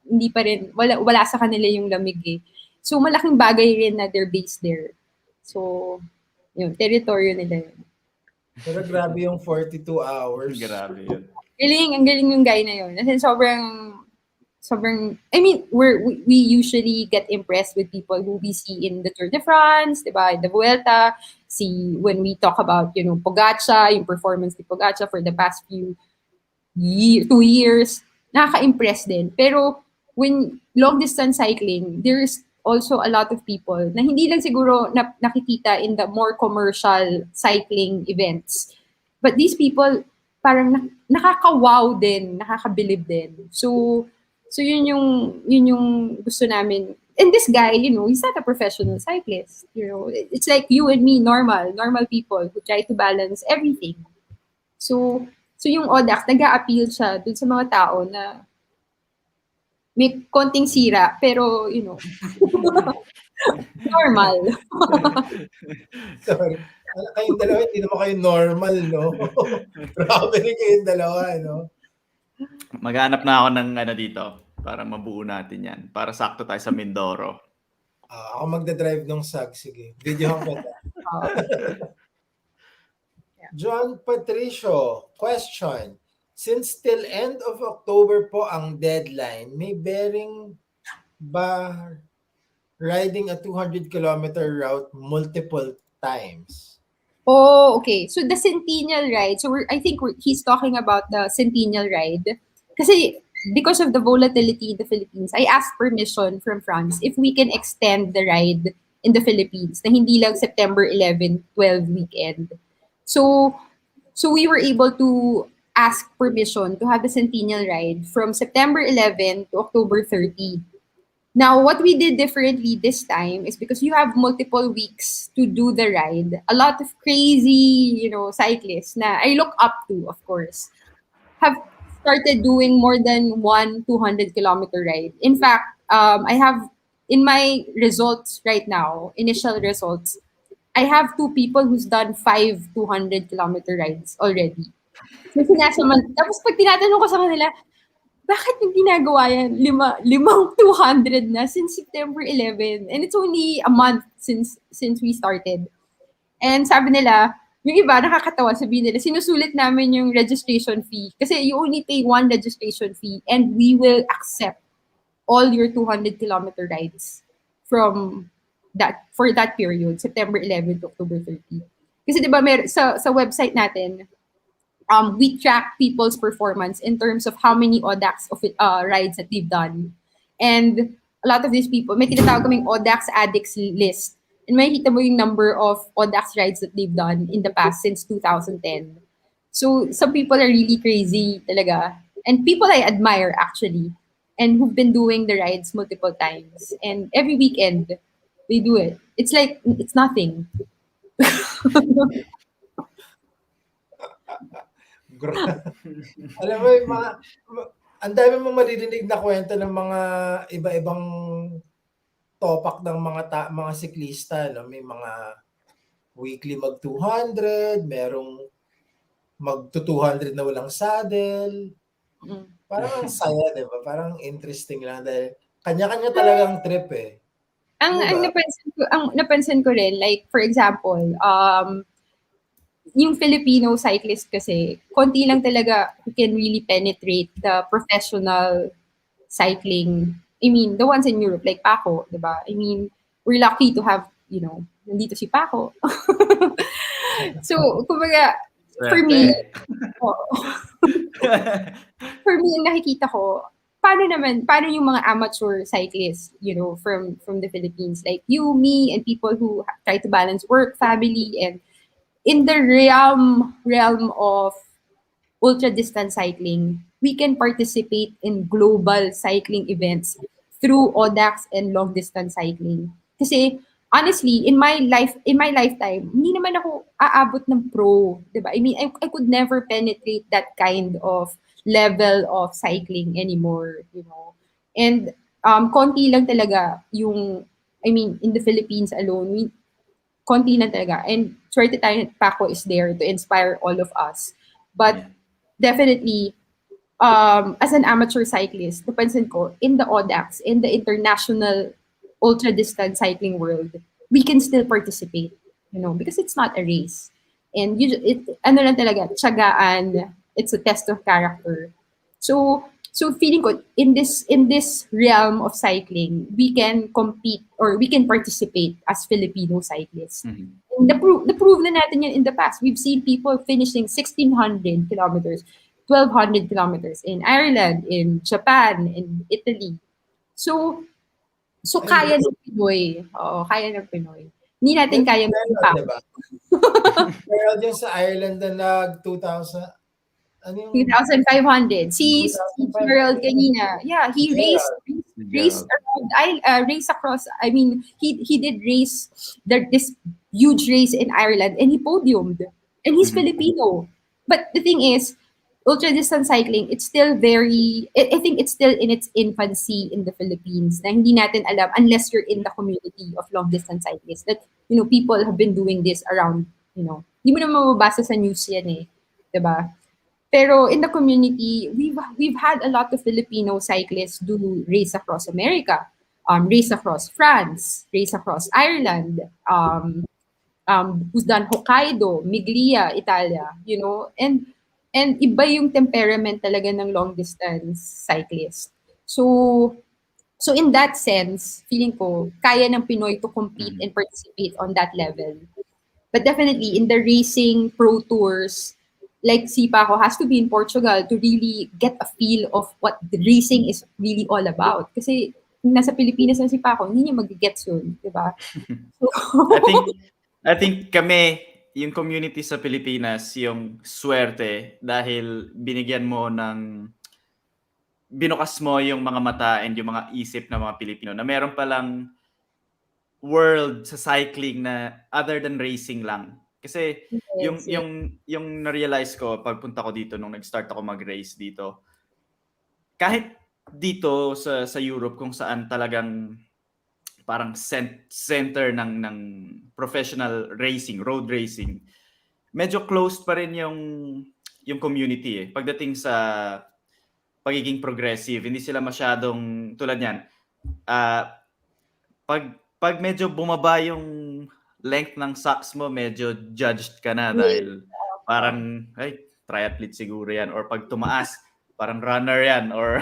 hindi pa rin, wala sa kanila yung lamig So malaking bagay rin na they're based there. So, yun, teritoryo nila yun. Pero grabe yung 42 hours. Grabe yun. Ang galing yung guy na yun. Kasi sobrang, I mean, we usually get impressed with people who we see in the Tour de France, diba, the Vuelta, when we talk about, Pogacar, yung performance ni Pogacar for the past 2 years, nakaka-impress din. Pero, when long-distance cycling, there's also a lot of people na hindi lang siguro nakikita in the more commercial cycling events. But these people, parang nakaka-wow din, nakakabilib din. So yun yung gusto namin. And this guy, he's not a professional cyclist. It's like you and me, normal people who try to balance everything. So yung Audax, nag-a-appeal siya dun sa mga tao na may konting sira, pero, normal. Sorry. Kayong dalawa, hindi naman kayo normal, no? Grabe rin kayong dalawa, no? Maghanap na ako ng dito para mabuo natin yan. Para sakto tayo sa Mindoro. Ako magdadrive ng SAG. Sige. Video ko na. John Patricio, question. Since till end of October po ang deadline, may bearing ba riding a 200-kilometer route multiple times? Oh, okay. So the Centennial ride, I think he's talking about the Centennial ride. Kasi because of the volatility in the Philippines, I asked permission from France if we can extend the ride in the Philippines na hindi lang September 11, 12 weekend. So we were able to ask permission to have the Centennial ride from September 11 to October 30. Now, what we did differently this time is because you have multiple weeks to do the ride. A lot of crazy, cyclists na I look up to, of course, have started doing more than one 200-kilometer ride. In fact, I have in my results right now, initial results, I have two people who's done 5 200-kilometer rides already. So, tapos pag tinatanong ko sa kanila, bakit yung ginagawa yan? Limang 200 na since September 11. And it's only a month since we started. And sabi nila, yung iba, nakakatawa, sabihin nila, sinusulit namin yung registration fee. Kasi you only pay one registration fee and we will accept all your 200-kilometer rides for that period, September 11 to October 30. Kasi di ba, sa website natin, we track people's performance in terms of how many Audax rides that they've done. And a lot of these people, may tinatawag kaming Audax addicts list. And makikita mo yung number of Audax rides that they've done in the past since 2010. So some people are really crazy talaga. And people I admire actually. And who've been doing the rides multiple times. And every weekend, they do it. It's like, it's nothing. Alam mo, yung ang dami mong maririnig na kwento ng mga iba-ibang topak ng mga siklista, no? May mga weekly mag 200, merong mag 200 na walang saddle. Parang ang saya, di ba? Parang interesting lang dahil kanya-kanya talagang trip eh. Ang napansin ko rin, like for example, yung Filipino cyclist kasi, konti lang talaga who can really penetrate the professional cycling. I mean, the ones in Europe, like Paco, di ba? I mean, we're lucky to have, nandito si Paco. So, kumbaga, for me, yung nakikita ko, paano yung mga amateur cyclists, from the Philippines, like you, me, and people who try to balance work, family, and in the realm of ultra-distance cycling, we can participate in global cycling events through Audax and long-distance cycling. Kasi, honestly, in my lifetime, hindi naman ako aabot ng pro, diba? I mean, I could never penetrate that kind of level of cycling anymore, And konti lang talaga yung, in the Philippines alone, konti lang talaga. And swerte tayo, Paco is there to inspire all of us. But definitely, as an amateur cyclist, napansin ko, in the Audax, in the international ultra-distance cycling world, we can still participate, because it's not a race. And ano lang talaga, tiyagaan, it's a test of character. So feeling ko, in this realm of cycling, we can compete or we can participate as Filipino cyclists. Mhm. And na-prove na natin yun in the past. We've seen people finishing 1,600 kilometers, 1,200 kilometers in Ireland, in Japan, in Italy. So kaya ng Pinoy. Oo, kaya ng Pinoy. Hindi natin kaya mag-impact. Diba? Pero yung sa Ireland na nag 2,000, ano yung 2,500. Si 2,500. Gerald kanina. Yeah, he raced around, race across. I mean, he did race this huge race in Ireland and he podiumed. And he's Filipino. But the thing is, ultra distance cycling, it's still I think it's still in its infancy in the Philippines na hindi natin alam unless you're in the community of long distance cyclists that, people have been doing this around, hindi mo na mababasa sa news yan eh. Diba? Pero in the community, we've had a lot of Filipino cyclists do race across America, race across France, race across Ireland, who's done Hokkaido, Miglia, Italia, and iba yung temperament talaga ng long distance cyclist. So in that sense, feeling ko kaya ng Pinoy to compete and participate on that level. But definitely in the racing pro tours, like si Paco has to be in Portugal to really get a feel of what the racing is really all about. Kasi kung nasa Pilipinas na si Paco, hindi niya mag-gets yun, di ba? So, I think kami, yung community sa Pilipinas, yung swerte dahil binigyan mo ng binukas mo yung mga mata and yung mga isip ng mga Pilipino na meron palang world sa cycling na other than racing lang. Kasi Yes, yung na-realize ko pagpunta ko dito nung nag-start ako mag-race dito, kahit dito sa Europe kung saan talagang parang center ng professional racing, road racing, medyo closed pa rin yung community pagdating sa pagiging progressive. Hindi sila masyadong tulad niyan. Pag medyo bumaba yung length ng socks mo, medyo judged ka na dahil parang ay triathlete siguro yan, or pag tumaas parang runner yan, or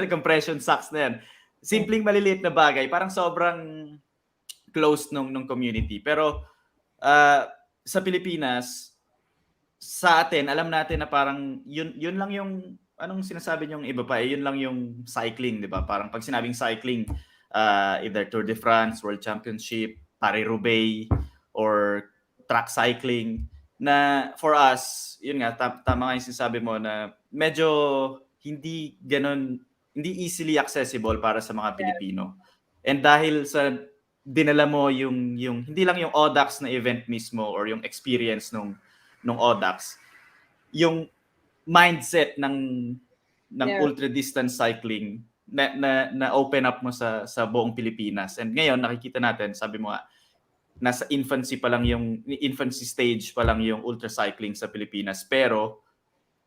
compression socks na yan. Simpleng maliliit na bagay, parang sobrang closed nung community. Pero sa Pilipinas, sa atin, alam natin na parang yun lang yung anong sinasabi niyong iba pa, yun lang yung cycling, di ba? Parang pag sinabing cycling, either Tour de France, World Championship, Paris-Roubaix, or track cycling, na for us, yun nga, tama nga yung sinasabi mo na medyo hindi ganon, hindi easily accessible para sa mga Pilipino. And dahil sa dinala mo yung hindi lang yung Audax na event mismo or yung experience nung Audax, yung mindset ng ultra distance cycling na open up mo sa buong Pilipinas. And ngayon nakikita natin, sabi mo nga, nasa infancy stage pa lang yung ultra cycling sa Pilipinas, pero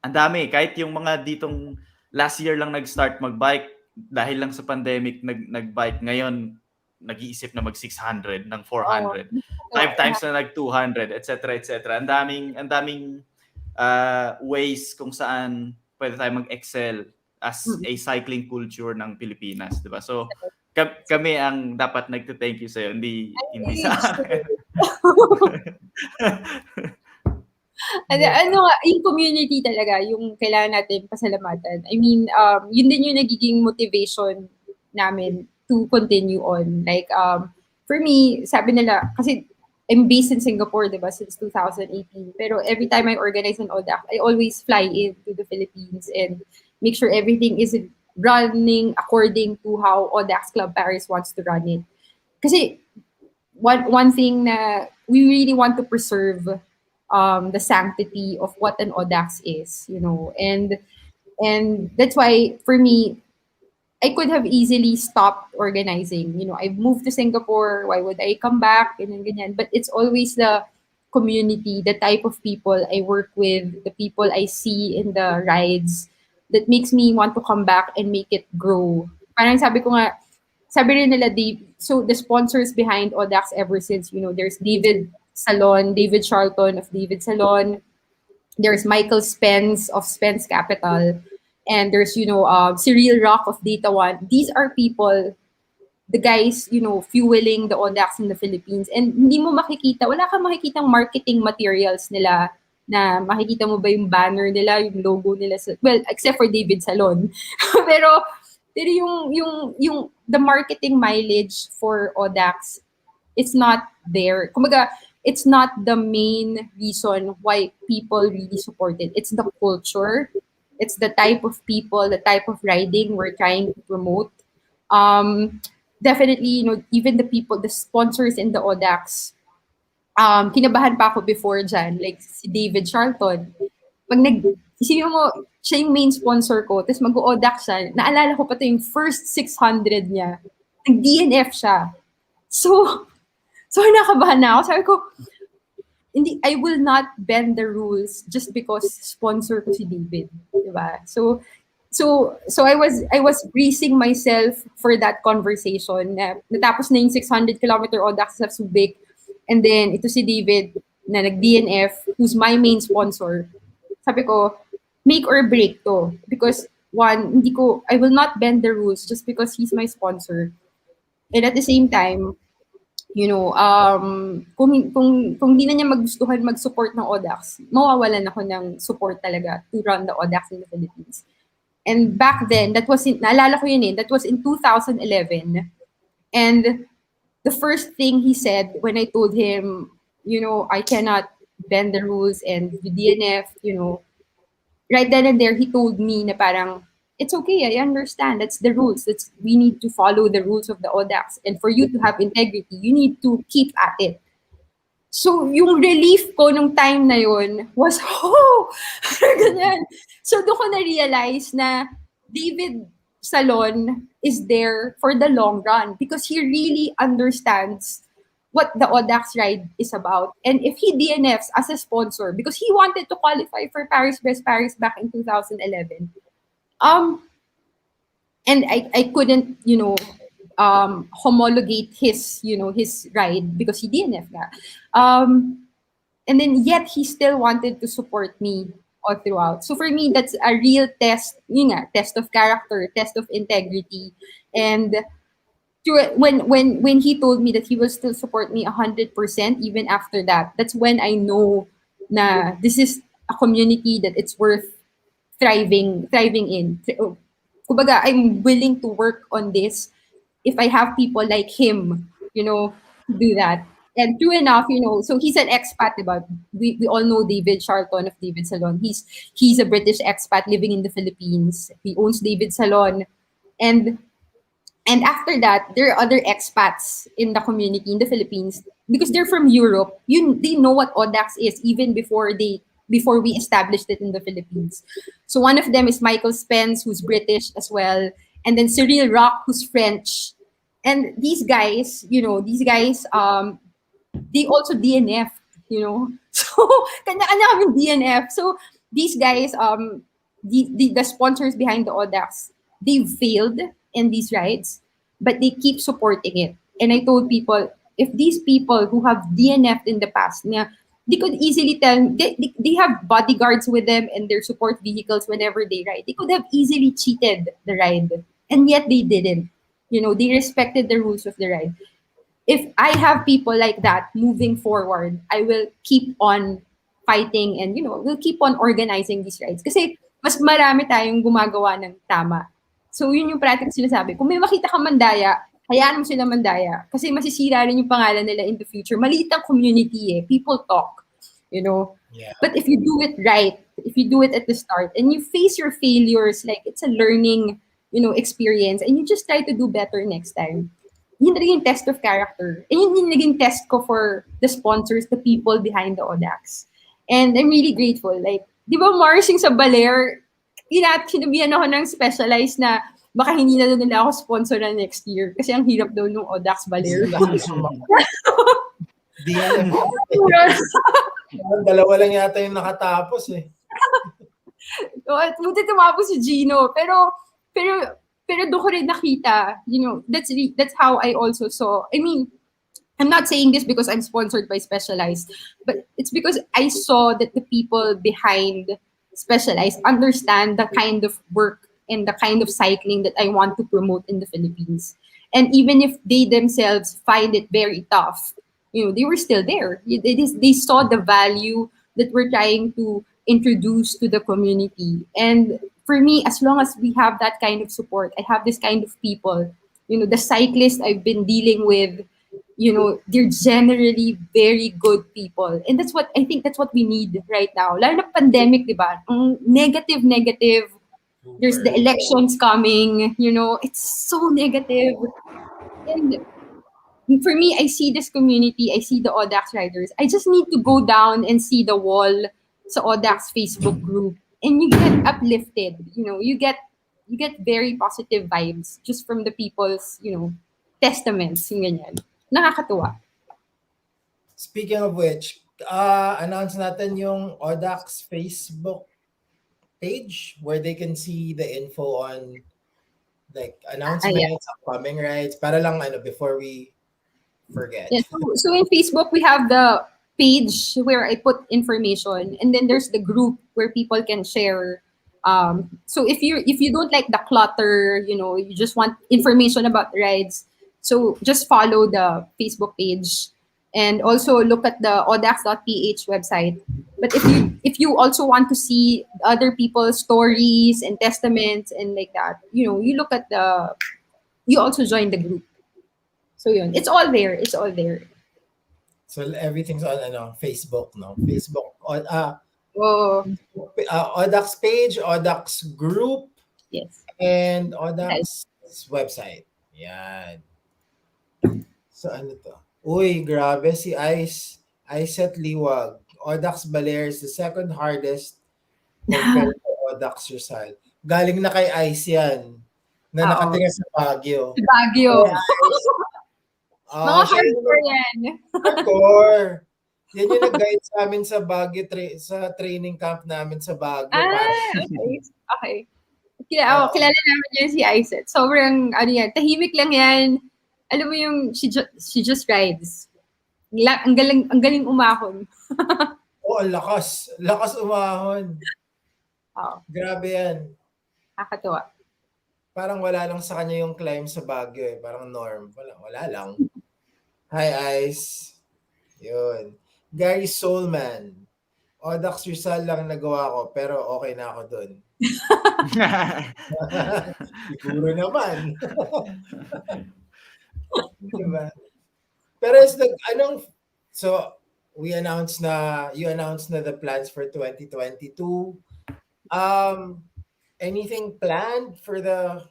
ang dami, kahit yung mga ditong last year lang nag-start magbike dahil lang sa pandemic nagbike, ngayon nag-iisip na mag 600 ng 400, 5 times na nag 200, etc. etc. Ang daming ways kung saan pwede tayo mag-excel as a cycling culture ng Pilipinas, 'di ba? So kami ang dapat nagte-thank you sa iyo, hindi sa akin. Ano nga, yung community talaga, yung kailangan natin pasalamatan. I mean, yun din yung nagiging motivation namin to continue on. Like, for me, sabi nila, kasi I'm based in Singapore, diba, since 2018. Pero every time I organize an Audax, I always fly into the Philippines and make sure everything is running according to how Audax Club Paris wants to run it. Kasi one thing na we really want to preserve the sanctity of what an Audax is, you know, and that's why for me, I could have easily stopped organizing. You know, I've moved to Singapore. Why would I come back? Ganyan. But it's always the community, the type of people I work with, the people I see in the rides that makes me want to come back and make it grow. Parang sabi rin nila, so the sponsors behind Audax ever since, you know, there's David Charlton of David Salon. There's Michael Spence of Spence Capital. And there's, you know, Cyril Rock of Data One. These are people, the guys, you know, fueling the Audax in the Philippines. And hindi mo wala kang makikitang marketing materials nila na makikita mo ba yung banner nila, yung logo nila. Well, except for David Salon. pero yung the marketing mileage for Audax, it's not there. Kumbaga, it's not the main reason why people really support it. It's the culture. It's the type of people, the type of riding we're trying to promote. Definitely, you know, even the sponsors in the Audax, kinabahan pa ako before dyan, like si David Charlton. Isipin mo, siya yung main sponsor ko, tapos mag-Audax siya. Naalala ko pa ito yung first 600 niya. Nag-DNF siya. So nakabahan na ako. Sabi ko, I will not bend the rules just because sponsor ko si David, diba? So I was bracing myself for that conversation. Natapos na yung 600-kilometer Audax sa Subic, and then ito si David na nag-DNF, who's my main sponsor. Sabi ko, make or break to, because one, I will not bend the rules just because he's my sponsor. And at the same time, you know, kung di na niya magustuhan mag-support ng Audax, mawawalan ako ng support talaga to run the Audax in the Philippines. And back then, naalala ko yun that was in 2011. And the first thing he said when I told him, you know, I cannot bend the rules and the DNF, you know, right then and there, he told me na parang, it's okay. I understand. That's the rules. We need to follow the rules of the Audax. And for you to have integrity, you need to keep at it. So, yung relief ko nung time na yun was, ganyan. So, doon ko na-realize na David Salon is there for the long run because he really understands what the Audax ride is about. And if he DNFs as a sponsor, because he wanted to qualify for Paris Brest Paris back in 2011, and I couldn't, homologate his, his ride because he DNF nga. And then yet he still wanted to support me all throughout. So for me, that's a real test, test of character, test of integrity. And when he told me that he will still support me 100% even after that, that's when I know na this is a community that it's worth thriving in. Kumbaga, I'm willing to work on this if I have people like him, to do that. And true enough, so he's an expat, diba? We all know David Charlton of David Salon. He's a British expat living in the Philippines. He owns David Salon. And after that, there are other expats in the community in the Philippines because they're from Europe. They know what Audax is even before we established it in the Philippines. So one of them is Michael Spence, who's British as well, and then Cyril Rock, who's French. And these guys, they also DNF, So kanya-kanya kaming DNF. So these guys, the sponsors behind the Audax, they failed in these rides, but they keep supporting it. And I told people, if these people who have DNF'd in the past, they could easily tell, they have bodyguards with them and their support vehicles whenever they ride. They could have easily cheated the ride, and yet they didn't. They respected the rules of the ride. If I have people like that moving forward, I will keep on fighting and, we'll keep on organizing these rides. Kasi mas marami tayong gumagawa ng tama. So, yun yung practice sinasabi. Kung may makita ka mandaya, hayaan mo sila mandaya. Kasi masisira rin yung pangalan nila in the future. Maliit ang community eh. People talk, Yeah. But if you do it right, if you do it at the start, and you face your failures, like it's a learning, experience, and you just try to do better next time. Yun rin yung test of character. And yun yung naging test ko for the sponsors, the people behind the Audax. And I'm really grateful. Like, di ba Mars yung sa Baler, sinabihan ako ng specialized na baka hindi na nila ako sponsor na next year kasi ang hirap daw nung Audax Baler. Dalawa lang yata yung nakatapos eh. Buti tumapos si Gino. Pero doon ko rin nakita, that's how I also saw. I mean, I'm not saying this because I'm sponsored by Specialized, but it's because I saw that the people behind Specialized understand the kind of work and the kind of cycling that I want to promote in the Philippines. And even if they themselves find it very tough, they were still there. They saw the value that we're trying to introduce to the community. And for me, as long as we have that kind of support, I have this kind of people, the cyclists I've been dealing with, they're generally very good people. And that's what, I think that's what we need right now. Lalo na pandemic, di ba? Negative. There's the elections coming, it's so negative. And for me, I see this community, I see the Audax riders. I just need to go down and see the wall sa Audax Facebook group. And you get uplifted, you get very positive vibes just from the people's, testaments, yung ganyan. Nakakatuwa. Speaking of which, announce natin yung Audax Facebook page where they can see the info on like announcements, upcoming rides, para lang before we forget. Yeah, so in Facebook, we have the page where I put information, and then there's the group where people can share. So if you don't like the clutter, you just want information about rides, so just follow the Facebook page and also look at the audax.ph website. But if you also want to see other people's stories and testaments and like that, you look at you also join the group. So yun, it's all there. So everything's on Facebook, no? Facebook Oh, Audax page, Audax group. yes. and Audax website. Yan. So ano to? Uy, grabe si Iset Liwag. Audax Baler is the second hardest compared to Audax Rizal. Galing na kay Ice yan na Oo. nakatira sa Baguio. Sa Baguio. Mga Siya yung hardcore yan. hardcore. Yan yung nag-guide sa amin sa Baguio, sa training camp namin sa Baguio. Okay. Okay. Kilala namin yan si Iset. Sobrang, tahimik lang yan. Alam mo yung, she just rides. Ang galing umahon. Ang lakas. Lakas umahon. Oo. Grabe yan. Nakakatuwa. Parang wala lang sa kanya yung climb sa Baguio eh. Parang norm. Wala lang. Hi, Ice. Yun. Gary Soulman. Audax Rizal lang nagawa ko, pero okay na ako dun. Siguro naman. Diba? Pero so you announced na the plans for 2022. Anything planned for the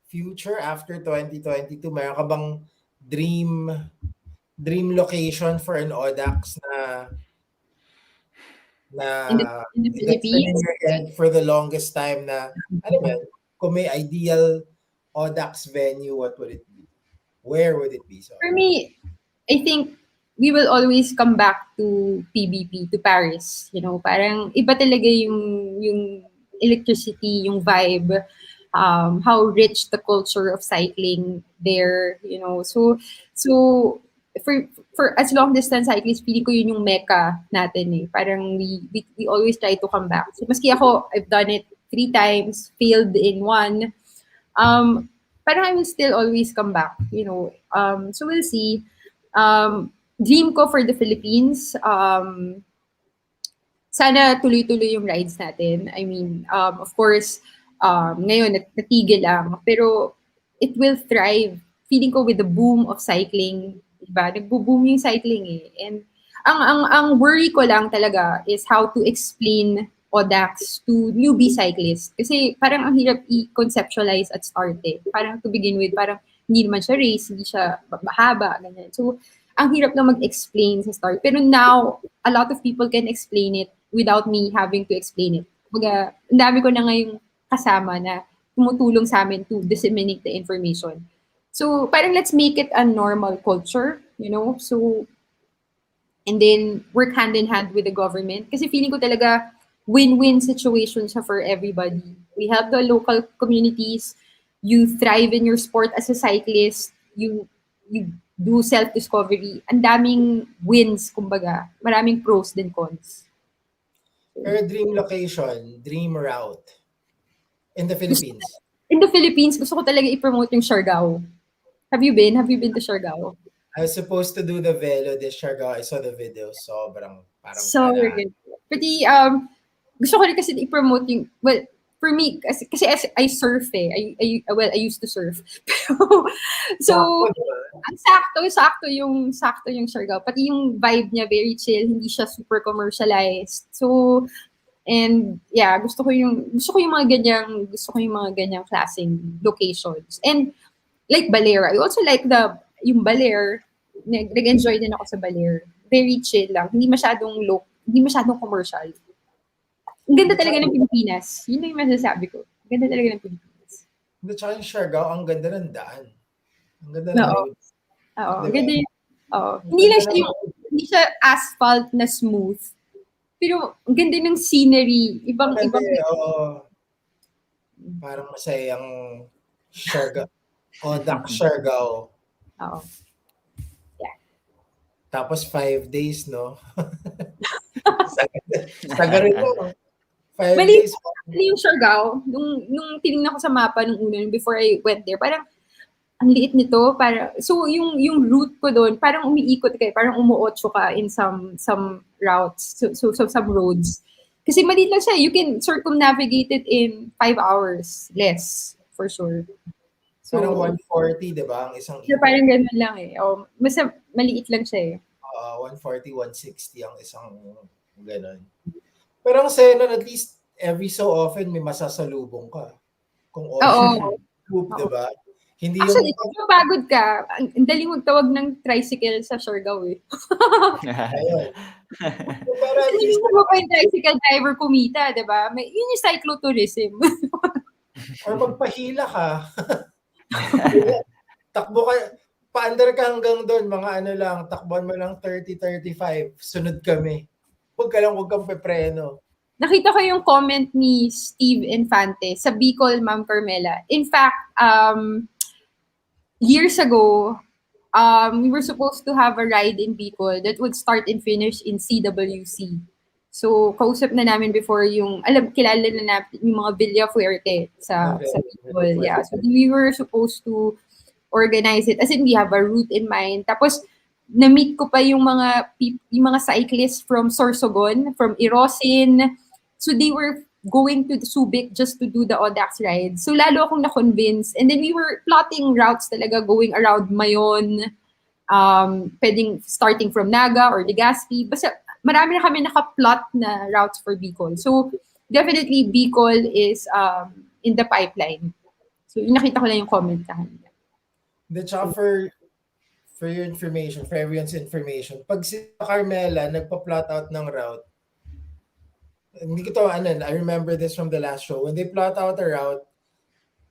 future after 2022? Mayroon ka bang dream location for an Audax na in the Philippines? For the longest time na, ano ba, kung may ideal Audax venue, what would it be? Where would it be? Sorry. For me, I think we will always come back to PBP, to Paris. You know, parang iba talaga yung electricity, yung vibe, how rich the culture of cycling there, you know. So for as long distance cyclists, feeling ko yun yung mecca natin eh. Parang we always try to come back. So maski ako, I've done it 3 times, failed in 1. Parang I will still always come back, you know. So we'll see. Dream ko for the Philippines, sana tuloy-tuloy yung rides natin. I mean, of course, ngayon natigil lang, pero it will thrive. Feeling ko with the boom of cycling, diba? Nagbo-boom yung cycling eh. And ang worry ko lang talaga is how to explain Audax to newbie cyclists. Kasi parang ang hirap i-conceptualize at start eh. Parang to begin with, parang hindi naman siya race, hindi siya mahaba, ganyan. So, ang hirap na mag-explain sa start. Pero now, a lot of people can explain it without me having to explain it. Kumbaga, ang dami ko na ngayong kasama na tumutulong sa amin to disseminate the information. So, parang let's make it a normal culture, you know? So, and then work hand in hand with the government. Kasi feeling ko talaga win-win situation siya for everybody. We help the local communities. You thrive in your sport as a cyclist. You do self-discovery. Ang daming wins, kumbaga. Maraming pros and cons. Your dream location, dream route in the Philippines? In the Philippines, gusto ko talaga i-promote yung Siargao. Have you been? Have you been to Siargao? I was supposed to do the Velo de Siargao. I saw the video. Sobrang parang so good. Pretty, gusto ko rin kasi i-promote yung, well, for me, kasi I surf eh. I used to surf. So, ang sakto yung Siargao. Pati yung vibe niya, very chill. Hindi siya super commercialized. So, and yeah, gusto ko yung mga ganyang klaseng locations. And like Baler, I also like yung Baler. Nag-enjoy din ako sa Baler. Very chill lang. Hindi masyadong commercial. Ang ganda talaga ng Pilipinas. Yun yung masasabi ko. Ang ganda talaga ng Pilipinas. Tsaka yung Siargao, ang ganda ng daan. Ang ganda ng roads. Oo. Ang ganda yun. Hindi siya asphalt na smooth. Pero ang ganda ng scenery. Ibang. Parang masayang Siargao. Audax Siargao. Oo. Yeah. Tapos 5 days, no? Saga rin mo. 5 days. Mali yung Siargao. Nung tinignan ko sa mapa nung una, before I went there, parang ang liit nito. So yung route ko doon, parang umiikot ka, parang umuotso ka in some routes, so some roads. Kasi maliit lang siya. You can circumnavigate it in 5 hours. Less, for sure. So, parang 140, di ba? Ang isang ikot. Parang gano'n lang eh. Basta maliit lang siya eh. 140, 160 ang isang gano'n. Pero ang saya nun, at least every so often may masasalubong ka. Kung Oo. all group, Oo. di ba? Hindi Actually, yung... kung mapagod ka, ang dali magtawag ng tricycle sa Siargao eh. Ayun. Pero at Kasi least, hindi mo pa yung tricycle driver kumita, di ba? Yun yung cyclotourism. or magpahila ka. Takbo ka, paandar ka hanggang doon, mga ano lang, takbuhan mo lang 30-35, sunod kami. Huwag kang pepreno. Nakita ko yung comment ni Steve Infante sa Bicol, Ma'am Carmela. In fact, years ago, we were supposed to have a ride in Bicol that would start and finish in CWC. So, kausap na namin before yung, kilala na natin yung mga Villafuerte sa Bicol. Yeah. So, we were supposed to organize it. As in, we have a route in mind. Tapos, na-meet ko pa yung mga cyclists from Sorsogon, from Irosin. So, they were going to the Subic just to do the Audax ride. So, lalo akong na-convince. And then, we were plotting routes talaga going around Mayon, pwedeng starting from Naga or Legazpi. Basta, marami na kami naka-plot na routes for Bicol. So, definitely, Bicol is in the pipeline. So, yung nakita ko lang yung comment sa kanila. Tsaka for your information, for everyone's information, pag si Carmela nagpa-plot out ng route, hindi ko to, I remember this from the last show. When they plot out a route,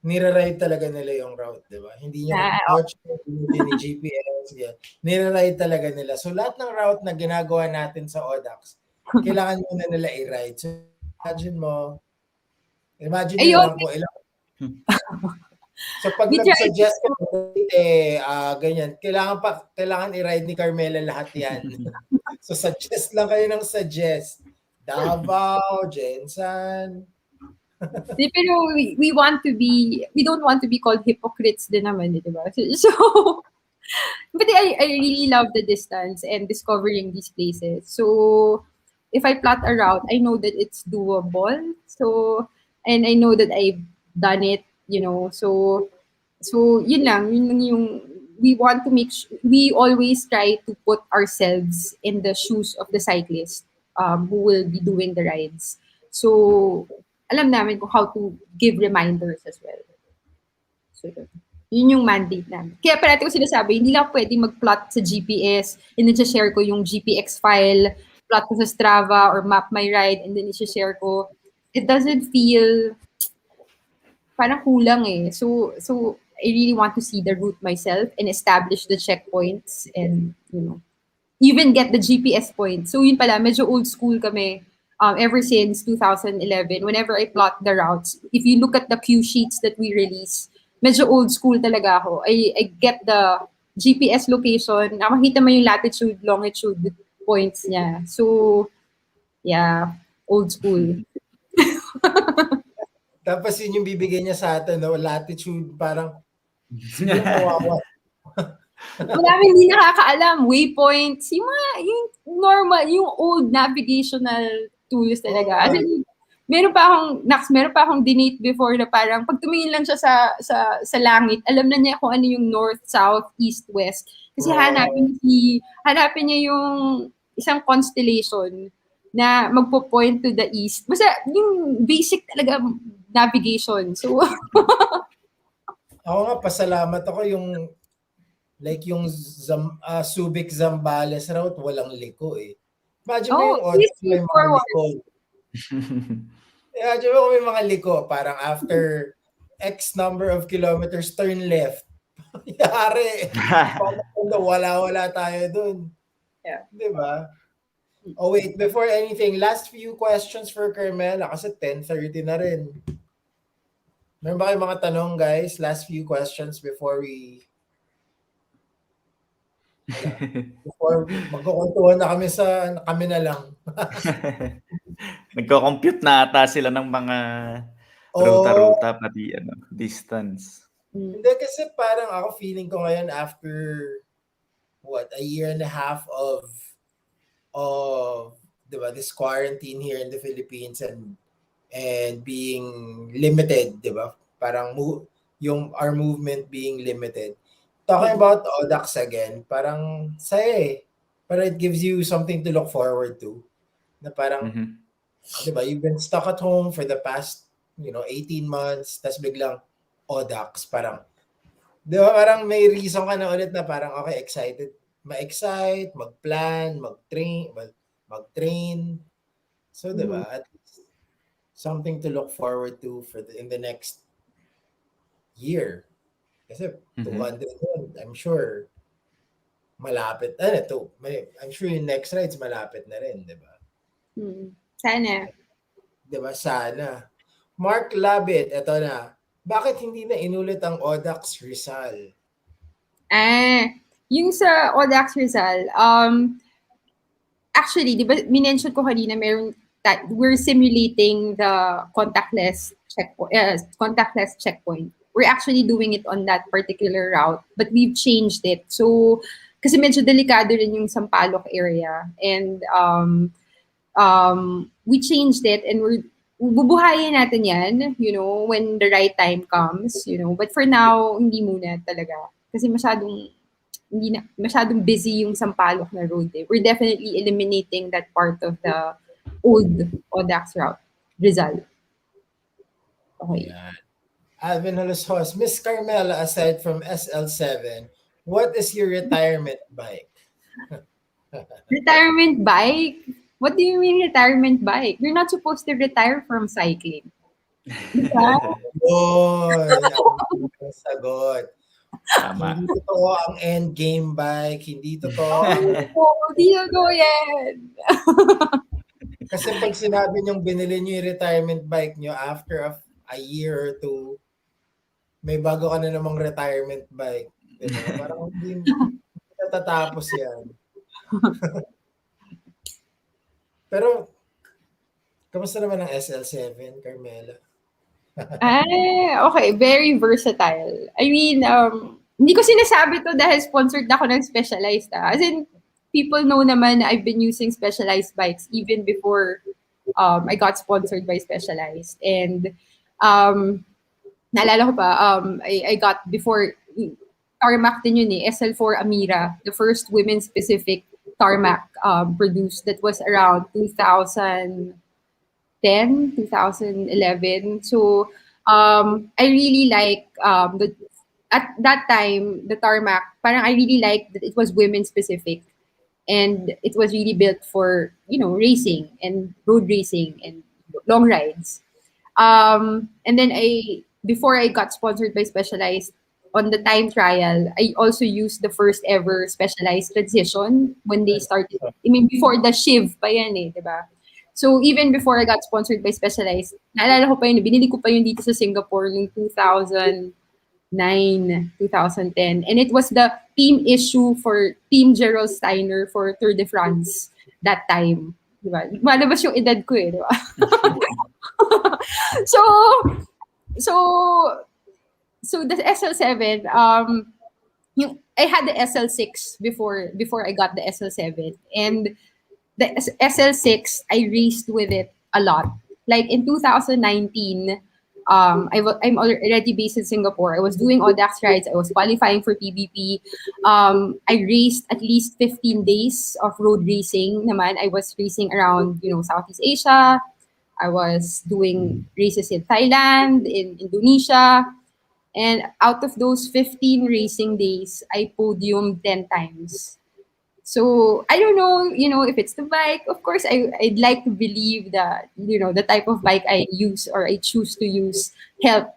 nire-ride talaga nila yung route, di ba? Hindi niya hindi ni GPS, yan. Nire-ride talaga nila. So lahat ng route na ginagawa natin sa Audax, kailangan muna nila i-ride. So imagine nyo lang kung ilang. So pag nag-suggest ka, ganyan, kailangan i-ride ni Carmela lahat yan. So suggest lang kayo ng suggest. Davao, Jensan. Pero we don't want to be called hypocrites din naman, di ba? So, but I really love the distance and discovering these places. So, if I plot a route, I know that it's doable. So, and I know that I've done it, so yun lang yung we want to we always try to put ourselves in the shoes of the cyclist who will be doing the rides. So, alam namin kung how to give reminders as well. So, yun yung mandate namin. Kaya parati ko sinasabi, hindi lang pwede mag-plot sa GPS and then share ko yung GPX file, plot ko sa Strava or map my ride and then share ko. It doesn't feel parang kulang eh. So I really want to see the route myself and establish the checkpoints and, even get the GPS points. So yun pala, medyo old school kami ever since 2011. Whenever I plot the routes, if you look at the cue sheets that we release, medyo old school talaga ako. I get the GPS location, makikita mo yung latitude, longitude points niya. So, yeah, old school. Tapos yun yung bibigay niya sa atin, no? Latitude, parang siguro kawawa. Marami hindi nakakaalam. Waypoints, yung normal, yung old navigational tools talaga. As in, meron pa akong dinate before na parang pag tumingin lang siya sa langit, alam na niya kung ano yung north, south, east, west. Kasi hanapin niya yung isang constellation na magpo-point to the east. Basta yung basic talaga navigation. So, ako nga, pasalamat ako yung Subic Zambales route, walang liko eh. Imagine mo yung Audax may mga liko. Imagine mo kung may mga liko, parang after X number of kilometers, turn left. Yari. Wala tayo dun. Yeah. Diba? Oh wait, before anything, last few questions for Carmela kasi 10:30 na rin. Meron ba kayong mga tanong, guys? Last few questions before magkukwentuhan na kami na lang. Nagko-compute na ata sila ng mga ruta-ruta pati distance. Hindi kasi parang ako feeling ko ngayon after a year and a half of diba, this quarantine here in the Philippines and being limited, diba? Parang our movement being limited. Talking about Audax again, parang saya eh. Parang it gives you something to look forward to. Na parang Diba? You've been stuck at home for the past, 18 months, tas biglang Audax, parang, di ba, parang may reason ka na ulit na parang, okay, excited, ma-excite, mag-plan, mag-train. So, di ba, at least something to look forward to in the next year. Kasi Mhm. 200 yun, I'm sure malapit. I'm sure yung next rides malapit na rin, di ba? Sana. Di ba? Sana. Mark Labit, eto na. Bakit hindi na inulit ang Audax Rizal? Yung sa Audax Rizal, actually, di ba, minention ko kanina, we're simulating the contactless checkpoint. We're actually doing it on that particular route, but we've changed it. So, kasi medyo delikado rin yung Sampaloc area. And we changed it, and bubuhayin natin yan, when the right time comes, But for now, hindi muna talaga. Kasi hindi na, masyadong busy yung Sampaloc na road. We're definitely eliminating that part of the old Audax route. Rizal. Okay. Yan. Alvin Holos, Miss Carmela, aside from SL7, what is your retirement bike? Retirement bike? What do you mean retirement bike? You're not supposed to retire from cycling. Diba? Yun, ang sagot. Tama. Hindi totoo ang end game bike. Hindi totoo ang... Hindi ko yan. Kasi pag sinabi niyong binili niyo yung retirement bike niyo after a year or two, may bago ka na namang retirement bike. Diba? Parang hindi natatapos yan. Pero, kamusta naman ang SL7, Carmela? Okay. Very versatile. I mean, hindi ko sinasabi to dahil sponsored ako ng Specialized. As in, people know naman na I've been using Specialized bikes even before I got sponsored by Specialized. And naalala ko pa, I got before, tarmac din yun SL4 Amira, the first women-specific tarmac produced. That was around 2011. So I really like at that time the tarmac. Parang I really liked that it was women specific, and it was really built for racing and road racing and long rides. And then before I got sponsored by Specialized, on the time trial, I also used the first ever Specialized transition when they started. I mean, before the Shiv pa yan diba? So even before I got sponsored by Specialized, naalala ko pa yun, binili ko pa yun dito sa Singapore noong 2009, 2010. And it was the team issue for Team Gerald Steiner for Tour de France that time. Diba? Malabas yung edad ko diba? So the SL7, I had the SL6 before I got the SL7, and the SL6 I raced with it a lot. Like in 2019, I'm already based in Singapore. I was doing Audax rides. I was qualifying for PBP. I raced at least 15 days of road racing. Naman, I was racing around Southeast Asia. I was doing races in Thailand, in Indonesia. And out of those 15 racing days, I podiumed 10 times. So I don't know, if it's the bike. Of course, I'd like to believe that, the type of bike I use or I choose to use help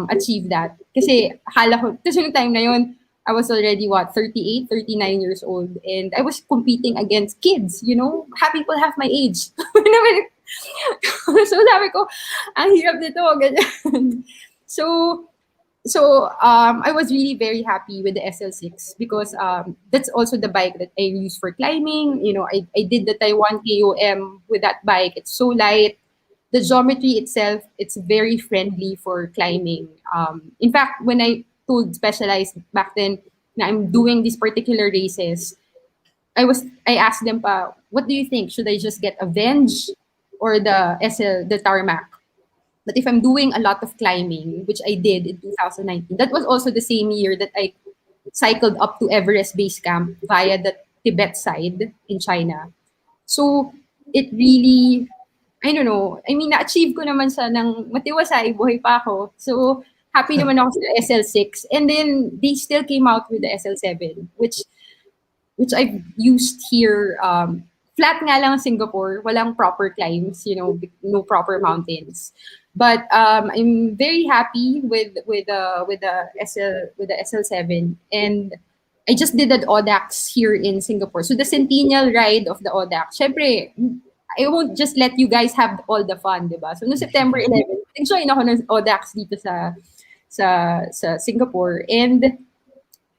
achieve that. Kasi yung time na yun, I was already 38, 39 years old, and I was competing against kids, people half my age. So sabi ko, ang hirap nito, ganyan. So I was really very happy with the SL6 because that's also the bike that I use for climbing. I did the Taiwan KOM with that bike. It's so light. The geometry itself, it's very friendly for climbing. In fact, when I told Specialized back then na I'm doing these particular races, I asked them pa, what do you think? Should I just get a Venge or the tarmac? But if I'm doing a lot of climbing, which I did in 2019, that was also the same year that I cycled up to Everest Base Camp via the Tibet side in China. So it really, I don't know, I mean, na-achieve ko naman siya ng matiwasay, buhay pa ako. So, happy naman ako sa SL6. And then, they still came out with the SL7, which I've used here. Flat nga lang ang Singapore, walang proper climbs, no proper mountains. But I'm very happy with the SL7, and I just did an Audax here in Singapore. So the centennial ride of the Audax, syempre, I won't just let you guys have all the fun, diba? So no September 11, nag-join ako ng Audax dito sa Singapore, and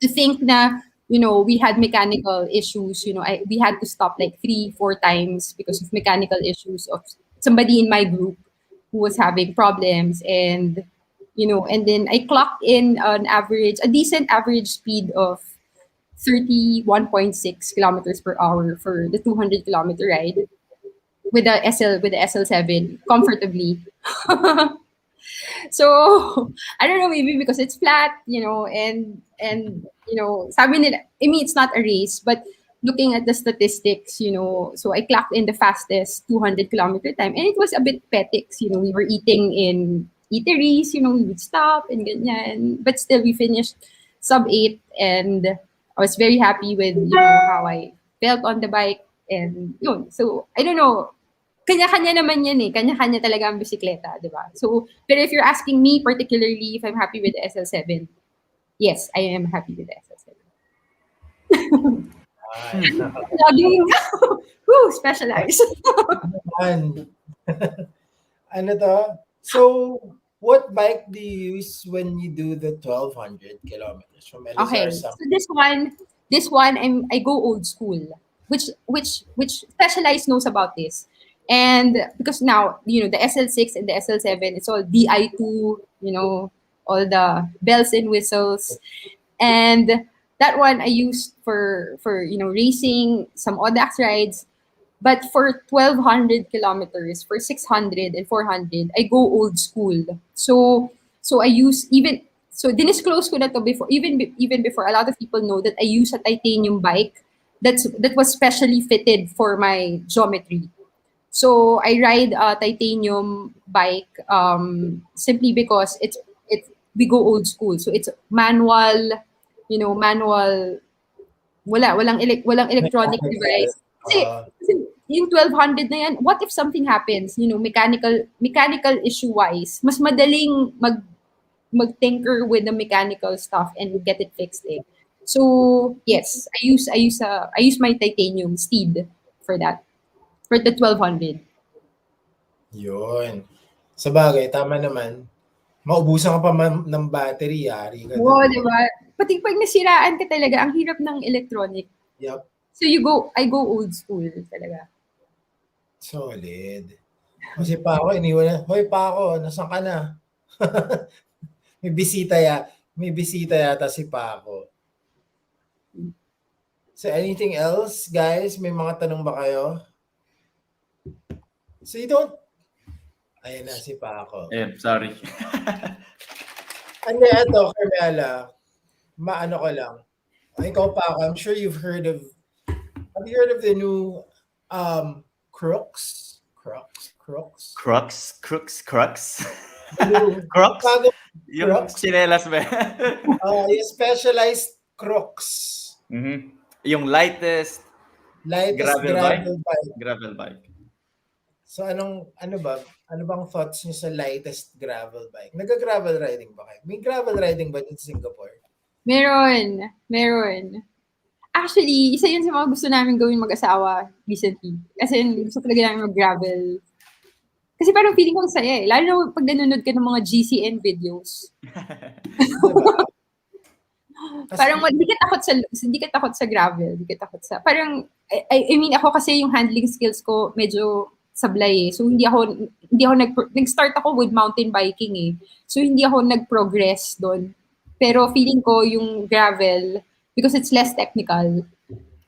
to think na we had mechanical issues. We had to stop like 3-4 times because of mechanical issues of somebody in my group who was having problems, and then I clocked in a decent average speed of 31.6 kilometers per hour for the 200-kilometer ride with the SL7 comfortably. So I don't know, maybe because it's flat, and sabi nila, I mean, it's not a race, but looking at the statistics, so I clocked in the fastest 200-kilometer time, and it was a bit petics. We were eating in eateries, we would stop and ganyan, but still we finished sub-8, and I was very happy with how I felt on the bike, and yun. So I don't know, kanya-kanya naman yan eh. Kanya-kanya talaga ang bisikleta, di ba? So, pero if you're asking me particularly if I'm happy with the SL7, yes, I am happy with the SL7. Laging, woo, specialized. Ano to? So, what bike do you use when you do the 1,200 kilometers from LSR? Okay, so this one, I go old school, which Specialized knows about this. And because now, the SL6 and the SL7, it's all DI2, all the bells and whistles. And that one I used for racing, some Audax rides. But for 1,200 kilometers, for 600 and 400, I go old school. So I use dinisclose ko na to before, even before a lot of people know that I use a titanium bike that was specially fitted for my geometry. So I ride a titanium bike simply because we go old school. So it's manual, walang electronic device. Kasi yung 1,200 na yan, what if something happens, mechanical issue wise, mas madaling mag-tinker with the mechanical stuff and get it fixed eh. So yes, I use my titanium steed for that. For the 1,200. Yun. Sa bagay, tama naman. Maubusan ka pa ng battery, yari ka. Oo, diba? Pati pag nasiraan ka talaga, ang hirap ng electronic. Yep. So I go old school talaga. Solid. Kasi pa ako, iniwan na, hoy pa ako, nasan ka na? May bisita yata si Paco. So anything else, guys? May mga tanong ba kayo? So you don't... Ayan na si Paco. Sorry. Ano ito, Carmela? Maano ko lang. Ikaw, Paco, I'm sure you've heard of... Have you heard of the new Crux? Crux? Crux? Yung Crux? chinelas ba? Yung specialized Crux. Mm-hmm. Yung lightest gravel bike. So ano bang thoughts niyo sa lightest gravel bike? Nag-gravel riding ba kayo? May gravel riding ba in Singapore? Meron. Actually, isa yun sa mga gusto namin gawin mag-asawa recently. Kasi gusto talaga namin mag-gravel. Kasi parang feeling ko ang saya eh. Lalo na pag nanonood ka ng mga GCN videos. Diba? Parang hindi ka takot sa gravel. Hindi ka takot sa... Parang, I mean, ako kasi yung handling skills ko medyo sablay eh. So, nag-start ako with mountain biking eh. So, hindi ako nag-progress doon. Pero feeling ko yung gravel, because it's less technical,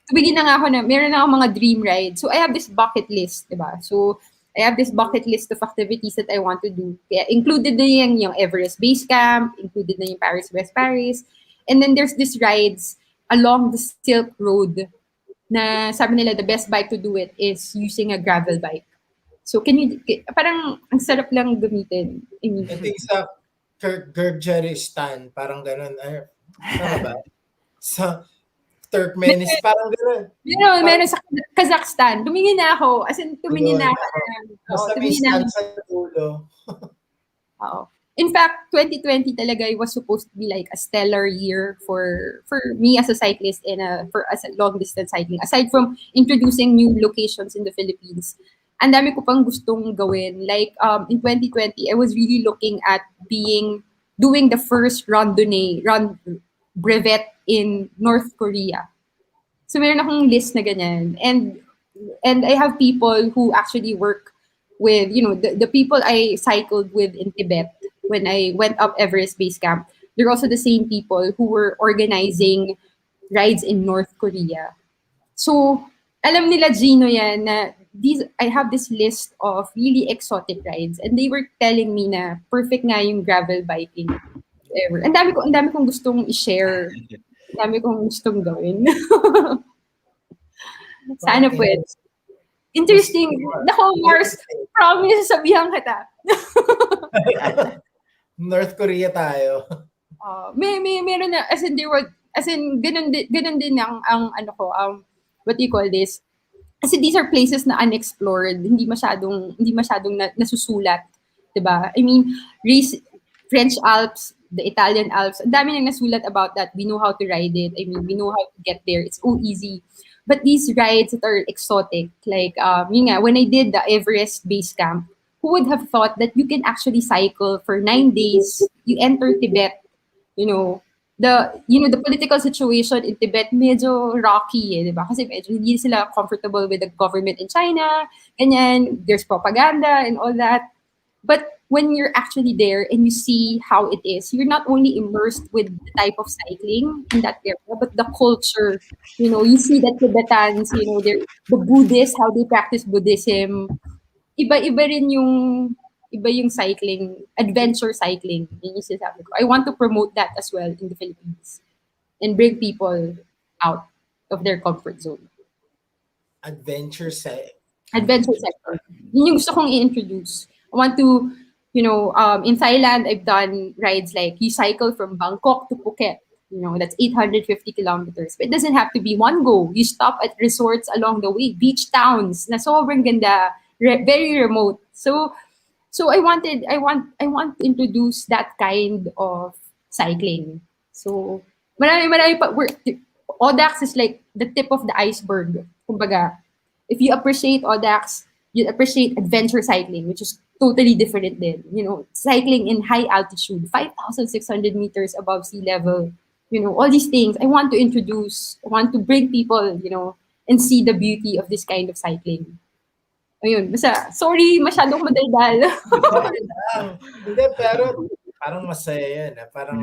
tumigil na nga ako meron na ako mga dream rides. So, I have this bucket list, diba? So, I have this bucket list of activities that I want to do. Kaya included na yung Everest Base Camp, included na yung Paris-West Paris. And then there's these rides along the Silk Road na sabi nila the best bike to do it is using a gravel bike. So parang ang sarap lang gamitin. I mean, I think sa Kyrgyzstan, parang ganun. Ay, tama ba? Sa Turkmenistan, parang ganun. meron sa Kazakhstan. Tumingin na ako. As in, tumingin na ako. Basta may Tumingin na stand sa dulo. Oo. In fact, 2020 talaga was supposed to be like a stellar year for me as a cyclist and as a long distance cycling. Aside from introducing new locations in the Philippines, ang dami ko pang gustong gawin. Like in 2020, I was really looking at doing the first brevet in North Korea. So meron akong list na ganyan. And I have people who actually work with, the people I cycled with in Tibet when I went up Everest Base Camp. They're also the same people who were organizing rides in North Korea. So, alam nila Gino yan na I have this list of really exotic rides and they were telling me na perfect nga yung gravel biking ever. Ang dami kong gustong i-share. Ang dami kong gustong gawin. Sana pwede. Interesting. Nako, Mars, promise, sabihan kita. North Korea tayo. Meron na, as in, ganun din ang ano ko, what do you call this? Kasi these are places na unexplored, hindi masyadong nasusulat, 'di ba? I mean, French Alps, the Italian Alps, ang dami nang nasulat about that. We know how to ride it. I mean, we know how to get there. It's so easy. But these rides that are exotic, like when I did the Everest Base Camp, who would have thought that you can actually cycle for 9 days? You enter Tibet, the political situation in Tibet medyo rocky, di ba? Kasi medyo hindi sila comfortable with the government in China, ganyan, there's propaganda and all that. But when you're actually there and you see how it is, you're not only immersed with the type of cycling in that area, but the culture. You see that Tibetans, the Buddhists, how they practice Buddhism. Iba yung cycling, adventure cycling. Yun yung sinasabi ko. I want to promote that as well in the Philippines and bring people out of their comfort zone. Adventure cycling. Yun yung gusto kong i-introduce. I want to, in Thailand, I've done rides like you cycle from Bangkok to Phuket. That's 850 kilometers. But it doesn't have to be one go. You stop at resorts along the way, beach towns na sobrang ganda, very remote. So I want to introduce that kind of cycling. So marami pa. Audax is like the tip of the iceberg. Kumbaga, if you appreciate Audax, you appreciate adventure cycling, which is totally different din. Cycling in high altitude, 5,600 meters above sea level. All these things I want to introduce. I want to bring people, and see the beauty of this kind of cycling. Ayun, basta, sorry, masyadong madaldal. Hindi, pero parang masaya yan. Parang,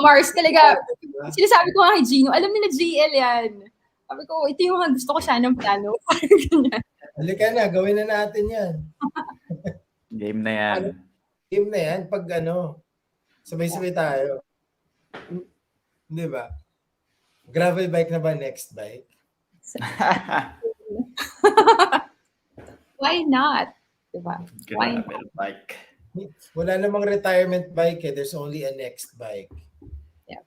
Mars, talaga, sinasabi ko nga kay Gino, alam nila GL yan. Sabi ko, ito yung gusto ko siya ng plano. Halika na, gawin na natin yan. Game na yan. Game na yan, pag sabay-sabay tayo. Di ba? Gravel bike na ba next bike? Why not? Diba? Why Gravel bike. Wala namang retirement bike eh. There's only a next bike. Yeah.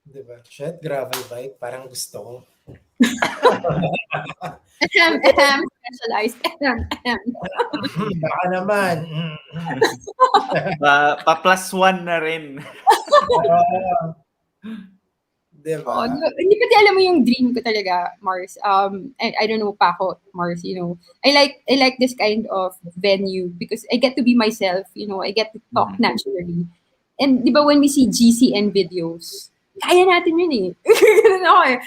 Diba? Shit, gravel bike. Parang gusto ko. Specialized. Baka naman. Pa-plus one na rin. Diba? Hindi kasi alam mo yung dream ko talaga, Mars. I don't know pa ako, Mars, I like this kind of venue because I get to be myself, I get to talk naturally. And di ba when we see GCN videos, kaya natin yun eh. Ganun ako eh.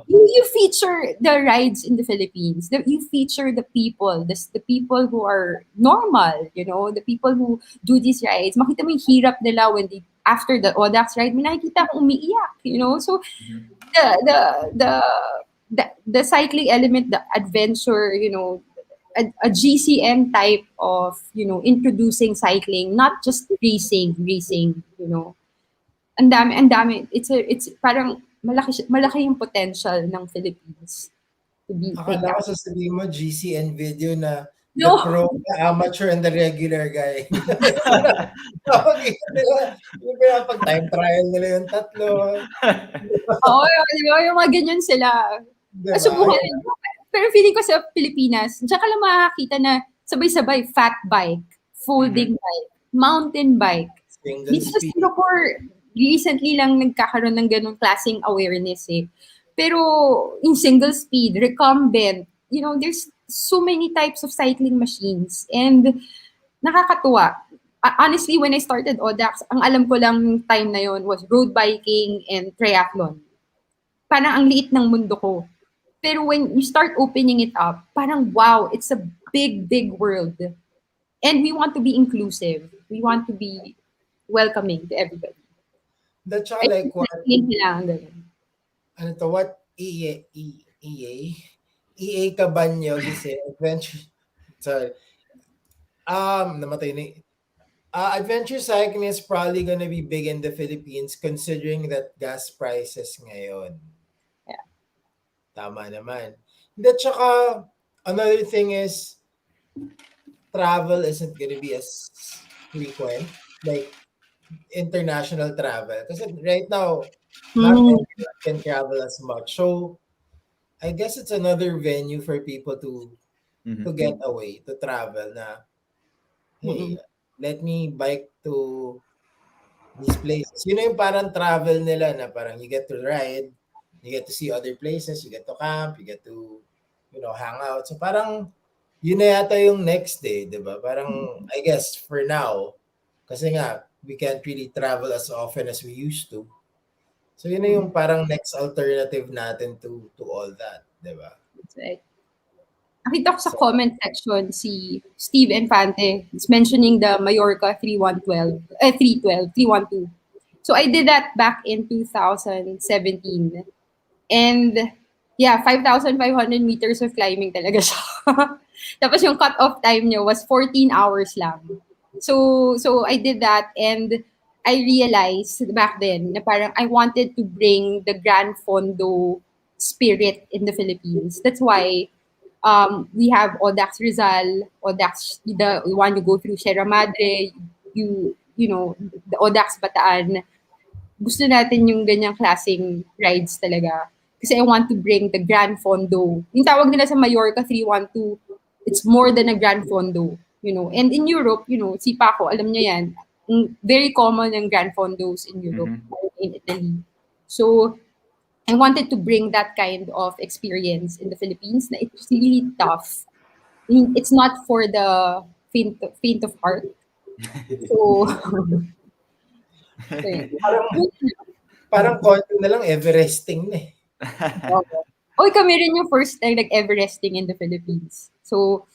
You feature the rides in the Philippines. You feature the people, the people who are normal, the people who do these rides. Makita mo yung hirap nila when after the Audax ride, may nakikita akong umiiyak, So the cycling element, the adventure, a GCN type of, introducing cycling, not just racing, Ang dami. It's parang malaki yung potential ng Philippines to be take Akala ko out. sasabihin mo GC and video na the No. pro, the amateur, and the regular guy. Yung pinapag-time trial nila yung tatlo. Oo, di ba? Yung mga ganyan sila. Diba? Subukan nila. Pero feeling ko sa Pilipinas, diyan ka lang makakita na sabay-sabay fat bike, folding bike, mountain bike. Single Dito sa speed. Singapore, recently lang nagkakaroon ng ganong klaseng awareness eh. Pero yung single speed, recumbent, there's so many types of cycling machines. And nakakatuwa. Honestly, when I started Audax, ang alam ko lang time na yon was road biking and triathlon. Parang ang liit ng mundo ko. Pero when you start opening it up, parang wow, it's a big, big world. And we want to be inclusive. We want to be welcoming to everybody. That's all like what, Kailangan ganun. what EA Cabanyog is adventure. Sorry. Namatay ni. Adventure cycling is probably gonna be big in the Philippines considering that gas prices ngayon. Yeah. Tama naman. At saka, another thing is, travel isn't gonna be as frequent, like international travel. Kasi right now, not everyone can travel as much. So, I guess it's another venue for people to get away, to travel na, hey, let me bike to these places. Yun na yung parang travel nila na parang you get to ride, you get to see other places, you get to camp, you get to, hang out. So parang yun na yata yung next day, di ba? Parang, I guess, for now, kasi nga, we can't really travel as often as we used to. So yun na yung parang next alternative natin to all that, di ba? That's right. Nakita ko sa comment section si Steve Infante. He's mentioning the Mallorca 312. So I did that back in 2017. And yeah, 5,500 meters of climbing talaga siya. Tapos yung cut-off time niya was 14 hours lang. So I did that and I realized back then na parang I wanted to bring the Gran Fondo spirit in the Philippines. That's why we have Audax Rizal, Audax, the one you go through Sierra Madre, the Audax Bataan. Gusto natin yung ganyang klaseng rides talaga. Kasi I want to bring the Gran Fondo. Yung tawag nila sa Mallorca 312, it's more than a Gran Fondo. And in Europe, si Paco, alam niya yan, very common yung Gran Fondos in Europe, in Italy. So, I wanted to bring that kind of experience in the Philippines. Na it's really tough. It's not for the faint of heart. So, parang konti na lang Everesting na eh. Kami rin yung first time Everesting in the Philippines. So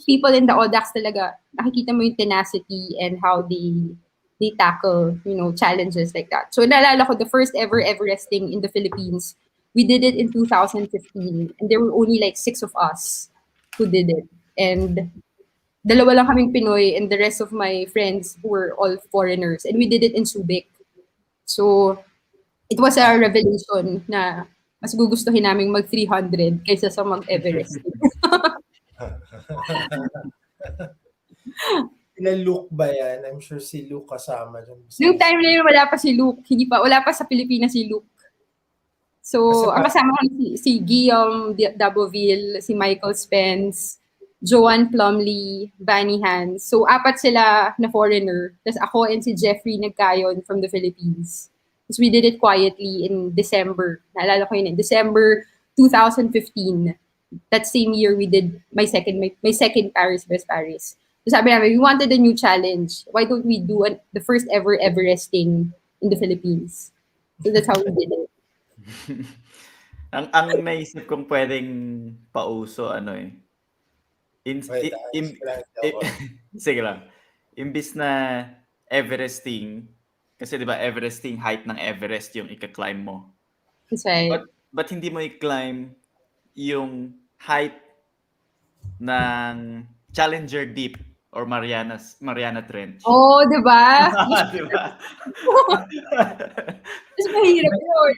people in the Audax talaga, nakikita mo yung tenacity and how they tackle, challenges like that. So naalala ko, the first ever Everesting in the Philippines, we did it in 2015, and there were only 6 of us who did it. And 2 lang kaming Pinoy, and the rest of my friends were all foreigners. And we did it in Subic. So it was a revelation na mas gugustuhin naming mag 300 kaysa sa mag-Everest. Sila Luke ba yan? I'm sure si Luke kasama dyan. Yung time na yun, wala pa si Luke. Wala pa sa Pilipinas si Luke. So, ang kasama ko si Guillaume Daboville, si Michael Spence, Joanne Plumley, Vanny Hans. So, 4 sila na foreigner. Tapos ako and si Jeffrey Nagkayon from the Philippines. So we did it quietly in December. Naalala ko yun, in December 2015. That same year, we did my second Paris Best Paris. So sabi namin, we wanted a new challenge. Why don't we do the first ever Everesting in the Philippines? So that's how we did it. ang naisip kong pwedeng pauso, sige lang. Imbis na Everesting, kasi di ba Everesting, height ng Everest yung ika-climb mo. That's right. But hindi mo i-climb yung height ng Challenger Deep or Mariana Trench. Oh, di ba? Di ba? Mas mahirap yun.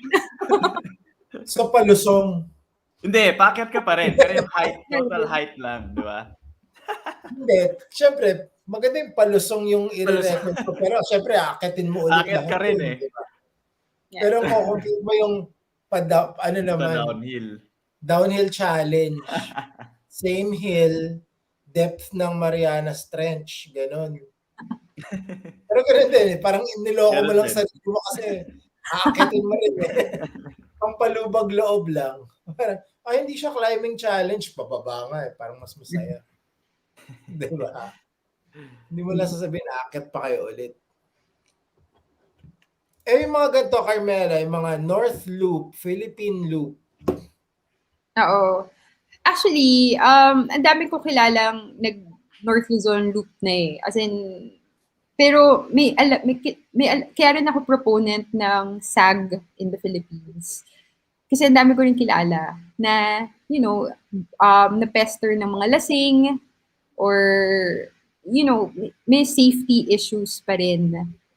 So palusong. Hindi, paakyat ka pa rin. Pero yung height, total height lang, di ba? Hindi, syempre, maganda yung palusong yung Palusong. i-record ko. Pero syempre, akitin mo ulit Aakyat lahat ka rin yun, eh. di ba? Yeah. Pero kung compute mo yung ano naman, downhill. Downhill challenge. Same hill, depth ng Marianas Trench, ganun. Pero ganun din eh, parang niloko mo Ganun lang din. sarili mo kasi aakitin mo rin eh. Pampalubag loob lang. Parang, hindi siya climbing challenge, pababa nga eh, parang mas masaya. Diba? Hindi mo lang sasabihin, aakit pa kayo ulit. Yung mga ganito, Carmela, yung mga North Loop, Philippine Loop. Oo. Actually, ang dami ko kilalang nag-North Luzon loop na eh. As in, pero kaya rin ako proponent ng SAG in the Philippines. Kasi ang dami ko rin kilala na, na-pester ng mga lasing or, may safety issues pa rin.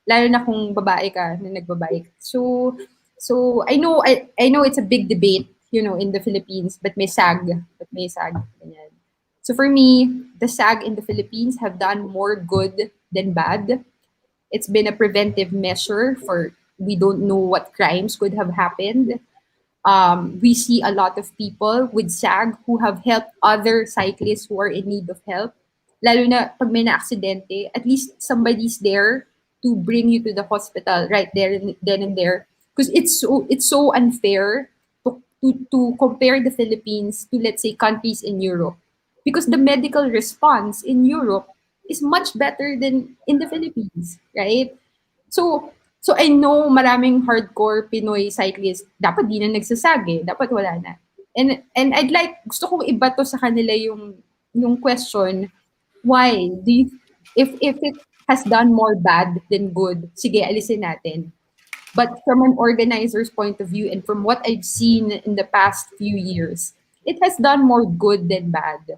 Lalo na kung babae ka na nagbabike. So I know it's a big debate, in the Philippines, but may SAG. Ganyan. So for me, the SAG in the Philippines have done more good than bad. It's been a preventive measure for we don't know what crimes could have happened. We see a lot of people with SAG who have helped other cyclists who are in need of help. Lalo na pag may na-aksidente, at least somebody's there to bring you to the hospital right there then and there. Because it's so unfair to compare the Philippines to, let's say, countries in Europe. Because the medical response in Europe is much better than in the Philippines, right? So I know maraming hardcore Pinoy cyclists, dapat di na nagsasag eh, dapat wala na. And gusto kong ibato sa kanila yung question, why do you, if it has done more bad than good, sige, alisin natin. But from an organizer's point of view and from what I've seen in the past few years, it has done more good than bad.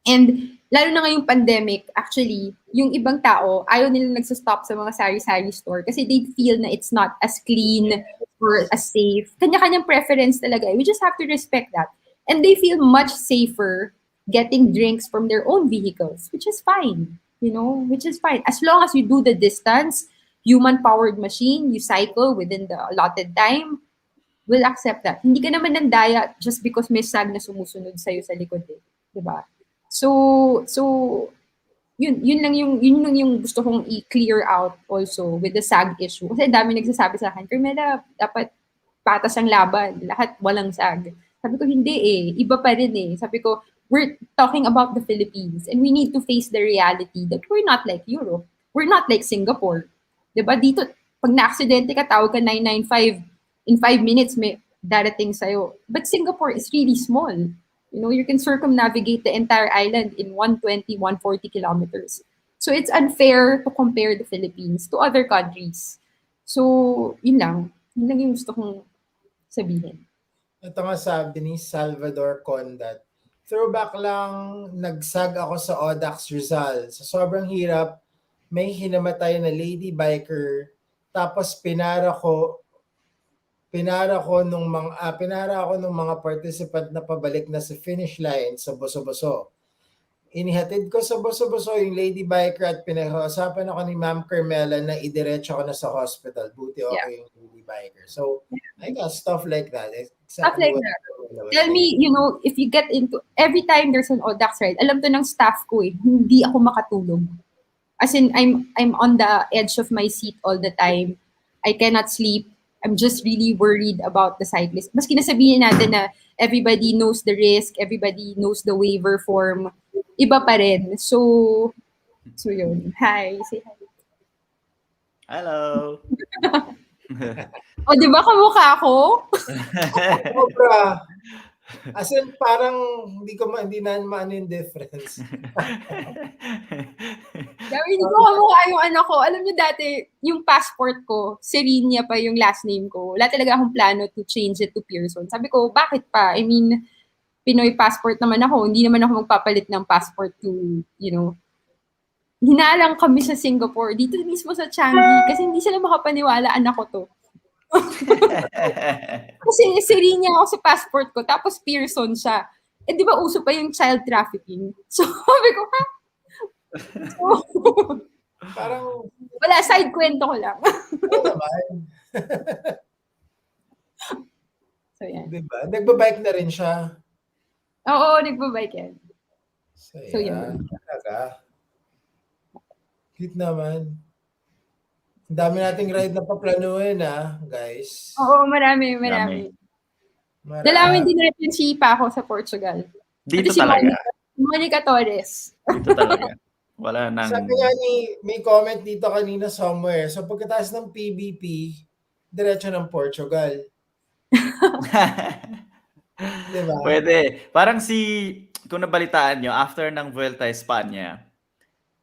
And lalo na ngayong pandemic, actually, yung ibang tao, ayaw nila nagsastop sa mga sari-sari store kasi they feel na it's not as clean or as safe. Kanya-kanyang preference talaga. We just have to respect that. And they feel much safer getting drinks from their own vehicles, which is fine. Which is fine. As long as you do the distance, human-powered machine, you cycle within the allotted time, we'll accept that. Hindi ka naman nandaya just because may SAG na sumusunod sa'yo sa likod eh. Diba? So yun lang yung gusto kong i-clear out also with the SAG issue. Kasi dami nagsasabi sa akin, Carmela, dapat patas ang laban, lahat walang SAG. Sabi ko, hindi eh, iba pa rin eh. Sabi ko, we're talking about the Philippines and we need to face the reality that we're not like Europe. We're not like Singapore. Diba? Dito, pag na-aksidente ka, tawag ka 995, in 5 minutes may darating sa'yo. But Singapore is really small. You can circumnavigate the entire island in 120, 140 kilometers. So it's unfair to compare the Philippines to other countries. So, yun lang. Yun lang yung gusto kong sabihin. Ito nga sabi ni Salvador Condat. Throwback lang, nagsag ako sa Audax Rizal. Sa sobrang hirap, may hinamatay na lady biker. Tapos pinara ko nung mga participant na pabalik na sa finish line sa Boso-Boso. Inihatid ko sa Boso-Boso yung lady biker at pinag-uusapan ako ni Ma'am Carmela na idiretso ko na sa hospital. Buti okay yung lady biker. So, I guess stuff like that. Stuff like that. Tell me, if you get into, every time there's an Audax ride, alam to ng staff ko eh, hindi ako makatulog. As in, I'm on the edge of my seat all the time. I cannot sleep. I'm just really worried about the cyclist. Maski nasabihin natin na everybody knows the risk, everybody knows the waiver form, iba pa rin. So yun. Hi, say hi. Hello. O, di ba kamukha ako? Sobra. As in, parang hindi na maano yung difference. Hindi ko kamukha yung anak ko. Alam niyo dati, yung passport ko, Serenia pa yung last name ko. Wala talaga akong plano to change it to Pearson. Sabi ko, bakit pa? I mean, Pinoy passport naman ako. Hindi naman ako magpapalit ng passport to, hinalang kami sa Singapore. Dito mismo sa Changi. Kasi hindi sila makapaniwala, anak ko to. Serenia ako sa passport ko, tapos Pearson siya. Eh, di ba uso pa yung child trafficking? So, sabi ko, ha? So, Parang, wala, side kwento ko lang. oo naman. So, yan. Diba? Nagbabike na rin siya. Oo, nagbabike yan. So, yun. Talaga. Cute naman. Ang dami nating ride na paplanuhin, guys. Oo, marami. Dalawin din natin si Paco sa Portugal. Dito Pati si talaga. Monica Torres. Dito talaga. Wala nang... Sabi nga may comment dito kanina somewhere. So pagkatapos ng PBP, diretso ng Portugal. Diba? Pwede. Parang kung nabalitaan nyo, after ng Vuelta a España,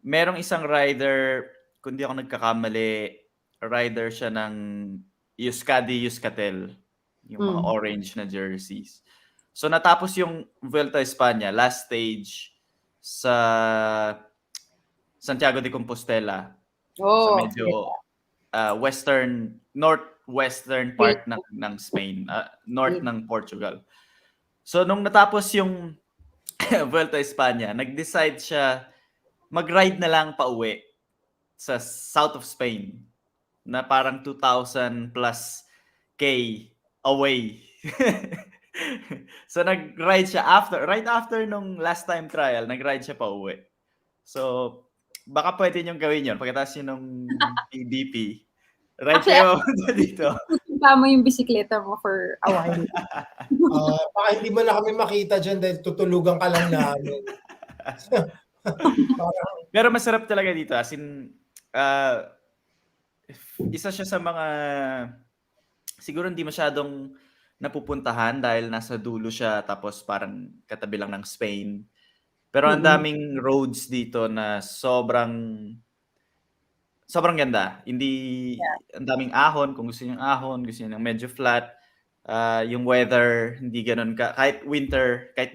merong isang rider, kung di ako nagkakamali, rider siya ng Euskadi-Euskatel, yung mga orange na jerseys. So natapos yung Vuelta a España, last stage sa Santiago de Compostela. Sa medyo northwestern part ng Spain, north ng Portugal. So nung natapos yung Vuelta a España, nag-decide siya mag-ride na lang pauwi sa south of Spain na parang 2,000 plus K away. So nag-ride siya right after nung last time trial, nag-ride siya pauwi. So baka pwede niyong gawin yun pagkatapos yun ng PBP. Ride kayo dito. Tutumba mo yung bisikleta mo for a while. Baka hindi mo na kami makita dyan dahil tutulugan ka lang namin. Pero masarap talaga dito. As in, isa siya sa mga siguro hindi masyadong napupuntahan dahil nasa dulo siya tapos parang katabi lang ng Spain. Pero ang daming roads dito na sobrang ganda. Ang daming ahon. Kung gusto niyo ng ahon, gusto niyo ng medyo flat. Yung weather, hindi ganun kahit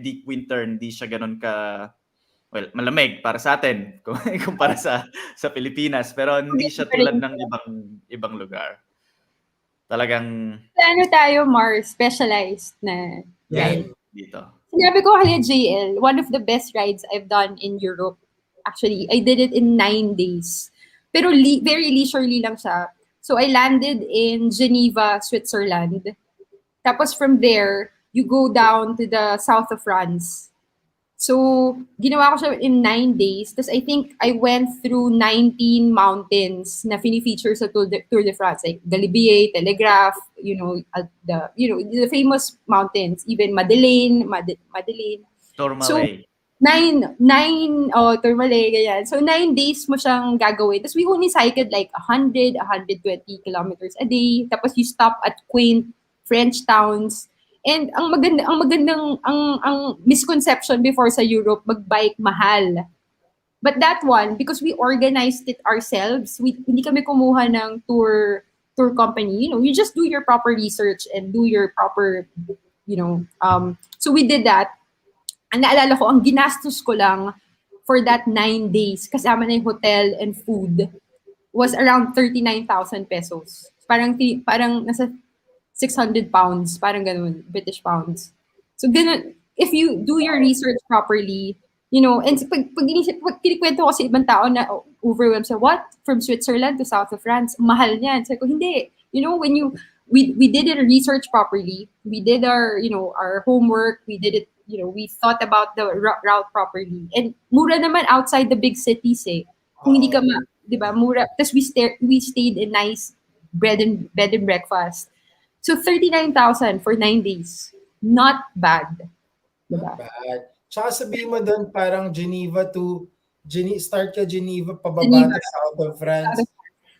deep winter, hindi siya ganun malamig para sa atin kumpara sa Pilipinas. Pero hindi siya tulad ng ibang lugar. Talagang... Ano tayo, Mars, specialized na ride. Dito. Sinabi ko kaya JL, one of the best rides I've done in Europe. Actually, I did it in 9 days. Pero very leisurely lang siya. So I landed in Geneva, Switzerland. Tapos from there, you go down to the south of France. So, ginawa ko siya in 9 days. Tapos I think I went through 19 mountains na fini-feature sa Tour de France. Like Galibier, Telegraph, the famous mountains. Even Madeleine. Tourmalet. So, Tourmalet, ganyan. So, 9 days mo siyang gagawin. Tapos we only cycled like 100, 120 kilometers a day. Tapos you stop at quaint French towns. And ang misconception before sa Europe, mag-bike mahal. But that one, because we organized it ourselves, hindi kami kumuha ng tour company. You just do your proper research and do your proper, so we did that. Ang naalala ko, ang ginastos ko lang for that 9 days, kasama na yung hotel and food, was around 39,000 pesos. Parang nasa 600 pounds, parang ganun, British pounds. So, ganun, if you do your research properly, and pag kinikwento ko sa ibang tao na overwhelmed sa what? From Switzerland to south of France, mahal niyan. Sabi ko, hindi. We did our research properly. We did our homework. We did it, we thought about the route properly. And mura naman outside the big cities eh. Kung hindi ka di ba, mura. Tapos we stayed in nice bed and breakfast. So 39,000 for 9 days. Not bad. Diba? Not bad. Tsaka sabihin mo doon parang start ka Geneva, pababa to south of France.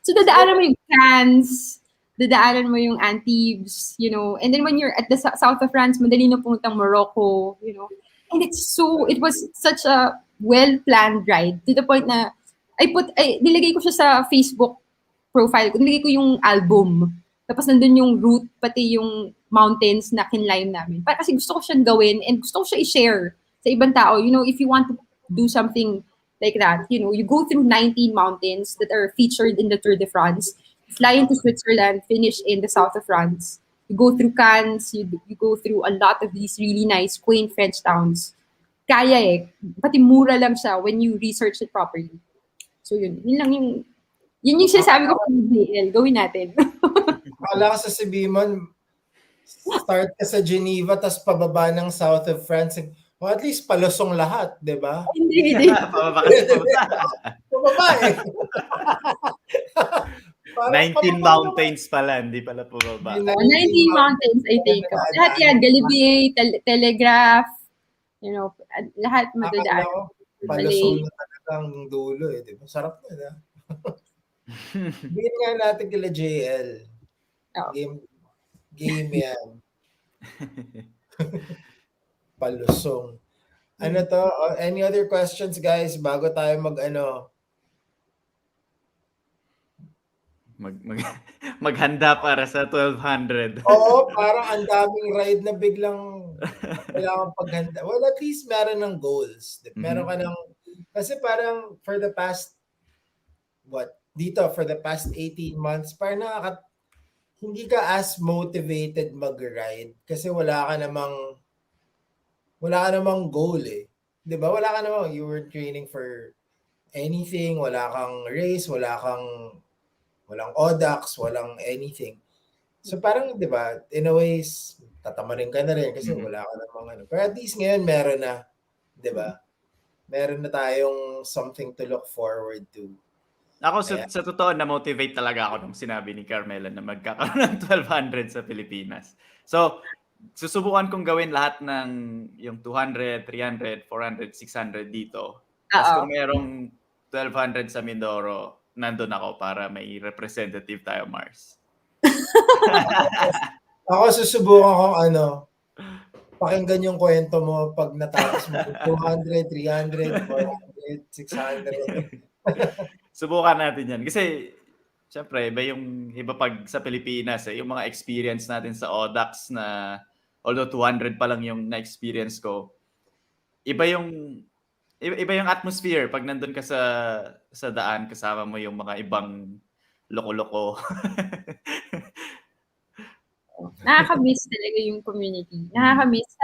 So dadaanan mo yung France, dadaanan mo yung Antibes, and then when you're at the south of France, madali na pumuntang Morocco, and it was such a well-planned ride to the point na nilagay ko siya sa Facebook profile ko, nilagay ko yung album. Tapos nandun yung route, pati yung mountains na kinlimb namin. Kasi gusto ko siyang gawin and gusto ko siya i-share sa ibang tao. If you want to do something like that, you go through 19 mountains that are featured in the Tour de France, fly into Switzerland, finish in the south of France. you go through Cannes, you go through a lot of these really nice, quaint French towns. Kaya eh. Pati mura lang siya when you research it properly. So yun lang yun yung sinasabi ko kung DL, gawin natin. Akala ka sa Sibimon, start ka sa Geneva, tas pababa ng south of France. O at least palusong lahat, di ba? Hindi. Pababa kasi pababa. Pababa eh. 19 mountains pala, hindi pala pababa. 19 mountains, I think. Lahat yan, Galibier, Telegraph, lahat madadaan. Akala ko, palusong na talagang dulo eh. Di ba? Sarap na. Bigyan nga natin kila JL. Game yan. Palusong. Ano to? Any other questions, guys? Bago tayo maghanda para sa 1200. Oo, parang ang daming ride na biglang kailangan paghanda. Well, at least meron ng goals. Meron ka ng, kasi parang for the past 18 months, parang hindi ka as motivated mag-ride kasi wala ka namang goal eh. 'Di ba? Wala ka namang, you were training for anything, wala kang race, walang Audax, walang anything. So parang 'di ba, in a ways tatamarin ka na rin kasi wala ka namang Pero at least ngayon meron na, 'di ba? Meron na tayong something to look forward to. Ako sa totoo na-motivate talaga ako nung sinabi ni Carmela na magkakaroon ng 1200 sa Pilipinas. So, susubukan kong gawin lahat ng yung 200, 300, 400, 600 dito. Tapos kung merong 1200 sa Mindoro, nandun ako para may representative tayo, Mars. Ako susubukan kong pakinggan yung kwento mo pag natapos mo 200, 300, 400, 600. Subukan natin yan. Kasi, syempre, iba pag sa Pilipinas, yung mga experience natin sa Audax na, although 200 pa lang yung na-experience ko, iba yung atmosphere pag nandun ka sa daan, kasama mo yung mga ibang loko-loko. Nakaka-miss talaga yung community. Nakaka-miss.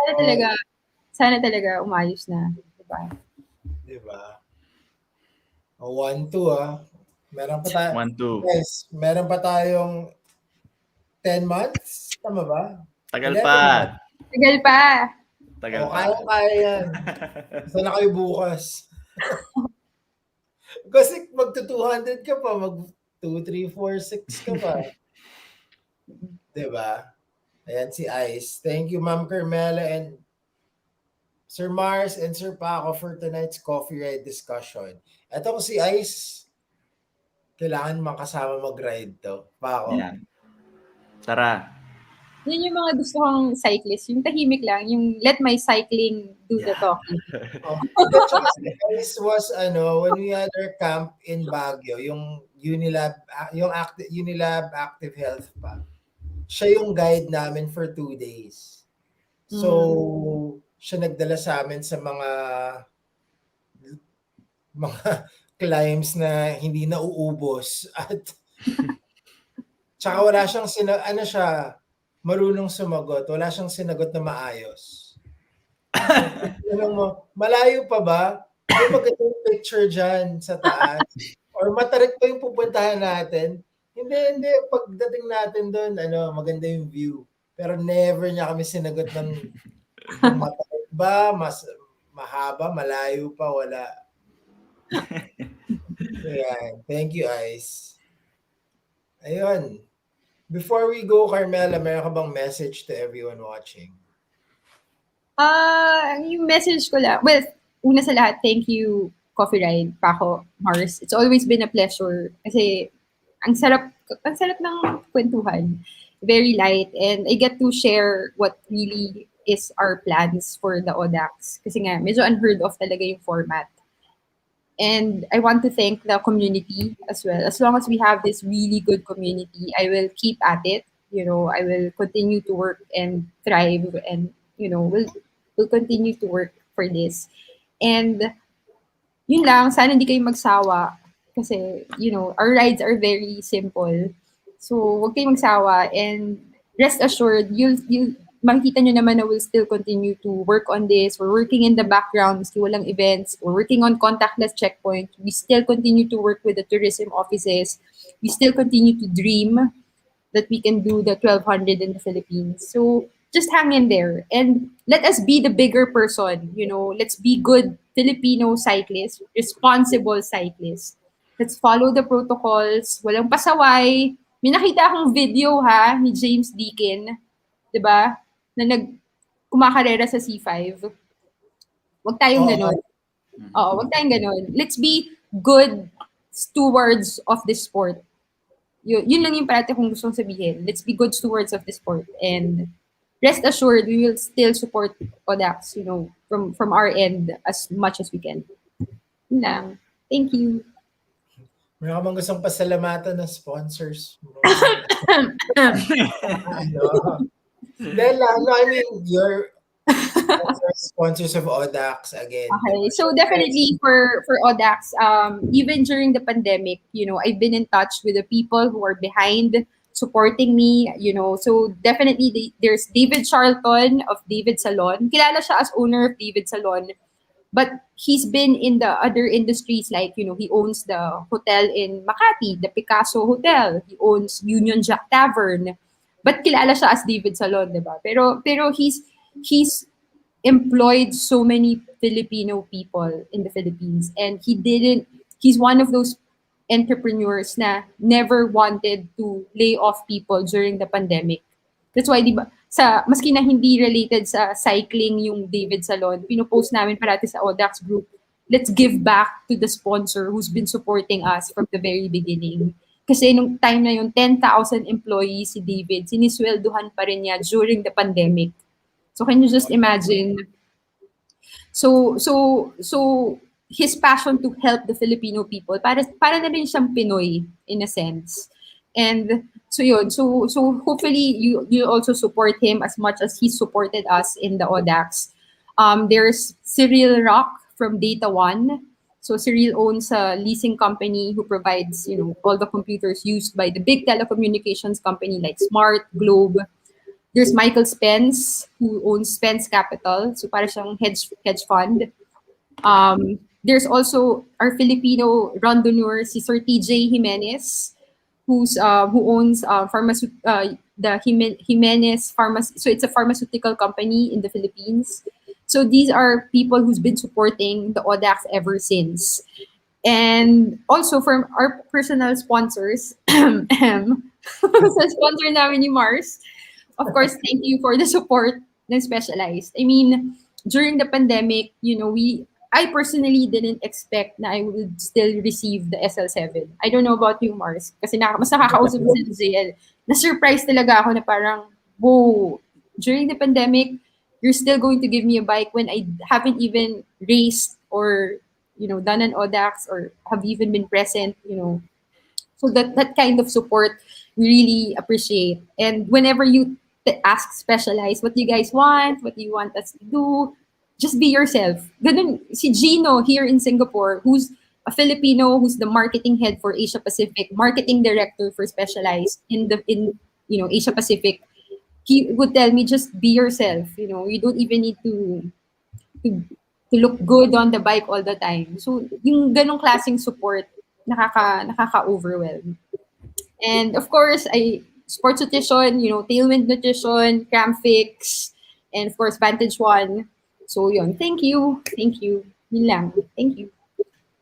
Sana talaga umayos na. Diba? 1-2 Meron pa tayo. 1-2. Yes, meron pa tayong 10 months. Tama ba? Tagal pa. Kaya yan. Saan na kayo bukas? Kasi magto-200 ka pa, mag-2, 3, 4, 6 ka pa. Diba? Ayan si Ice. Thank you, Ma'am Carmela and Sir Mars and Sir Paco for tonight's coffee ride discussion. Ito ko si Ice, kailangan makasama mag-ride to. Paco. Yan. Tara. Yun yung mga gusto kong cyclist. Yung tahimik lang. Yung let my cycling do the talking. Ice was, when we had our camp in Baguio, yung Unilab Active Health pa. Siya yung guide namin for 2 days. So, siya nagdala sa amin sa mga climbs na hindi nauubos at tsaka wala siyang marunong sumagot, wala siyang sinagot na maayos. Malayo pa ba? May magandang picture dyan sa taas or matarik pa yung pupuntahan natin. Hindi, pagdating natin doon, maganda yung view. Pero never niya kami sinagot ng matarik ba, mas mahaba, malayo pa, wala. Ayan. Thank you, Ice. Ayun. Before we go, Carmela, meron ka bang message to everyone watching? Yung message ko lang, well, una sa lahat, thank you, Coffee Ride, Paco, Mars. It's always been a pleasure kasi ang sarap ng kwentuhan. Very light and I get to share what really is our plans for the Audax. Kasi nga, medyo unheard of talaga yung format. And I want to thank the community as well. As long as we have this really good community, I will keep at it. I will continue to work and thrive and, we'll continue to work for this. And yun lang, sana hindi kayo magsawa kasi, our rides are very simple. So, huwag kayong magsawa and rest assured, you'll makikita nyo naman na we'll still continue to work on this. We're working in the background, maski walang events. We're working on contactless checkpoint. We still continue to work with the tourism offices. We still continue to dream that we can do the 1200 in the Philippines. So just hang in there and let us be the bigger person. Let's be good Filipino cyclists, responsible cyclists. Let's follow the protocols. Walang pasaway. May nakita akong video ni James Deakin, 'di ba? Na kumakarera sa C5. Wag tayong Oo. ganun. Oo, wag tayong ganun. Let's be good stewards of this sport. Yun lang yung parati kong gustong sabihin. Let's be good stewards of the sport. And rest assured, we will still support Audax, from our end as much as we can. Yun lang. Thank you. Meron ka bang gustong pasalamatan na sponsors? I mean, your sponsors of Audax again. Okay, so definitely for Audax, even during the pandemic, I've been in touch with the people who are behind supporting me, so definitely there's David Charlton of David Salon. Kilala siya as owner of David Salon, but he's been in the other industries like, he owns the hotel in Makati, the Picasso Hotel. He owns Union Jack Tavern. But kilala siya as David Salon, 'di ba? Pero he's employed so many Filipino people in the Philippines, and he's one of those entrepreneurs na never wanted to lay off people during the pandemic. That's why, di ba, maski na hindi related sa cycling yung David Salon, pinupost namin parati sa Audax group, let's give back to the sponsor who's been supporting us from the very beginning. Kasi nung time na yun, 10,000 employees si David, siniswelduhan pa rin niya during the pandemic. So can you just imagine? So his passion to help the Filipino people, para na rin siyang Pinoy in a sense. And so yun, so hopefully you also support him as much as he supported us in the Audax. There's Cyril Rock from Data One. So Cyril owns a leasing company who provides, all the computers used by the big telecommunications company like Smart, Globe. There's Michael Spence, who owns Spence Capital. So para siyang hedge fund. There's also our Filipino Randonneurs, si Sir TJ Jimenez, who owns the Jimenez Pharmacy. So it's a pharmaceutical company in the Philippines. So these are people who's been supporting the Audax ever since. And also from our personal sponsors, sa sponsor namin ni Mars, of course, thank you for the support ng Specialized. I mean, during the pandemic, I personally didn't expect na I would still receive the SL7. I don't know about you, Mars, kasi mas nakakausap ko si JL. Na-surprise talaga ako na parang, whoa, during the pandemic, you're still going to give me a bike when I haven't even raced or, done an Audax or have even been present, So that kind of support, we really appreciate. And whenever you ask Specialized, what do you guys want? What do you want us to do? Just be yourself. Ganun, si Gino here in Singapore, who's a Filipino, who's the marketing head for Asia Pacific, marketing director for Specialized in Asia Pacific, he would tell me, just be yourself. You don't even need to look good on the bike all the time. So yung ganong klaseng support, nakaka-overwhelm. And of course, Sports Nutrition, Tailwind Nutrition, Cramfix, and of course, Vantage One. So yun, thank you. Yun lang. Thank you.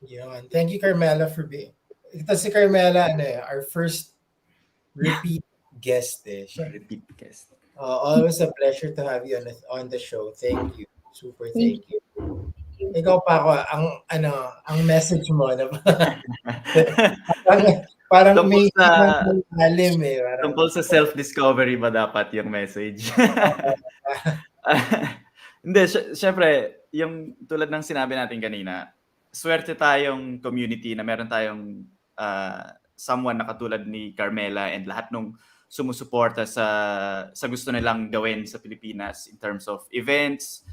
Yun. Thank you, Carmela, for being... Ito si Carmela, our first repeat guest. Repeat guest. Always a pleasure to have you on the show. Thank you. Super thank you. Ikaw pa ako, ang message mo na parang may lalim tungkol sa self-discovery ba dapat yung message? Hindi, syempre, yung tulad ng sinabi natin kanina, swerte tayong community na meron tayong someone na katulad ni Carmela and lahat nung sumusuporta sa gusto nilang gawin sa Pilipinas in terms of events,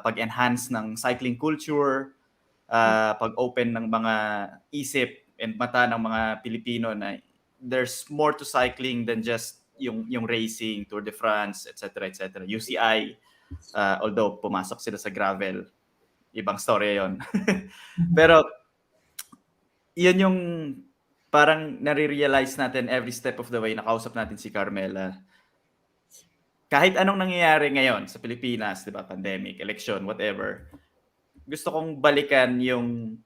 pag-enhance ng cycling culture, pag-open ng mga isip and mata ng mga Pilipino na there's more to cycling than just yung racing, Tour de France, etc. etc. UCI, although pumasok sila sa gravel, ibang story yon. Pero yun yung parang nare-realize natin every step of the way, nakausap natin si Carmela. Kahit anong nangyayari ngayon sa Pilipinas, 'di ba, pandemic, election, whatever, gusto kong balikan yung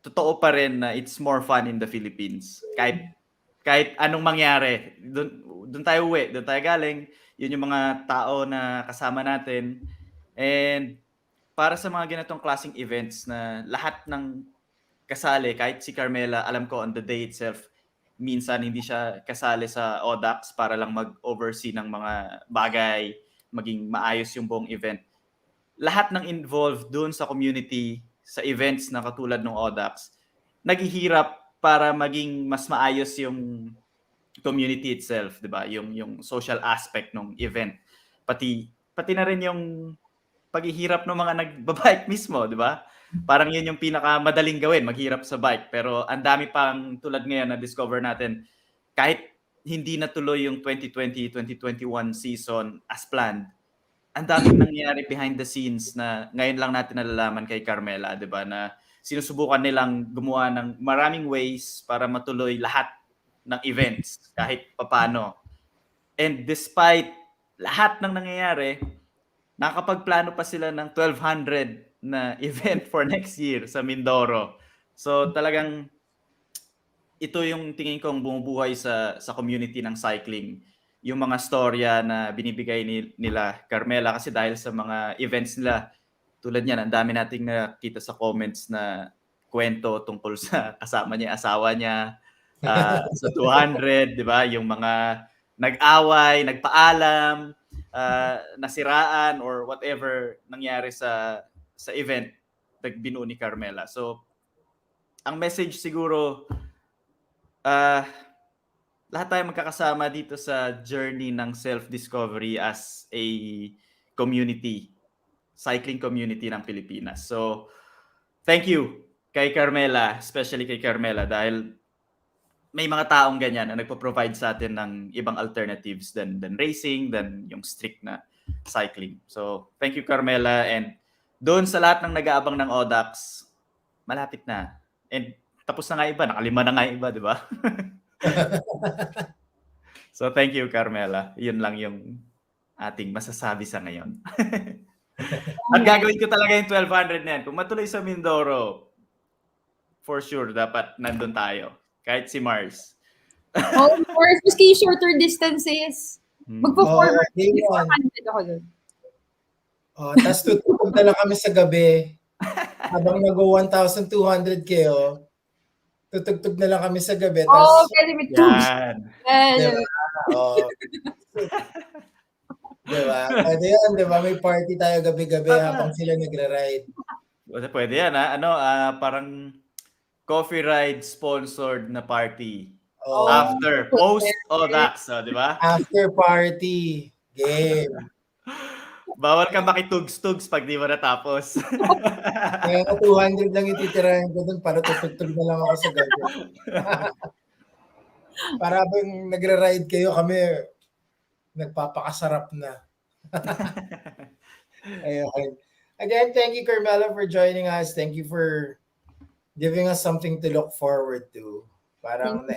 totoo pa rin na it's more fun in the Philippines. Kahit anong mangyari, doon tayo uwi, doon tayo galing, yun yung mga tao na kasama natin. And para sa mga ganitong klaseng events na lahat ng kasali, kahit si Carmela, alam ko on the day itself, minsan hindi siya kasali sa Audax para lang mag-oversee ng mga bagay, maging maayos yung buong event. Lahat ng involved doon sa community, sa events na katulad ng Audax, naghihirap para maging mas maayos yung community itself, 'di ba? Yung social aspect ng event. Pati na rin yung paghihirap ng mga nagbabike mismo, 'di ba? Parang yun yung pinakamadaling gawin, maghirap sa bike. Pero ang dami pang tulad ngayon na discover natin, kahit hindi natuloy yung 2020-2021 season as planned, ang daming nangyayari behind the scenes na ngayon lang natin nalalaman kay Carmela, 'di ba? Na sinusubukan nilang gumawa ng maraming ways para matuloy lahat ng events kahit papano. And despite lahat ng nangyayari, nakakapagplano pa sila ng 1,200 na event for next year sa Mindoro. So talagang ito yung tingin kong bumubuhay sa community ng cycling. Yung mga storya na binibigay nila Carmela, kasi dahil sa mga events nila, tulad niyan, ang dami nating nakita sa comments na kwento tungkol sa kasama niya, asawa niya, sa 200, di ba? Yung mga nag-away, nagpaalam, nasiraan or whatever nangyari sa event, nagbinuo ni Carmela. So, ang message siguro, lahat tayo magkakasama dito sa journey ng self-discovery as a community, cycling community ng Pilipinas. So, thank you kay Carmela, especially kay Carmela, dahil may mga taong ganyan na nagpo-provide sa atin ng ibang alternatives than racing, than yung strict na cycling. So, thank you Carmela, and doon sa lahat ng nag-aabang ng Audax, malapit na. And tapos na nga iba, nakalima na nga iba, di ba? So, thank you Carmela. Yun lang yung ating masasabi sa ngayon. At gagawin ko talaga yung 1,200 na yan. Kung matuloy sa Mindoro, for sure, dapat nandun tayo. Kahit si Mars. Oh, of course. Maski shorter distances. Magpo-forward. Okay, 400 ako doon. Tapos tutugtog na lang kami sa gabi. Habang nag-1,200 kayo, tutugtog na lang kami sa gabi. Oh, pwede may tubes. Yan. Diba? Diba? Pwede yan, diba? May party tayo gabi-gabi habang sila nagra-ride. Pwede yan, ha? Parang coffee ride sponsored na party. After, post Audax, di ba? After party. Game. Bawal ka makitugs-tugs pag di mo natapos. Kaya 200 lang yung titirahin ko dun para tutugtog na lang ako sa gabi. Para bang nagra-ride kayo, kami nagpapakasarap na. Ayun. Again, thank you Carmela for joining us. Thank you for giving us something to look forward to. Parang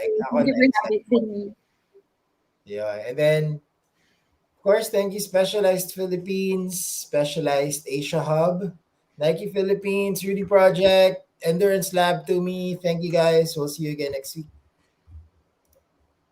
yeah. And then, of course, thank you Specialized Philippines, Specialized Asia Hub, Nike Philippines, Rudy Project, Endurance Lab to me. Thank you guys. We'll see you again next week.